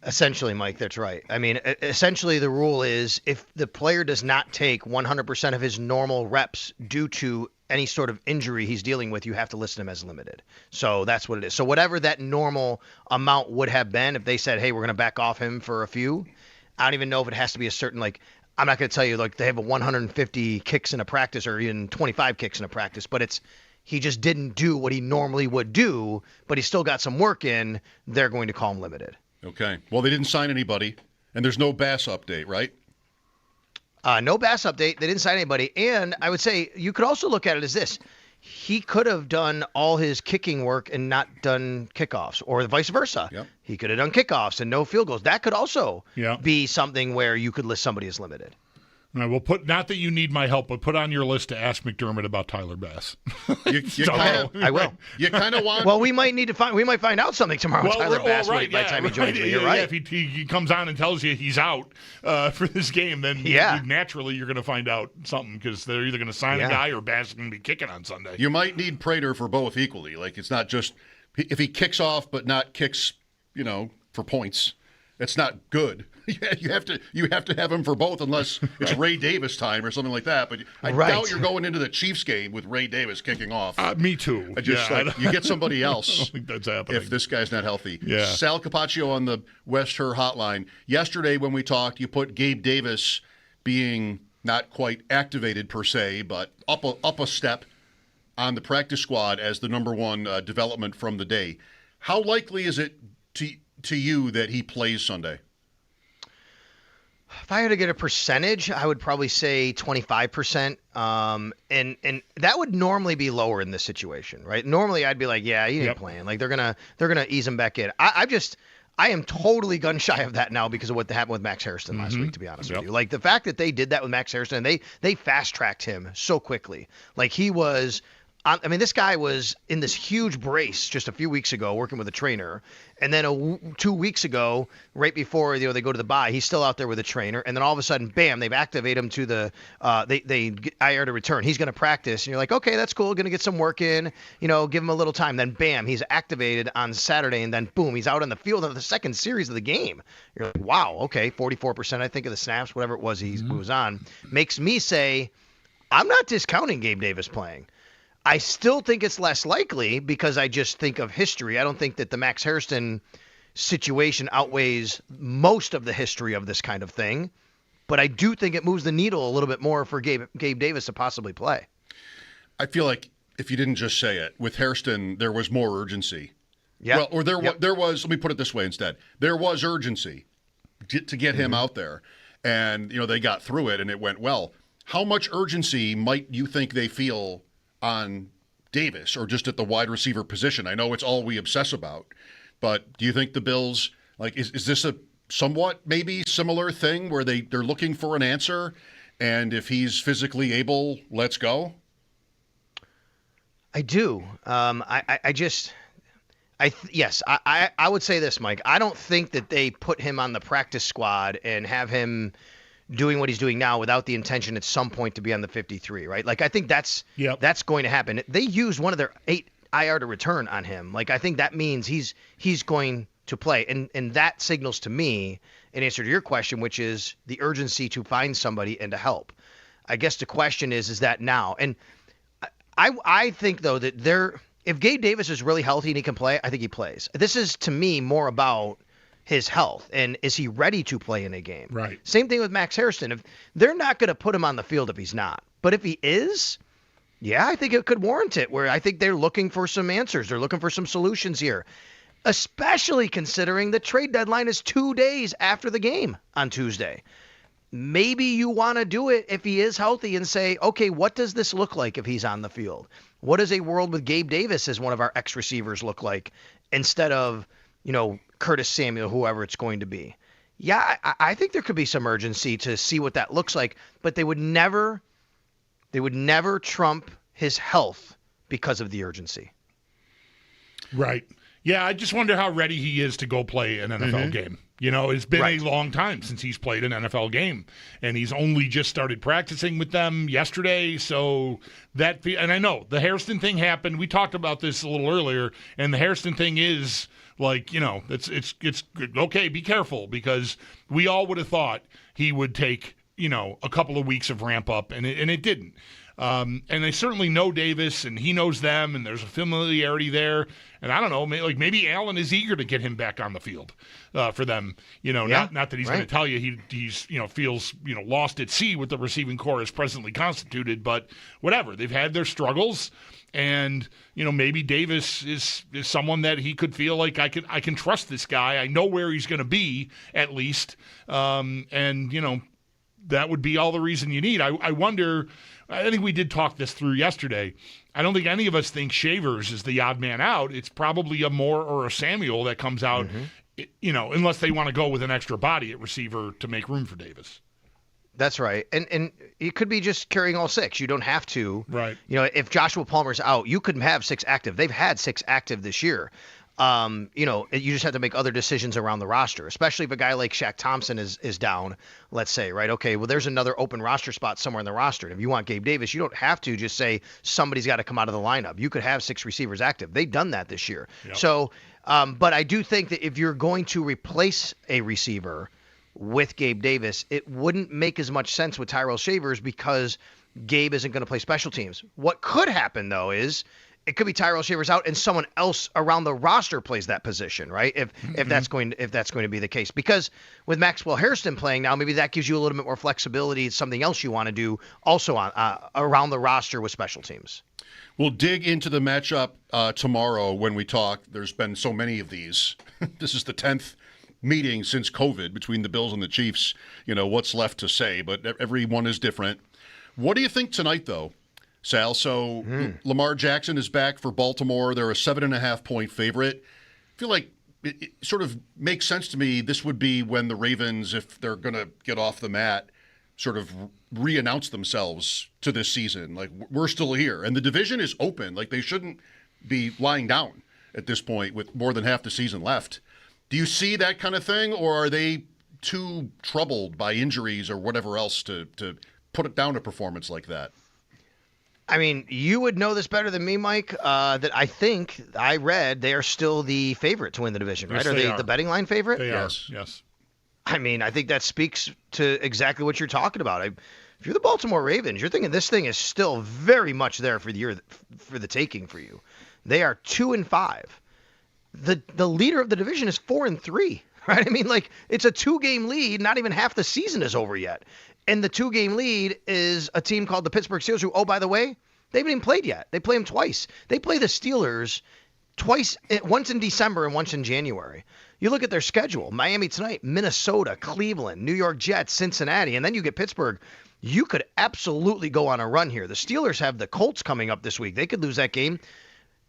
Essentially, Mike, that's right. I mean, essentially the rule is if the player does not take 100% of his normal reps due to any sort of injury he's dealing with, you have to list him as limited. So that's what it is. So whatever that normal amount would have been, if they said, hey, we're going to back off him for a few, I don't even know if it has to be a certain, like, I'm not going to tell you, like, they have a 150 kicks in a practice or even 25 kicks in a practice, but he just didn't do what he normally would do, but he still got some work in, they're going to call him limited. Okay. Well, they didn't sign anybody, and there's no Bass update, right? No Bass update. They didn't sign anybody. And I would say you could also look at it as this. He could have done all his kicking work and not done kickoffs, or vice versa. Yep. He could have done kickoffs and no field goals. That could also be something where you could list somebody as limited. All right, well, not that you need my help, but put on your list to ask McDermott about Tyler Bass. I will. You kind of want. Well, we might find out something tomorrow. Well, Tyler Bass, by the time he joins me. You're right. If he comes on and tells you he's out for this game, then naturally you're going to find out something because they're either going to sign a guy or Bass is going to be kicking on Sunday. You might need Prater for both equally. Like, it's not just if he kicks off but not kicks, for points. It's not good. You have to have him for both unless it's Ray Davis time or something like that. But I doubt you're going into the Chiefs game with Ray Davis kicking off. Me too. You get somebody else. I don't think that's happening if this guy's not healthy. Yeah. Sal Capaccio on the West Her hotline. Yesterday when we talked, you put Gabe Davis being not quite activated per se, but up a step on the practice squad as the number one development from the day. How likely is it to you that he plays Sunday? If I had to get a percentage, I would probably say 25%. And that would normally be lower in this situation, right? Normally I'd be like, yeah, he ain't playing. Like they're gonna ease him back in. I am totally gun shy of that now because of what happened with Max Hairston last week, to be honest with you. Like the fact that they did that with Max Hairston, they fast tracked him so quickly. Like he was. I mean, this guy was in this huge brace just a few weeks ago working with a trainer. And then 2 weeks ago, right before they go to the bye, he's still out there with a trainer. And then all of a sudden, bam, they've activated him to the they IR to return. He's going to practice. And you're like, okay, that's cool. Going to get some work in, give him a little time. Then, bam, he's activated on Saturday. And then, boom, he's out on the field of the second series of the game. You're like, wow, okay, 44%, I think, of the snaps, whatever it was he was on, makes me say, I'm not discounting Gabe Davis playing. I still think it's less likely because I just think of history. I don't think that the Max Hairston situation outweighs most of the history of this kind of thing. But I do think it moves the needle a little bit more for Gabe Davis to possibly play. I feel like if you didn't just say it, with Hairston, there was more urgency. Yeah. Well, or there was, let me put it this way instead. There was urgency to get him out there. And, they got through it and it went well. How much urgency might you think they feel on Davis or just at the wide receiver position? I know it's all we obsess about, but do you think the Bills, is this a somewhat maybe similar thing where they're looking for an answer, and if he's physically able, let's go? I do. Yes, I would say this, Mike. I don't think that they put him on the practice squad and have him doing what he's doing now without the intention at some point to be on the 53, right? I think that's going to happen. They used one of their 8 IR to return on him. I think that means he's going to play. And that signals to me an answer to your question, which is the urgency to find somebody and to help. I guess the question is that now? And I think, though, that if Gabe Davis is really healthy and he can play, I think he plays. This is, to me, more about his health and is he ready to play in a game? Right. Same thing with Max Hairston. If they're not going to put him on the field if he's not. But if he is, yeah, I think it could warrant it, where I think they're looking for some answers. They're looking for some solutions here, especially considering the trade deadline is 2 days after the game on Tuesday. Maybe you want to do it if he is healthy and say, okay, what does this look like if he's on the field? What does a world with Gabe Davis as one of our X receivers look like instead of, Curtis Samuel, whoever it's going to be? Yeah, I think there could be some urgency to see what that looks like, but they would never trump his health because of the urgency. Right. Yeah, I just wonder how ready he is to go play an NFL game. It's been a long time since he's played an NFL game, and he's only just started practicing with them yesterday. So and I know the Hairston thing happened. We talked about this a little earlier, and the Hairston thing is it's okay. Be careful, because we all would have thought he would take a couple of weeks of ramp up, and it didn't. And they certainly know Davis, and he knows them, and there's a familiarity there. And I don't know, maybe Allen is eager to get him back on the field for them. Not that he's going to tell you he's feels lost at sea with the receiving corps as presently constituted, but whatever. They've had their struggles, and maybe Davis is someone that he could feel like I can trust this guy. I know where he's going to be at least, and that would be all the reason you need. I wonder. I think we did talk this through yesterday. I don't think any of us think Shavers is the odd man out. It's probably a Moore or a Samuel that comes out, unless they want to go with an extra body at receiver to make room for Davis. That's right. And it could be just carrying all 6. You don't have to. Right. If Joshua Palmer's out, you couldn't have 6 active. They've had 6 active this year. You just have to make other decisions around the roster, especially if a guy like Shaq Thompson is down, let's say, right? Okay, well, there's another open roster spot somewhere in the roster. And if you want Gabe Davis, you don't have to just say somebody's got to come out of the lineup. You could have 6 receivers active. They've done that this year. Yep. So, but I do think that if you're going to replace a receiver with Gabe Davis, it wouldn't make as much sense with Tyrell Shavers because Gabe isn't going to play special teams. What could happen, though, is it could be Tyrell Shavers out and someone else around the roster plays that position, right? If that's going to be the case, because with Maxwell Hairston playing now, maybe that gives you a little bit more flexibility. It's something else you want to do also on around the roster with special teams. We'll dig into the matchup tomorrow when we talk. There's been so many of these. This is the 10th meeting since COVID between the Bills and the Chiefs. What's left to say, but every one is different. What do you think tonight, though, Sal? So Lamar Jackson is back for Baltimore. They're a 7.5-point favorite. I feel like it sort of makes sense to me. This would be when the Ravens, if they're going to get off the mat, sort of re-announce themselves to this season. Like, we're still here. And the division is open. Like, they shouldn't be lying down at this point with more than half the season left. Do you see that kind of thing, or are they too troubled by injuries or whatever else to put it down a performance like that? I mean, you would know this better than me, Mike, that I think I read they are still the favorite to win the division, right? Yes, Are they the betting line favorite? They are, yes. I mean, I think that speaks to exactly what you're talking about. If you're the Baltimore Ravens, you're thinking this thing is still very much there for the taking for you. They are 2-5. the leader of the division is 4-3, right? I mean, like, it's a 2-game lead. Not even half the season is over yet. And the 2-game lead is a team called the Pittsburgh Steelers, who, oh, by the way, they haven't even played yet. They play them twice. They play the Steelers twice, once in December and once in January. You look at their schedule: Miami tonight, Minnesota, Cleveland, New York Jets, Cincinnati, and then you get Pittsburgh. You could absolutely go on a run here. The Steelers have the Colts coming up this week. They could lose that game.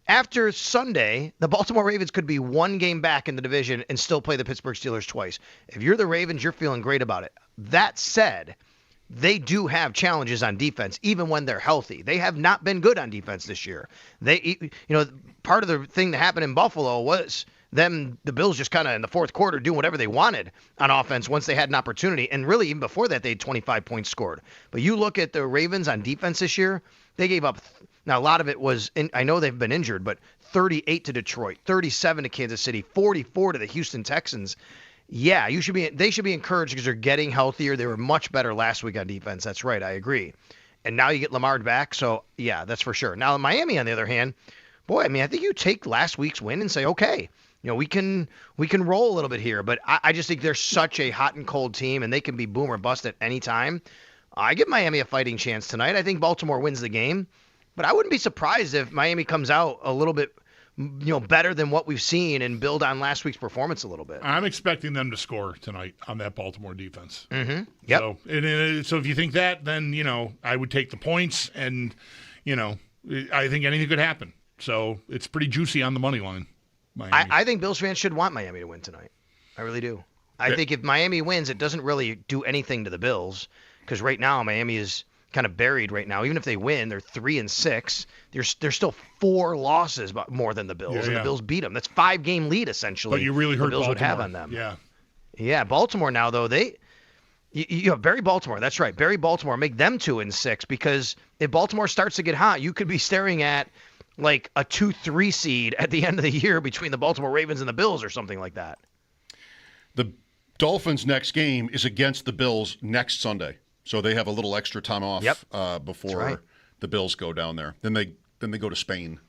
After Sunday, the Baltimore Ravens could be 1 game back in the division and still play the Pittsburgh Steelers twice. If you're the Ravens, you're feeling great about it. That said, they do have challenges on defense, even when they're healthy. They have not been good on defense this year. Part of the thing that happened in Buffalo was the Bills just kind of in the fourth quarter doing whatever they wanted on offense once they had an opportunity. And really, even before that, they had 25 points scored. But you look at the Ravens on defense this year, they gave up. Now, a lot of it was, I know they've been injured, but 38 to Detroit, 37 to Kansas City, 44 to the Houston Texans. Yeah, they should be encouraged because they're getting healthier. They were much better last week on defense. That's right. I agree. And now you get Lamar back. So, yeah, that's for sure. Now, Miami, on the other hand, boy, I mean, I think you take last week's win and say, okay, we can roll a little bit here. But I just think they're such a hot and cold team, and they can be boom or bust at any time. I give Miami a fighting chance tonight. I think Baltimore wins the game. But I wouldn't be surprised if Miami comes out a little bit better than what we've seen and build on last week's performance a little bit. I'm expecting them to score tonight on that Baltimore defense. Mm-hmm. Yep. So if you think that, then, I would take the points, and, I think anything could happen. So it's pretty juicy on the money line. I think Bills fans should want Miami to win tonight. I really do. I think if Miami wins, it doesn't really do anything to the Bills, because right now Miami is kind of buried right now. Even if they win, they're 3-6. There's still 4 losses more than the Bills, and the Bills beat them. That's 5-game lead essentially. But you really hurt the Bills Baltimore. would have on them. Yeah, Baltimore now though you have Barry Baltimore. That's right, Barry Baltimore. Make them 2-6, because if Baltimore starts to get hot, you could be staring at like a 2-3 seed at the end of the year between the Baltimore Ravens and the Bills or something like that. The Dolphins' next game is against the Bills next Sunday. So they have a little extra time off before the Bills go down there. Then they go to Spain.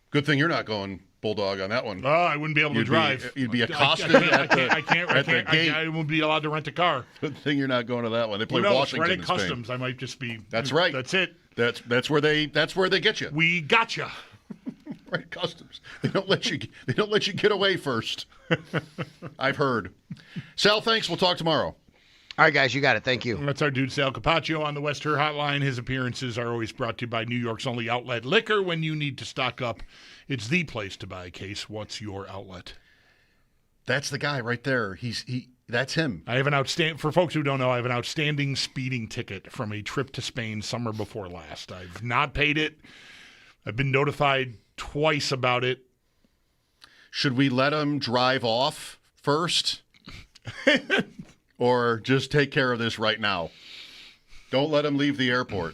Good thing you're not going Bulldog on that one. Oh, I wouldn't be able to drive. You'd be accosted at the gate. I wouldn't be allowed to rent a car. Good thing you're not going to that one. They play Washington in Spain. Customs, I might just be. That's right. That's it. That's where they get you. We got you. Right, customs. They don't let you get away first. I've heard. Sal, thanks. We'll talk tomorrow. All right, guys, you got it. Thank you. That's our dude, Sal Capaccio, on the West Her Hotline. His appearances are always brought to you by New York's only outlet liquor. When you need to stock up, it's the place to buy a case. What's your outlet? That's the guy right there. That's him. I have an outstanding, for folks who don't know, I have an outstanding speeding ticket from a trip to Spain summer before last. I've not paid it. I've been notified twice about it. Should we let him drive off first? Or just take care of this right now? Don't let him leave the airport.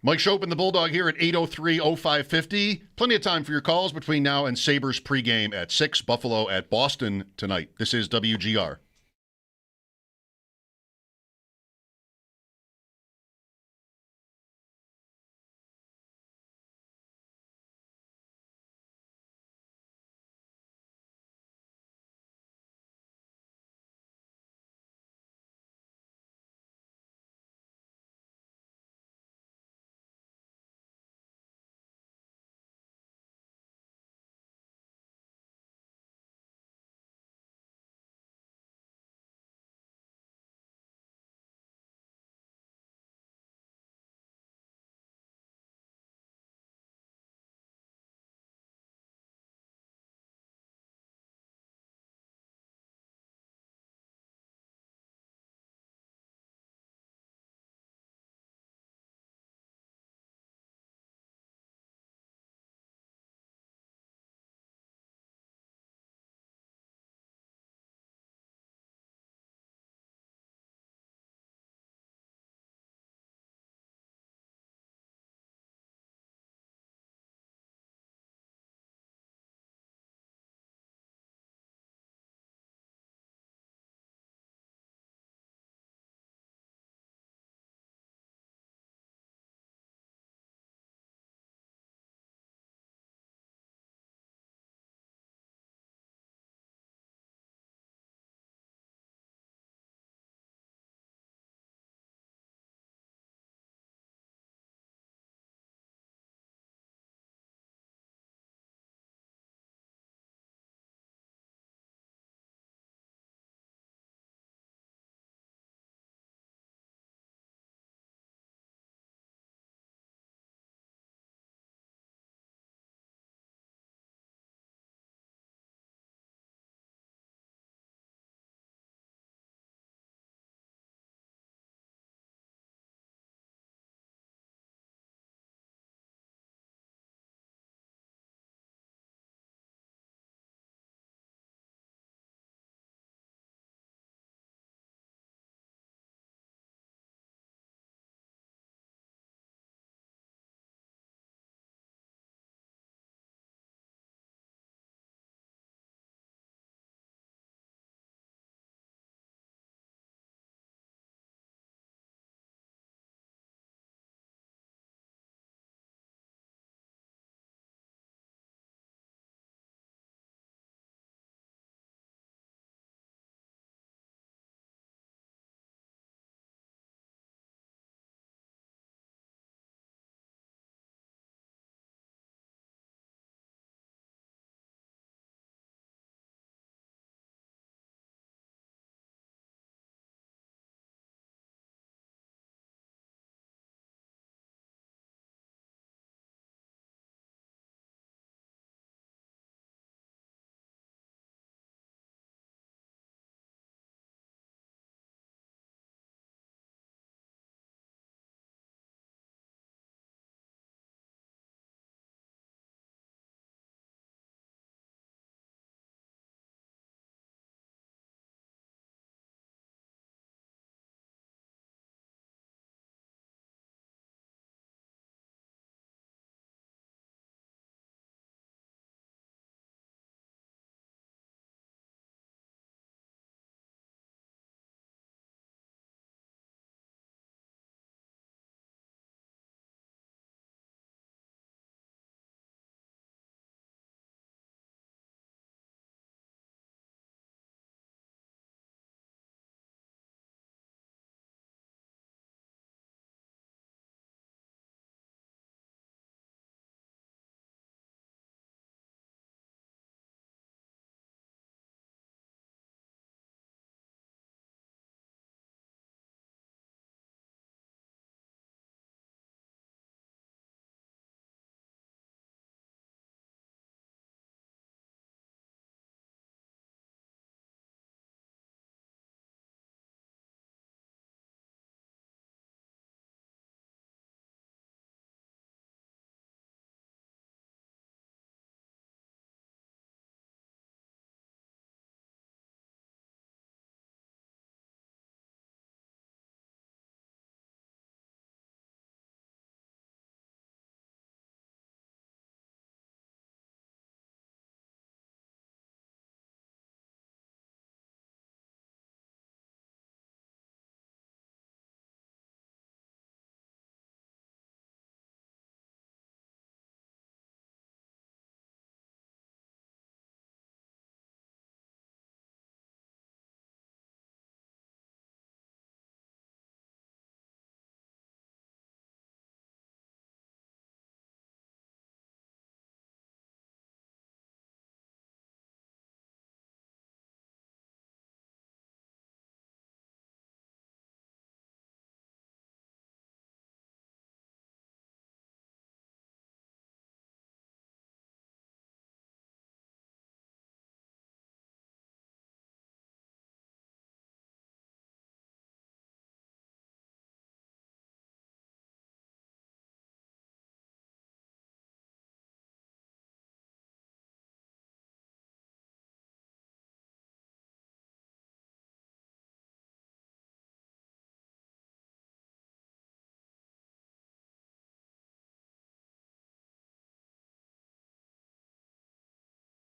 Mike Schopp and the Bulldog here at 803-0550. Plenty of time for your calls between now and Sabres pregame at 6, Buffalo at Boston tonight. This is WGR.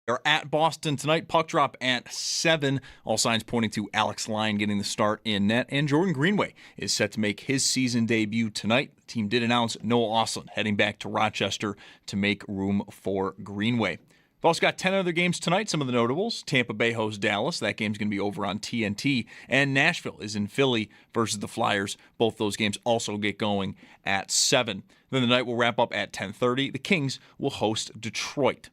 They're at Boston tonight. Puck drop at 7. All signs pointing to Alex Lyon getting the start in net. And Jordan Greenway is set to make his season debut tonight. The team did announce Noah Ostlund heading back to Rochester to make room for Greenway. We've also got 10 other games tonight. Some of the notables: Tampa Bay hosts Dallas. That game's going to be over on TNT. And Nashville is in Philly versus the Flyers. Both those games also get going at 7. Then the night will wrap up at 10:30. The Kings will host Detroit.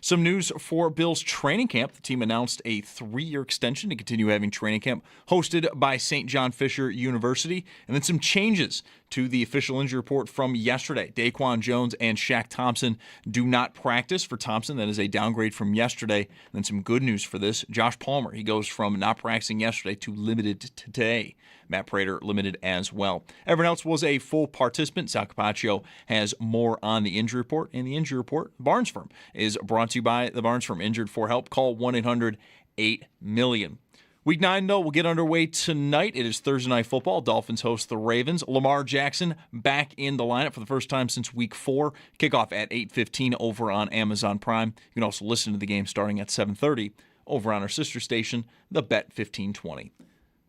Some news for Bills training camp. The team announced a 3-year extension to continue having training camp hosted by St. John Fisher University. And then some changes to the official injury report from yesterday. Daquan Jones and Shaq Thompson do not practice. For Thompson, that is a downgrade from yesterday. And then some good news for this: Josh Palmer, he goes from not practicing yesterday to limited today. Matt Prater limited as well. Everyone else was a full participant. Sal Capaccio has more on the injury report. And the injury report, Barnes Firm, is brought to you by the Barnes Firm. Injured for help, call 1-800-8-million. Week 9, though, will get underway tonight. It is Thursday Night Football. Dolphins host the Ravens. Lamar Jackson back in the lineup for the first time since Week 4. Kickoff at 8:15 over on Amazon Prime. You can also listen to the game starting at 7:30 over on our sister station, the Bet 1520.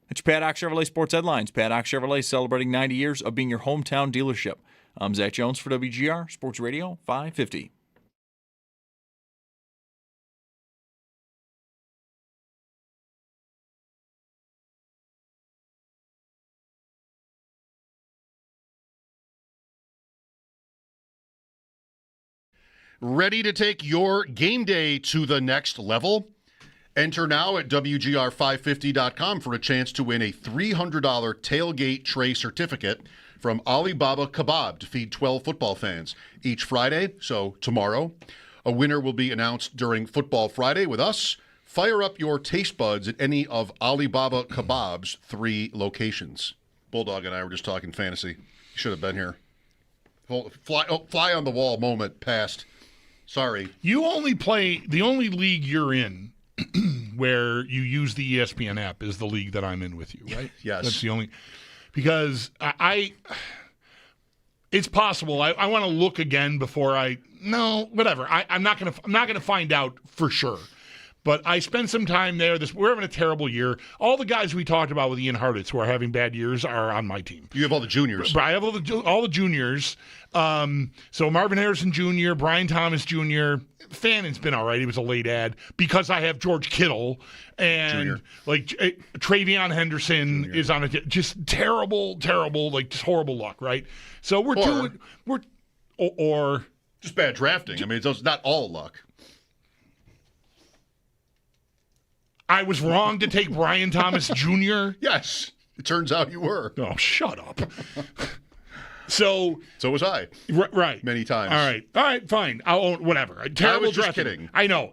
It's your Paddock Chevrolet Sports Headlines. Paddock Chevrolet celebrating 90 years of being your hometown dealership. I'm Zach Jones for WGR Sports Radio 550. Ready to take your game day to the next level? Enter now at WGR550.com for a chance to win a $300 tailgate tray certificate from Alibaba Kebab to feed 12 football fans. Each Friday, so tomorrow, a winner will be announced during Football Friday with us. Fire up your taste buds at any of Alibaba Kebab's 3 locations. Bulldog and I were just talking fantasy. You should have been here. Fly on the wall moment passed. Sorry. You only play, the only league you're in where you use the ESPN app is the league that I'm in with you, right? Yes. That's the only, because it's possible. I want to look again before whatever. I'm not gonna find out for sure. But I spent some time there. We're having a terrible year. All the guys we talked about with Ian Hartitz who are having bad years are on my team. You have all the juniors. I have all the juniors. So Marvin Harrison Jr., Brian Thomas Jr., Fannon's been all right. He was a late ad because I have George Kittle and Travion Henderson Jr. is on just terrible, just horrible luck, right? So we're just bad drafting. I mean, it's not all luck. I was wrong to take Brian Thomas Jr. Yes, it turns out you were. Oh, shut up. So was I. Right. Many times. All right, fine. I'll own whatever. Terrible I was just drafting. kidding. I know.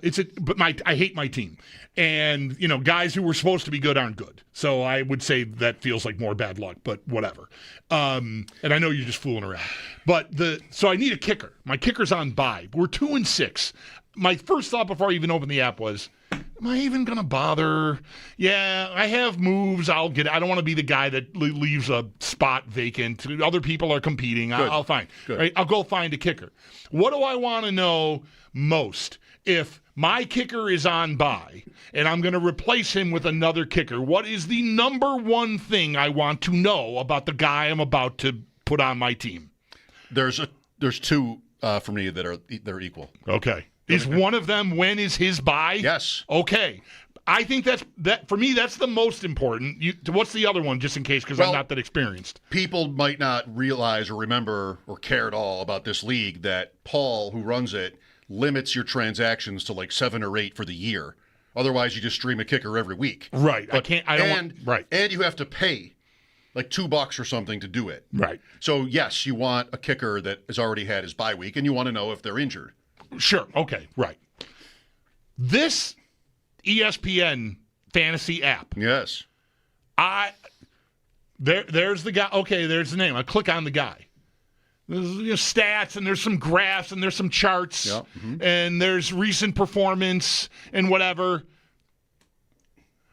I hate my team. And, guys who were supposed to be good aren't good. So I would say that feels like more bad luck, but whatever. And I know you're just fooling around. But so I need a kicker. My kicker's on bye. We're 2-6. My first thought before I even opened the app was, am I even going to bother? Yeah, I have moves. I don't want to be the guy that leaves a spot vacant. Other people are competing. I'll find. Right? I'll go find a kicker. What do I want to know most? If my kicker is on bye and I'm going to replace him with another kicker, what is the number one thing I want to know about the guy I'm about to put on my team? There's 2 for me that are equal. Okay. Is one of them, when is his bye? Yes. Okay. I think that for me, that's the most important. What's the other one, just in case, because I'm not that experienced? People might not realize or remember or care at all about this league that Paul, who runs it, limits your transactions to like 7 or 8 for the year. Otherwise, you just stream a kicker every week. Right. And you have to pay like $2 or something to do it. Right. So, yes, you want a kicker that has already had his bye week, and you want to know if they're injured. Sure. Okay. Right. This ESPN fantasy app. Yes. There's the guy. Okay, there's the name. I click on the guy. There's stats and there's some graphs and there's some charts. Yep. Mm-hmm. And there's recent performance and whatever.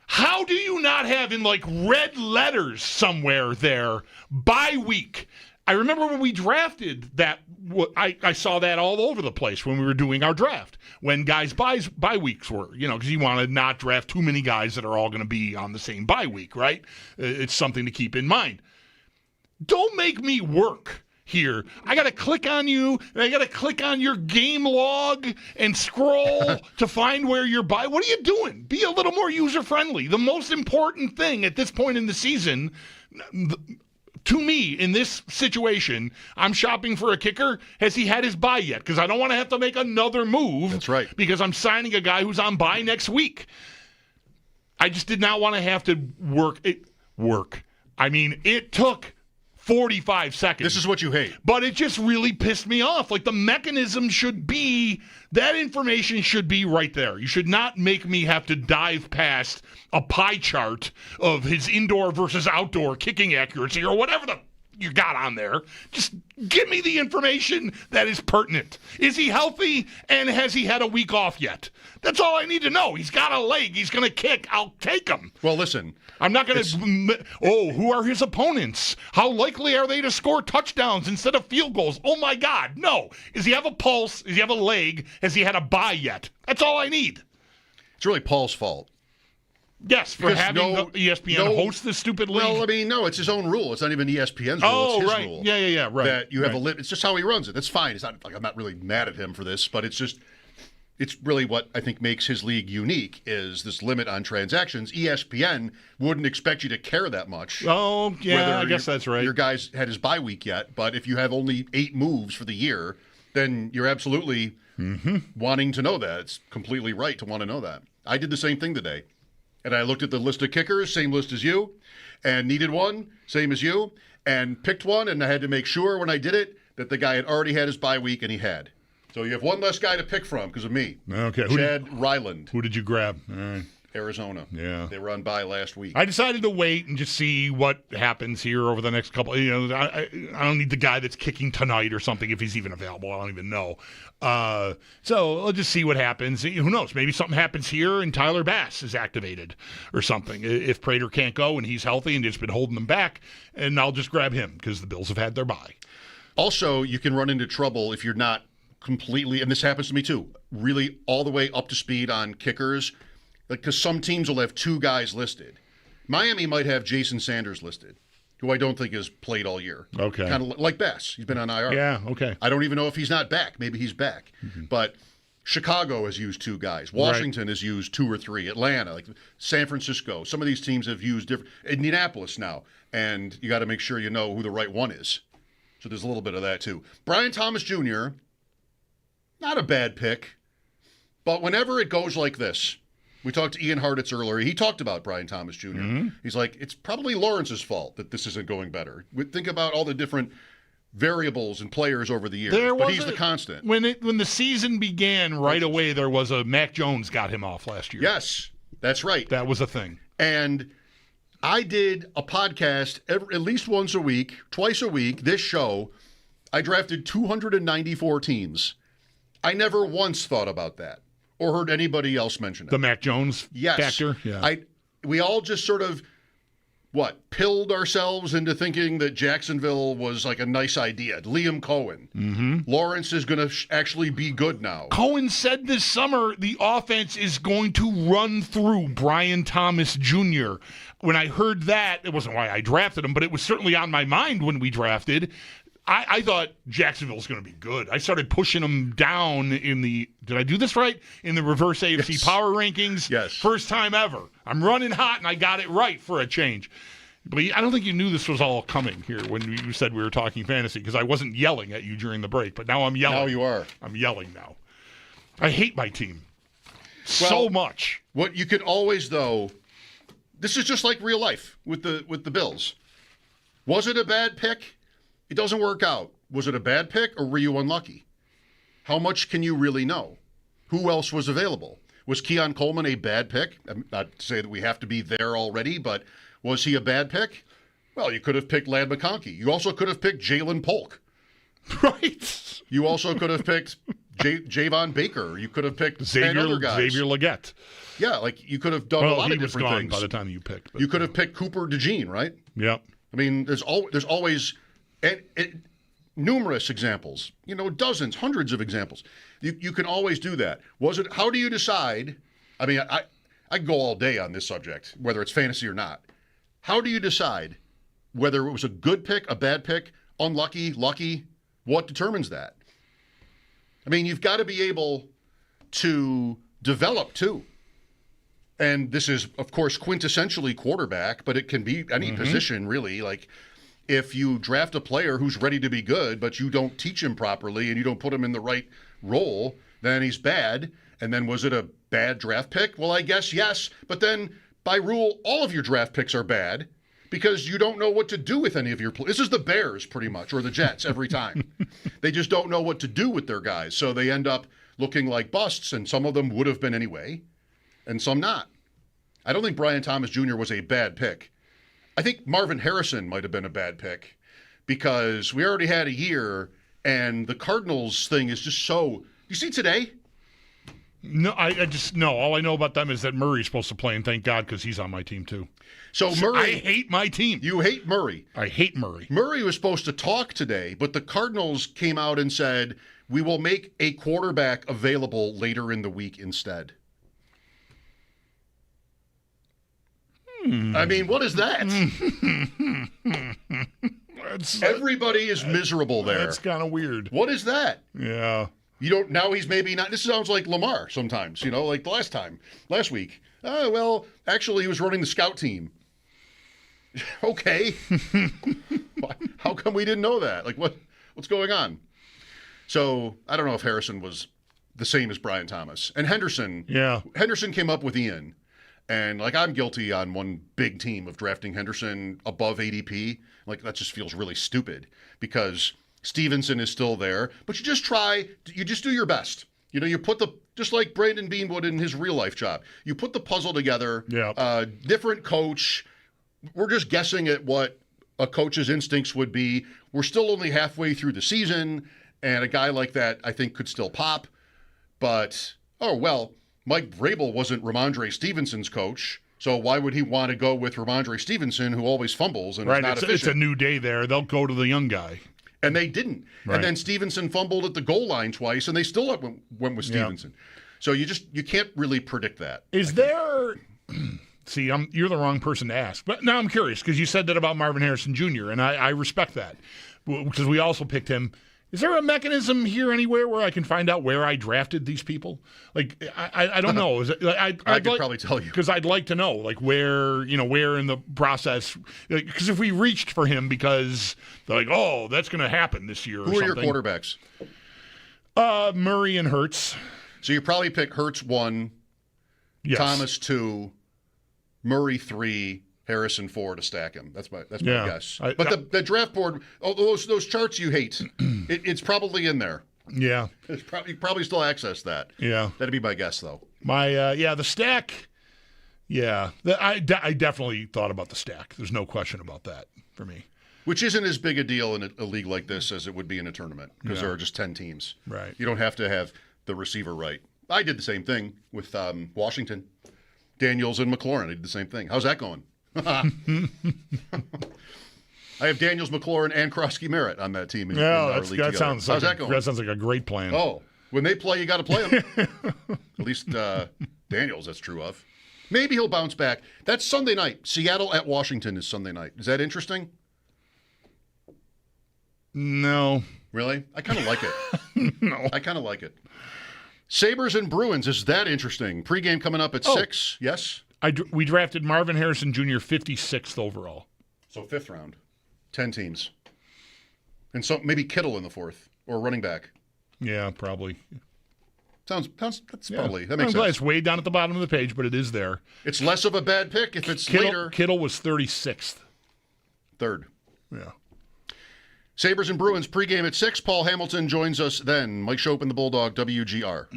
How do you not have in like red letters somewhere there bye week? I remember when we drafted that, I saw that all over the place when we were doing our draft, when guys' bye weeks were, because you want to not draft too many guys that are all going to be on the same bye week, right? It's something to keep in mind. Don't make me work here. I got to click on you, and I got to click on your game log and scroll to find where you're bye. What are you doing? Be a little more user-friendly. The most important thing at this point in the season, to me, in this situation, I'm shopping for a kicker. Has he had his bye yet? Because I don't want to have to make another move. That's right. Because I'm signing a guy who's on bye next week. I just did not want to have to work. I mean, it took 45 seconds. This is what you hate. But it just really pissed me off. Like, the mechanism should be, that information should be right there. You should not make me have to dive past a pie chart of his indoor versus outdoor kicking accuracy or whatever you got on there. Just give me the information that is pertinent. Is he healthy, and has he had a week off yet? That's all I need to know. He's got a leg. He's going to kick. I'll take him. Well, listen. I'm not going to, who are his opponents? How likely are they to score touchdowns instead of field goals? Oh, my God, no. Does he have a pulse? Does he have a leg? Has he had a bye yet? That's all I need. It's really Paul's fault. Yes, for having the ESPN host this stupid league. Well, I mean, no, it's his own rule. It's not even ESPN's rule. Oh, it's his right. rule. Yeah, right. That you have a limit. It's just how he runs it. That's fine. It's not like I'm not really mad at him for this, but it's really what I think makes his league unique is this limit on transactions. ESPN wouldn't expect you to care that much. Oh, yeah, I guess that's right. Your guy's had his bye week yet, but if you have only 8 moves for the year, then you're absolutely wanting to know that. It's completely right to want to know that. I did the same thing today. And I looked at the list of kickers, same list as you, and needed one, same as you, and picked one, and I had to make sure when I did it that the guy had already had his bye week, and he had. So you have one less guy to pick from because of me. Okay. Chad Ryland. Who did you grab? Arizona. Yeah. They were on bye last week. I decided to wait and just see what happens here over the next couple. I don't need the guy that's kicking tonight or something if he's even available. I don't even know. So I'll just see what happens. Who knows? Maybe something happens here and Tyler Bass is activated or something. If Prater can't go and he's healthy and it's been holding them back, and I'll just grab him because the Bills have had their bye. Also, you can run into trouble if you're not completely, and this happens to me too, really all the way up to speed on kickers. Because some teams will have 2 guys listed. Miami might have Jason Sanders listed, who I don't think has played all year. Okay. Kind of like Bass. He's been on IR. Yeah, okay. I don't even know if he's not back. Maybe he's back. But Chicago has used 2 guys. Washington has used 2 or 3. Atlanta, like San Francisco. Some of these teams have used different. Indianapolis now. And you got to make sure you know who the right one is. So there's a little bit of that too. Brian Thomas Jr., not a bad pick. But whenever it goes like this, we talked to Ian Hartitz earlier. He talked about Brian Thomas Jr. He's like, it's probably Lawrence's fault that this isn't going better. Think about all the different variables and players over the years, but he's the constant. When the season began, right away there was a Mac Jones got him off last year. Yes, that's right. That was a thing. And I did a podcast at least once a week, twice a week, this show. I drafted 294 teams. I never once thought about that. Or heard anybody else mention it. The Mac Jones factor? Yeah. We all just sort of, pilled ourselves into thinking that Jacksonville was like a nice idea. Liam Cohen. Lawrence is going to actually be good now. Cohen said this summer the offense is going to run through Brian Thomas Jr. When I heard that, it wasn't why I drafted him, but it was certainly on my mind when we drafted. I thought Jacksonville's going to be good. I started pushing them down in the, did I do this right? In the reverse AFC power rankings. Yes. First time ever. I'm running hot, and I got it right for a change. But I don't think you knew this was all coming here when you said we were talking fantasy, because I wasn't yelling at you during the break, but now I'm yelling. Now you are. I'm yelling now. I hate my team so much. What you could always, though, this is just like real life with the Bills. Was it a bad pick? It doesn't work out. Was it a bad pick or were you unlucky? How much can you really know? Who else was available? Was Keon Coleman a bad pick? I'm not to say that we have to be there already, but was he a bad pick? Well, you could have picked Ladd McConkey. You also could have picked Jalen Polk. Right. You also could have picked Javon Baker. You could have picked 10 other guys. Xavier Legette. Yeah, like you could have done a lot of different he was gone things. by the time you picked. You could have picked Cooper DeJean, right? Yep. I mean, there's always And numerous examples, dozens, hundreds of examples. You can always do that. How do you decide? I mean, I can go all day on this subject, whether it's fantasy or not. How do you decide whether it was a good pick, a bad pick, unlucky, lucky? What determines that? I mean, you've got to be able to develop too. And this is, of course, quintessentially quarterback, but it can be any position, really. Like, if you draft a player who's ready to be good, but you don't teach him properly and you don't put him in the right role, then he's bad. And then was it a bad draft pick? Well, I guess yes. But then, by rule, all of your draft picks are bad because you don't know what to do with any of your players. This is the Bears, pretty much, or the Jets every time. They just don't know what to do with their guys. So they end up looking like busts, and some of them would have been anyway, and some not. I don't think Brian Thomas Jr. was a bad pick. I think Marvin Harrison might have been a bad pick because we already had a year, and the Cardinals thing is just so. You see today? No, I just no. All I know about them is that Murray's supposed to play, and thank God because he's on my team too. So Murray, I hate my team. You hate Murray. I hate Murray. Murray was supposed to talk today, but the Cardinals came out and said, we will make a quarterback available later in the week instead. I mean, what is that? Everybody is miserable there. That's kind of weird. What is that? Yeah. Now he's maybe not. This sounds like Lamar sometimes, like the last week. Oh, well, actually, he was running the scout team. Okay. How come we didn't know that? Like, what's going on? So I don't know if Harrison was the same as Brian Thomas. And Henderson. Yeah. Henderson came up with Ian. And, I'm guilty on one big team of drafting Henderson above ADP. That just feels really stupid because Stevenson is still there. But you just do your best. You put just like Brandon Bean would in his real life job. You put the puzzle together. Yeah. Different coach. We're just guessing at what a coach's instincts would be. We're still only halfway through the season. And a guy like that, I think, could still pop. But, Mike Vrabel wasn't Ramondre Stevenson's coach, so why would he want to go with Ramondre Stevenson, who always fumbles and is not efficient? It's a new day there. They'll go to the young guy. And they didn't. Right. And then Stevenson fumbled at the goal line twice, and they still went with Stevenson. Yeah. So you can't really predict that. Is there – see, you're the wrong person to ask. But now I'm curious because you said that about Marvin Harrison Jr., and I respect that because we also picked him – is there a mechanism here anywhere where I can find out where I drafted these people? I don't know. I could probably tell you because I'd like to know where in the process. Because if we reached for him because they're like, oh, that's going to happen this year. Who are your quarterbacks? Murray and Hurts. So you probably pick Hurts 1, yes. Thomas 2, Murray 3. Harrison 4 to stack him. That's my guess. But the draft board, those charts you hate, it's probably in there. Yeah. You probably still access that. Yeah. That'd be my guess, though. The stack. Yeah. I definitely thought about the stack. There's no question about that for me. Which isn't as big a deal in a league like this as it would be in a tournament because there are just 10 teams. Right. You don't have to have the receiver right. I did the same thing with Washington. Daniels and McLaurin. I did the same thing. How's that going? I have Daniels, McLaurin, and Krosky Merritt on that team. How's that going? That sounds like a great plan. Oh, when they play, you got to play them. At least Daniels, that's true of. Maybe he'll bounce back. That's Sunday night. Seattle at Washington is Sunday night. Is that interesting? No. Really? I kind of like it. No. I kind of like it. Sabres and Bruins, is that interesting? Pre-game coming up at 6, yes? We drafted Marvin Harrison Jr. 56th overall. So 5th round. 10 teams. And so maybe Kittle in the 4th or running back. Yeah, probably. That's probably, that makes sense. It's way down at the bottom of the page, but it is there. It's less of a bad pick if it's later. Kittle was 36th. 3rd. Yeah. Sabres and Bruins pregame at 6. Paul Hamilton joins us then. Mike Schopp and the Bulldog, WGR.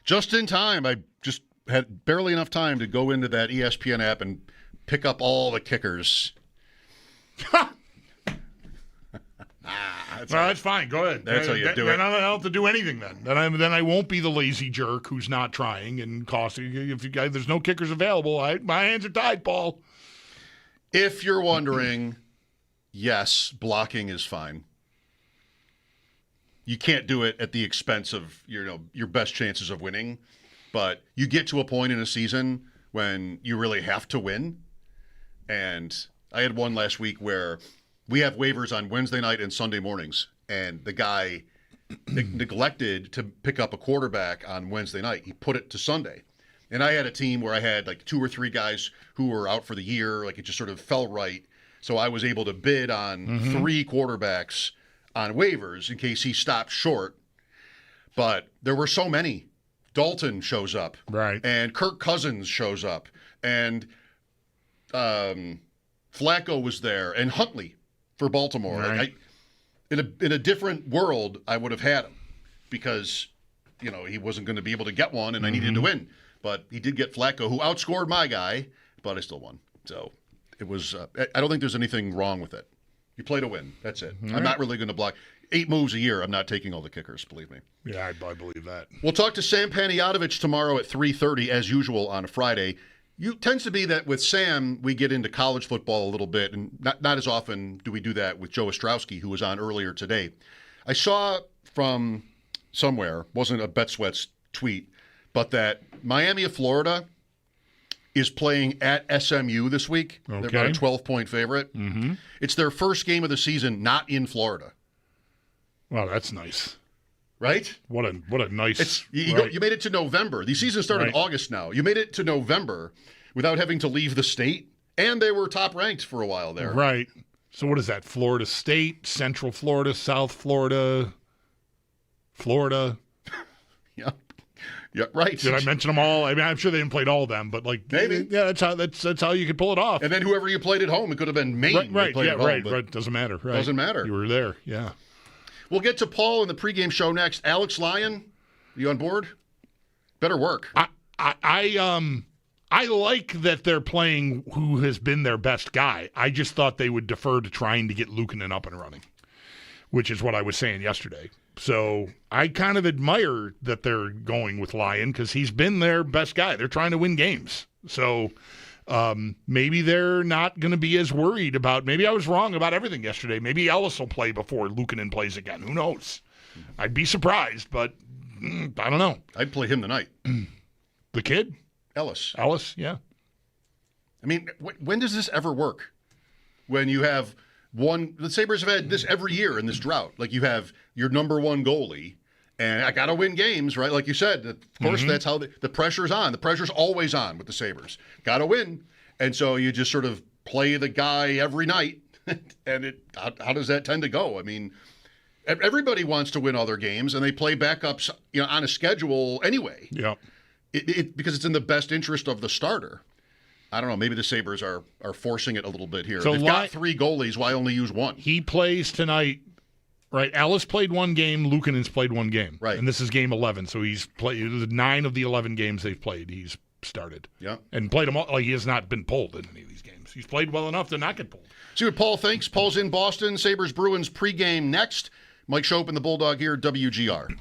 Just in time. I just had barely enough time to go into that ESPN app and pick up all the kickers. That's fine. Go ahead. That's how you do it. Then I don't have to do anything then. Then I won't be the lazy jerk who's not trying and costing. If you guys, there's no kickers available, my hands are tied, Paul. If you're wondering, yes, blocking is fine. You can't do it at the expense of your best chances of winning, but you get to a point in a season when you really have to win. And I had one last week where we have waivers on Wednesday night and Sunday mornings, and the guy neglected to pick up a quarterback on Wednesday night. He put it to Sunday. And I had a team where I had like 2 or 3 guys who were out for the year. Like, it just sort of fell right. So I was able to bid on 3 quarterbacks on waivers in case he stopped short. But there were so many. Dalton shows up. Right. And Kirk Cousins shows up. And Flacco was there. And Huntley for Baltimore. Right. In a different world, I would have had him because, he wasn't going to be able to get one, and I needed to win. But he did get Flacco, who outscored my guy, but I still won. So it was. I don't think there's anything wrong with it. You play to win. That's it. I'm not really going to block 8 moves a year. I'm not taking all the kickers. Believe me. Yeah, I believe that. We'll talk to Sam Panayotovich tomorrow at 3:30, as usual on a Friday. It tends to be that with Sam, we get into college football a little bit, and not as often do we do that with Joe Ostrowski, who was on earlier today. I saw from somewhere, wasn't a Bet Sweats tweet, but that Miami of Florida is playing at SMU this week. Okay. They're about a 12-point favorite. Mm-hmm. It's their first game of the season not in Florida. Well, that's nice. Right? What a nice... You made it to November. The season started in August now. You made it to November without having to leave the state, and they were top ranked for a while there. Right. So what is that? Florida State, Central Florida, South Florida, Florida. Yeah, right. Did I mention them all? I mean, I'm sure they didn't play all of them, but maybe. Yeah, that's how you could pull it off. And then whoever you played at home, it could have been Maine. Right. Doesn't matter. Right. Doesn't matter. You were there. Yeah. We'll get to Paul in the pregame show next. Alex Lyon, you on board? Better work. I like that they're playing who has been their best guy. I just thought they would defer to trying to get Luukkonen up and running, which is what I was saying yesterday. So I kind of admire that they're going with Lyon because he's been their best guy. They're trying to win games. So maybe they're not going to be as worried about – maybe I was wrong about everything yesterday. Maybe Ellis will play before Luukkonen plays again. Who knows? I'd be surprised, but I don't know. I'd play him tonight. The kid? Ellis, yeah. I mean, when does this ever work? When you have the Sabres have had this every year in this drought. Like, you have your number one goalie, and I got to win games, right? Like you said, of course, that's how the pressure's on. The pressure's always on with the Sabres. Got to win. And so you just sort of play the guy every night. And how does that tend to go? I mean, everybody wants to win all their games, and they play backups, on a schedule anyway. Yeah. Because it's in the best interest of the starter. I don't know. Maybe the Sabres are forcing it a little bit here. So they've got 3 goalies. Why only use 1? He plays tonight, right? Ellis played 1 game. Luukkonen's played 1 game. Right. And this is game 11. So he's played 9 of the 11 games they've played. He's started. Yeah. And played them all. Like, he has not been pulled in any of these games. He's played well enough to not get pulled. See what Paul thinks. Paul's in Boston. Sabres Bruins pregame next. Mike Schopp and the Bulldog here, WGR.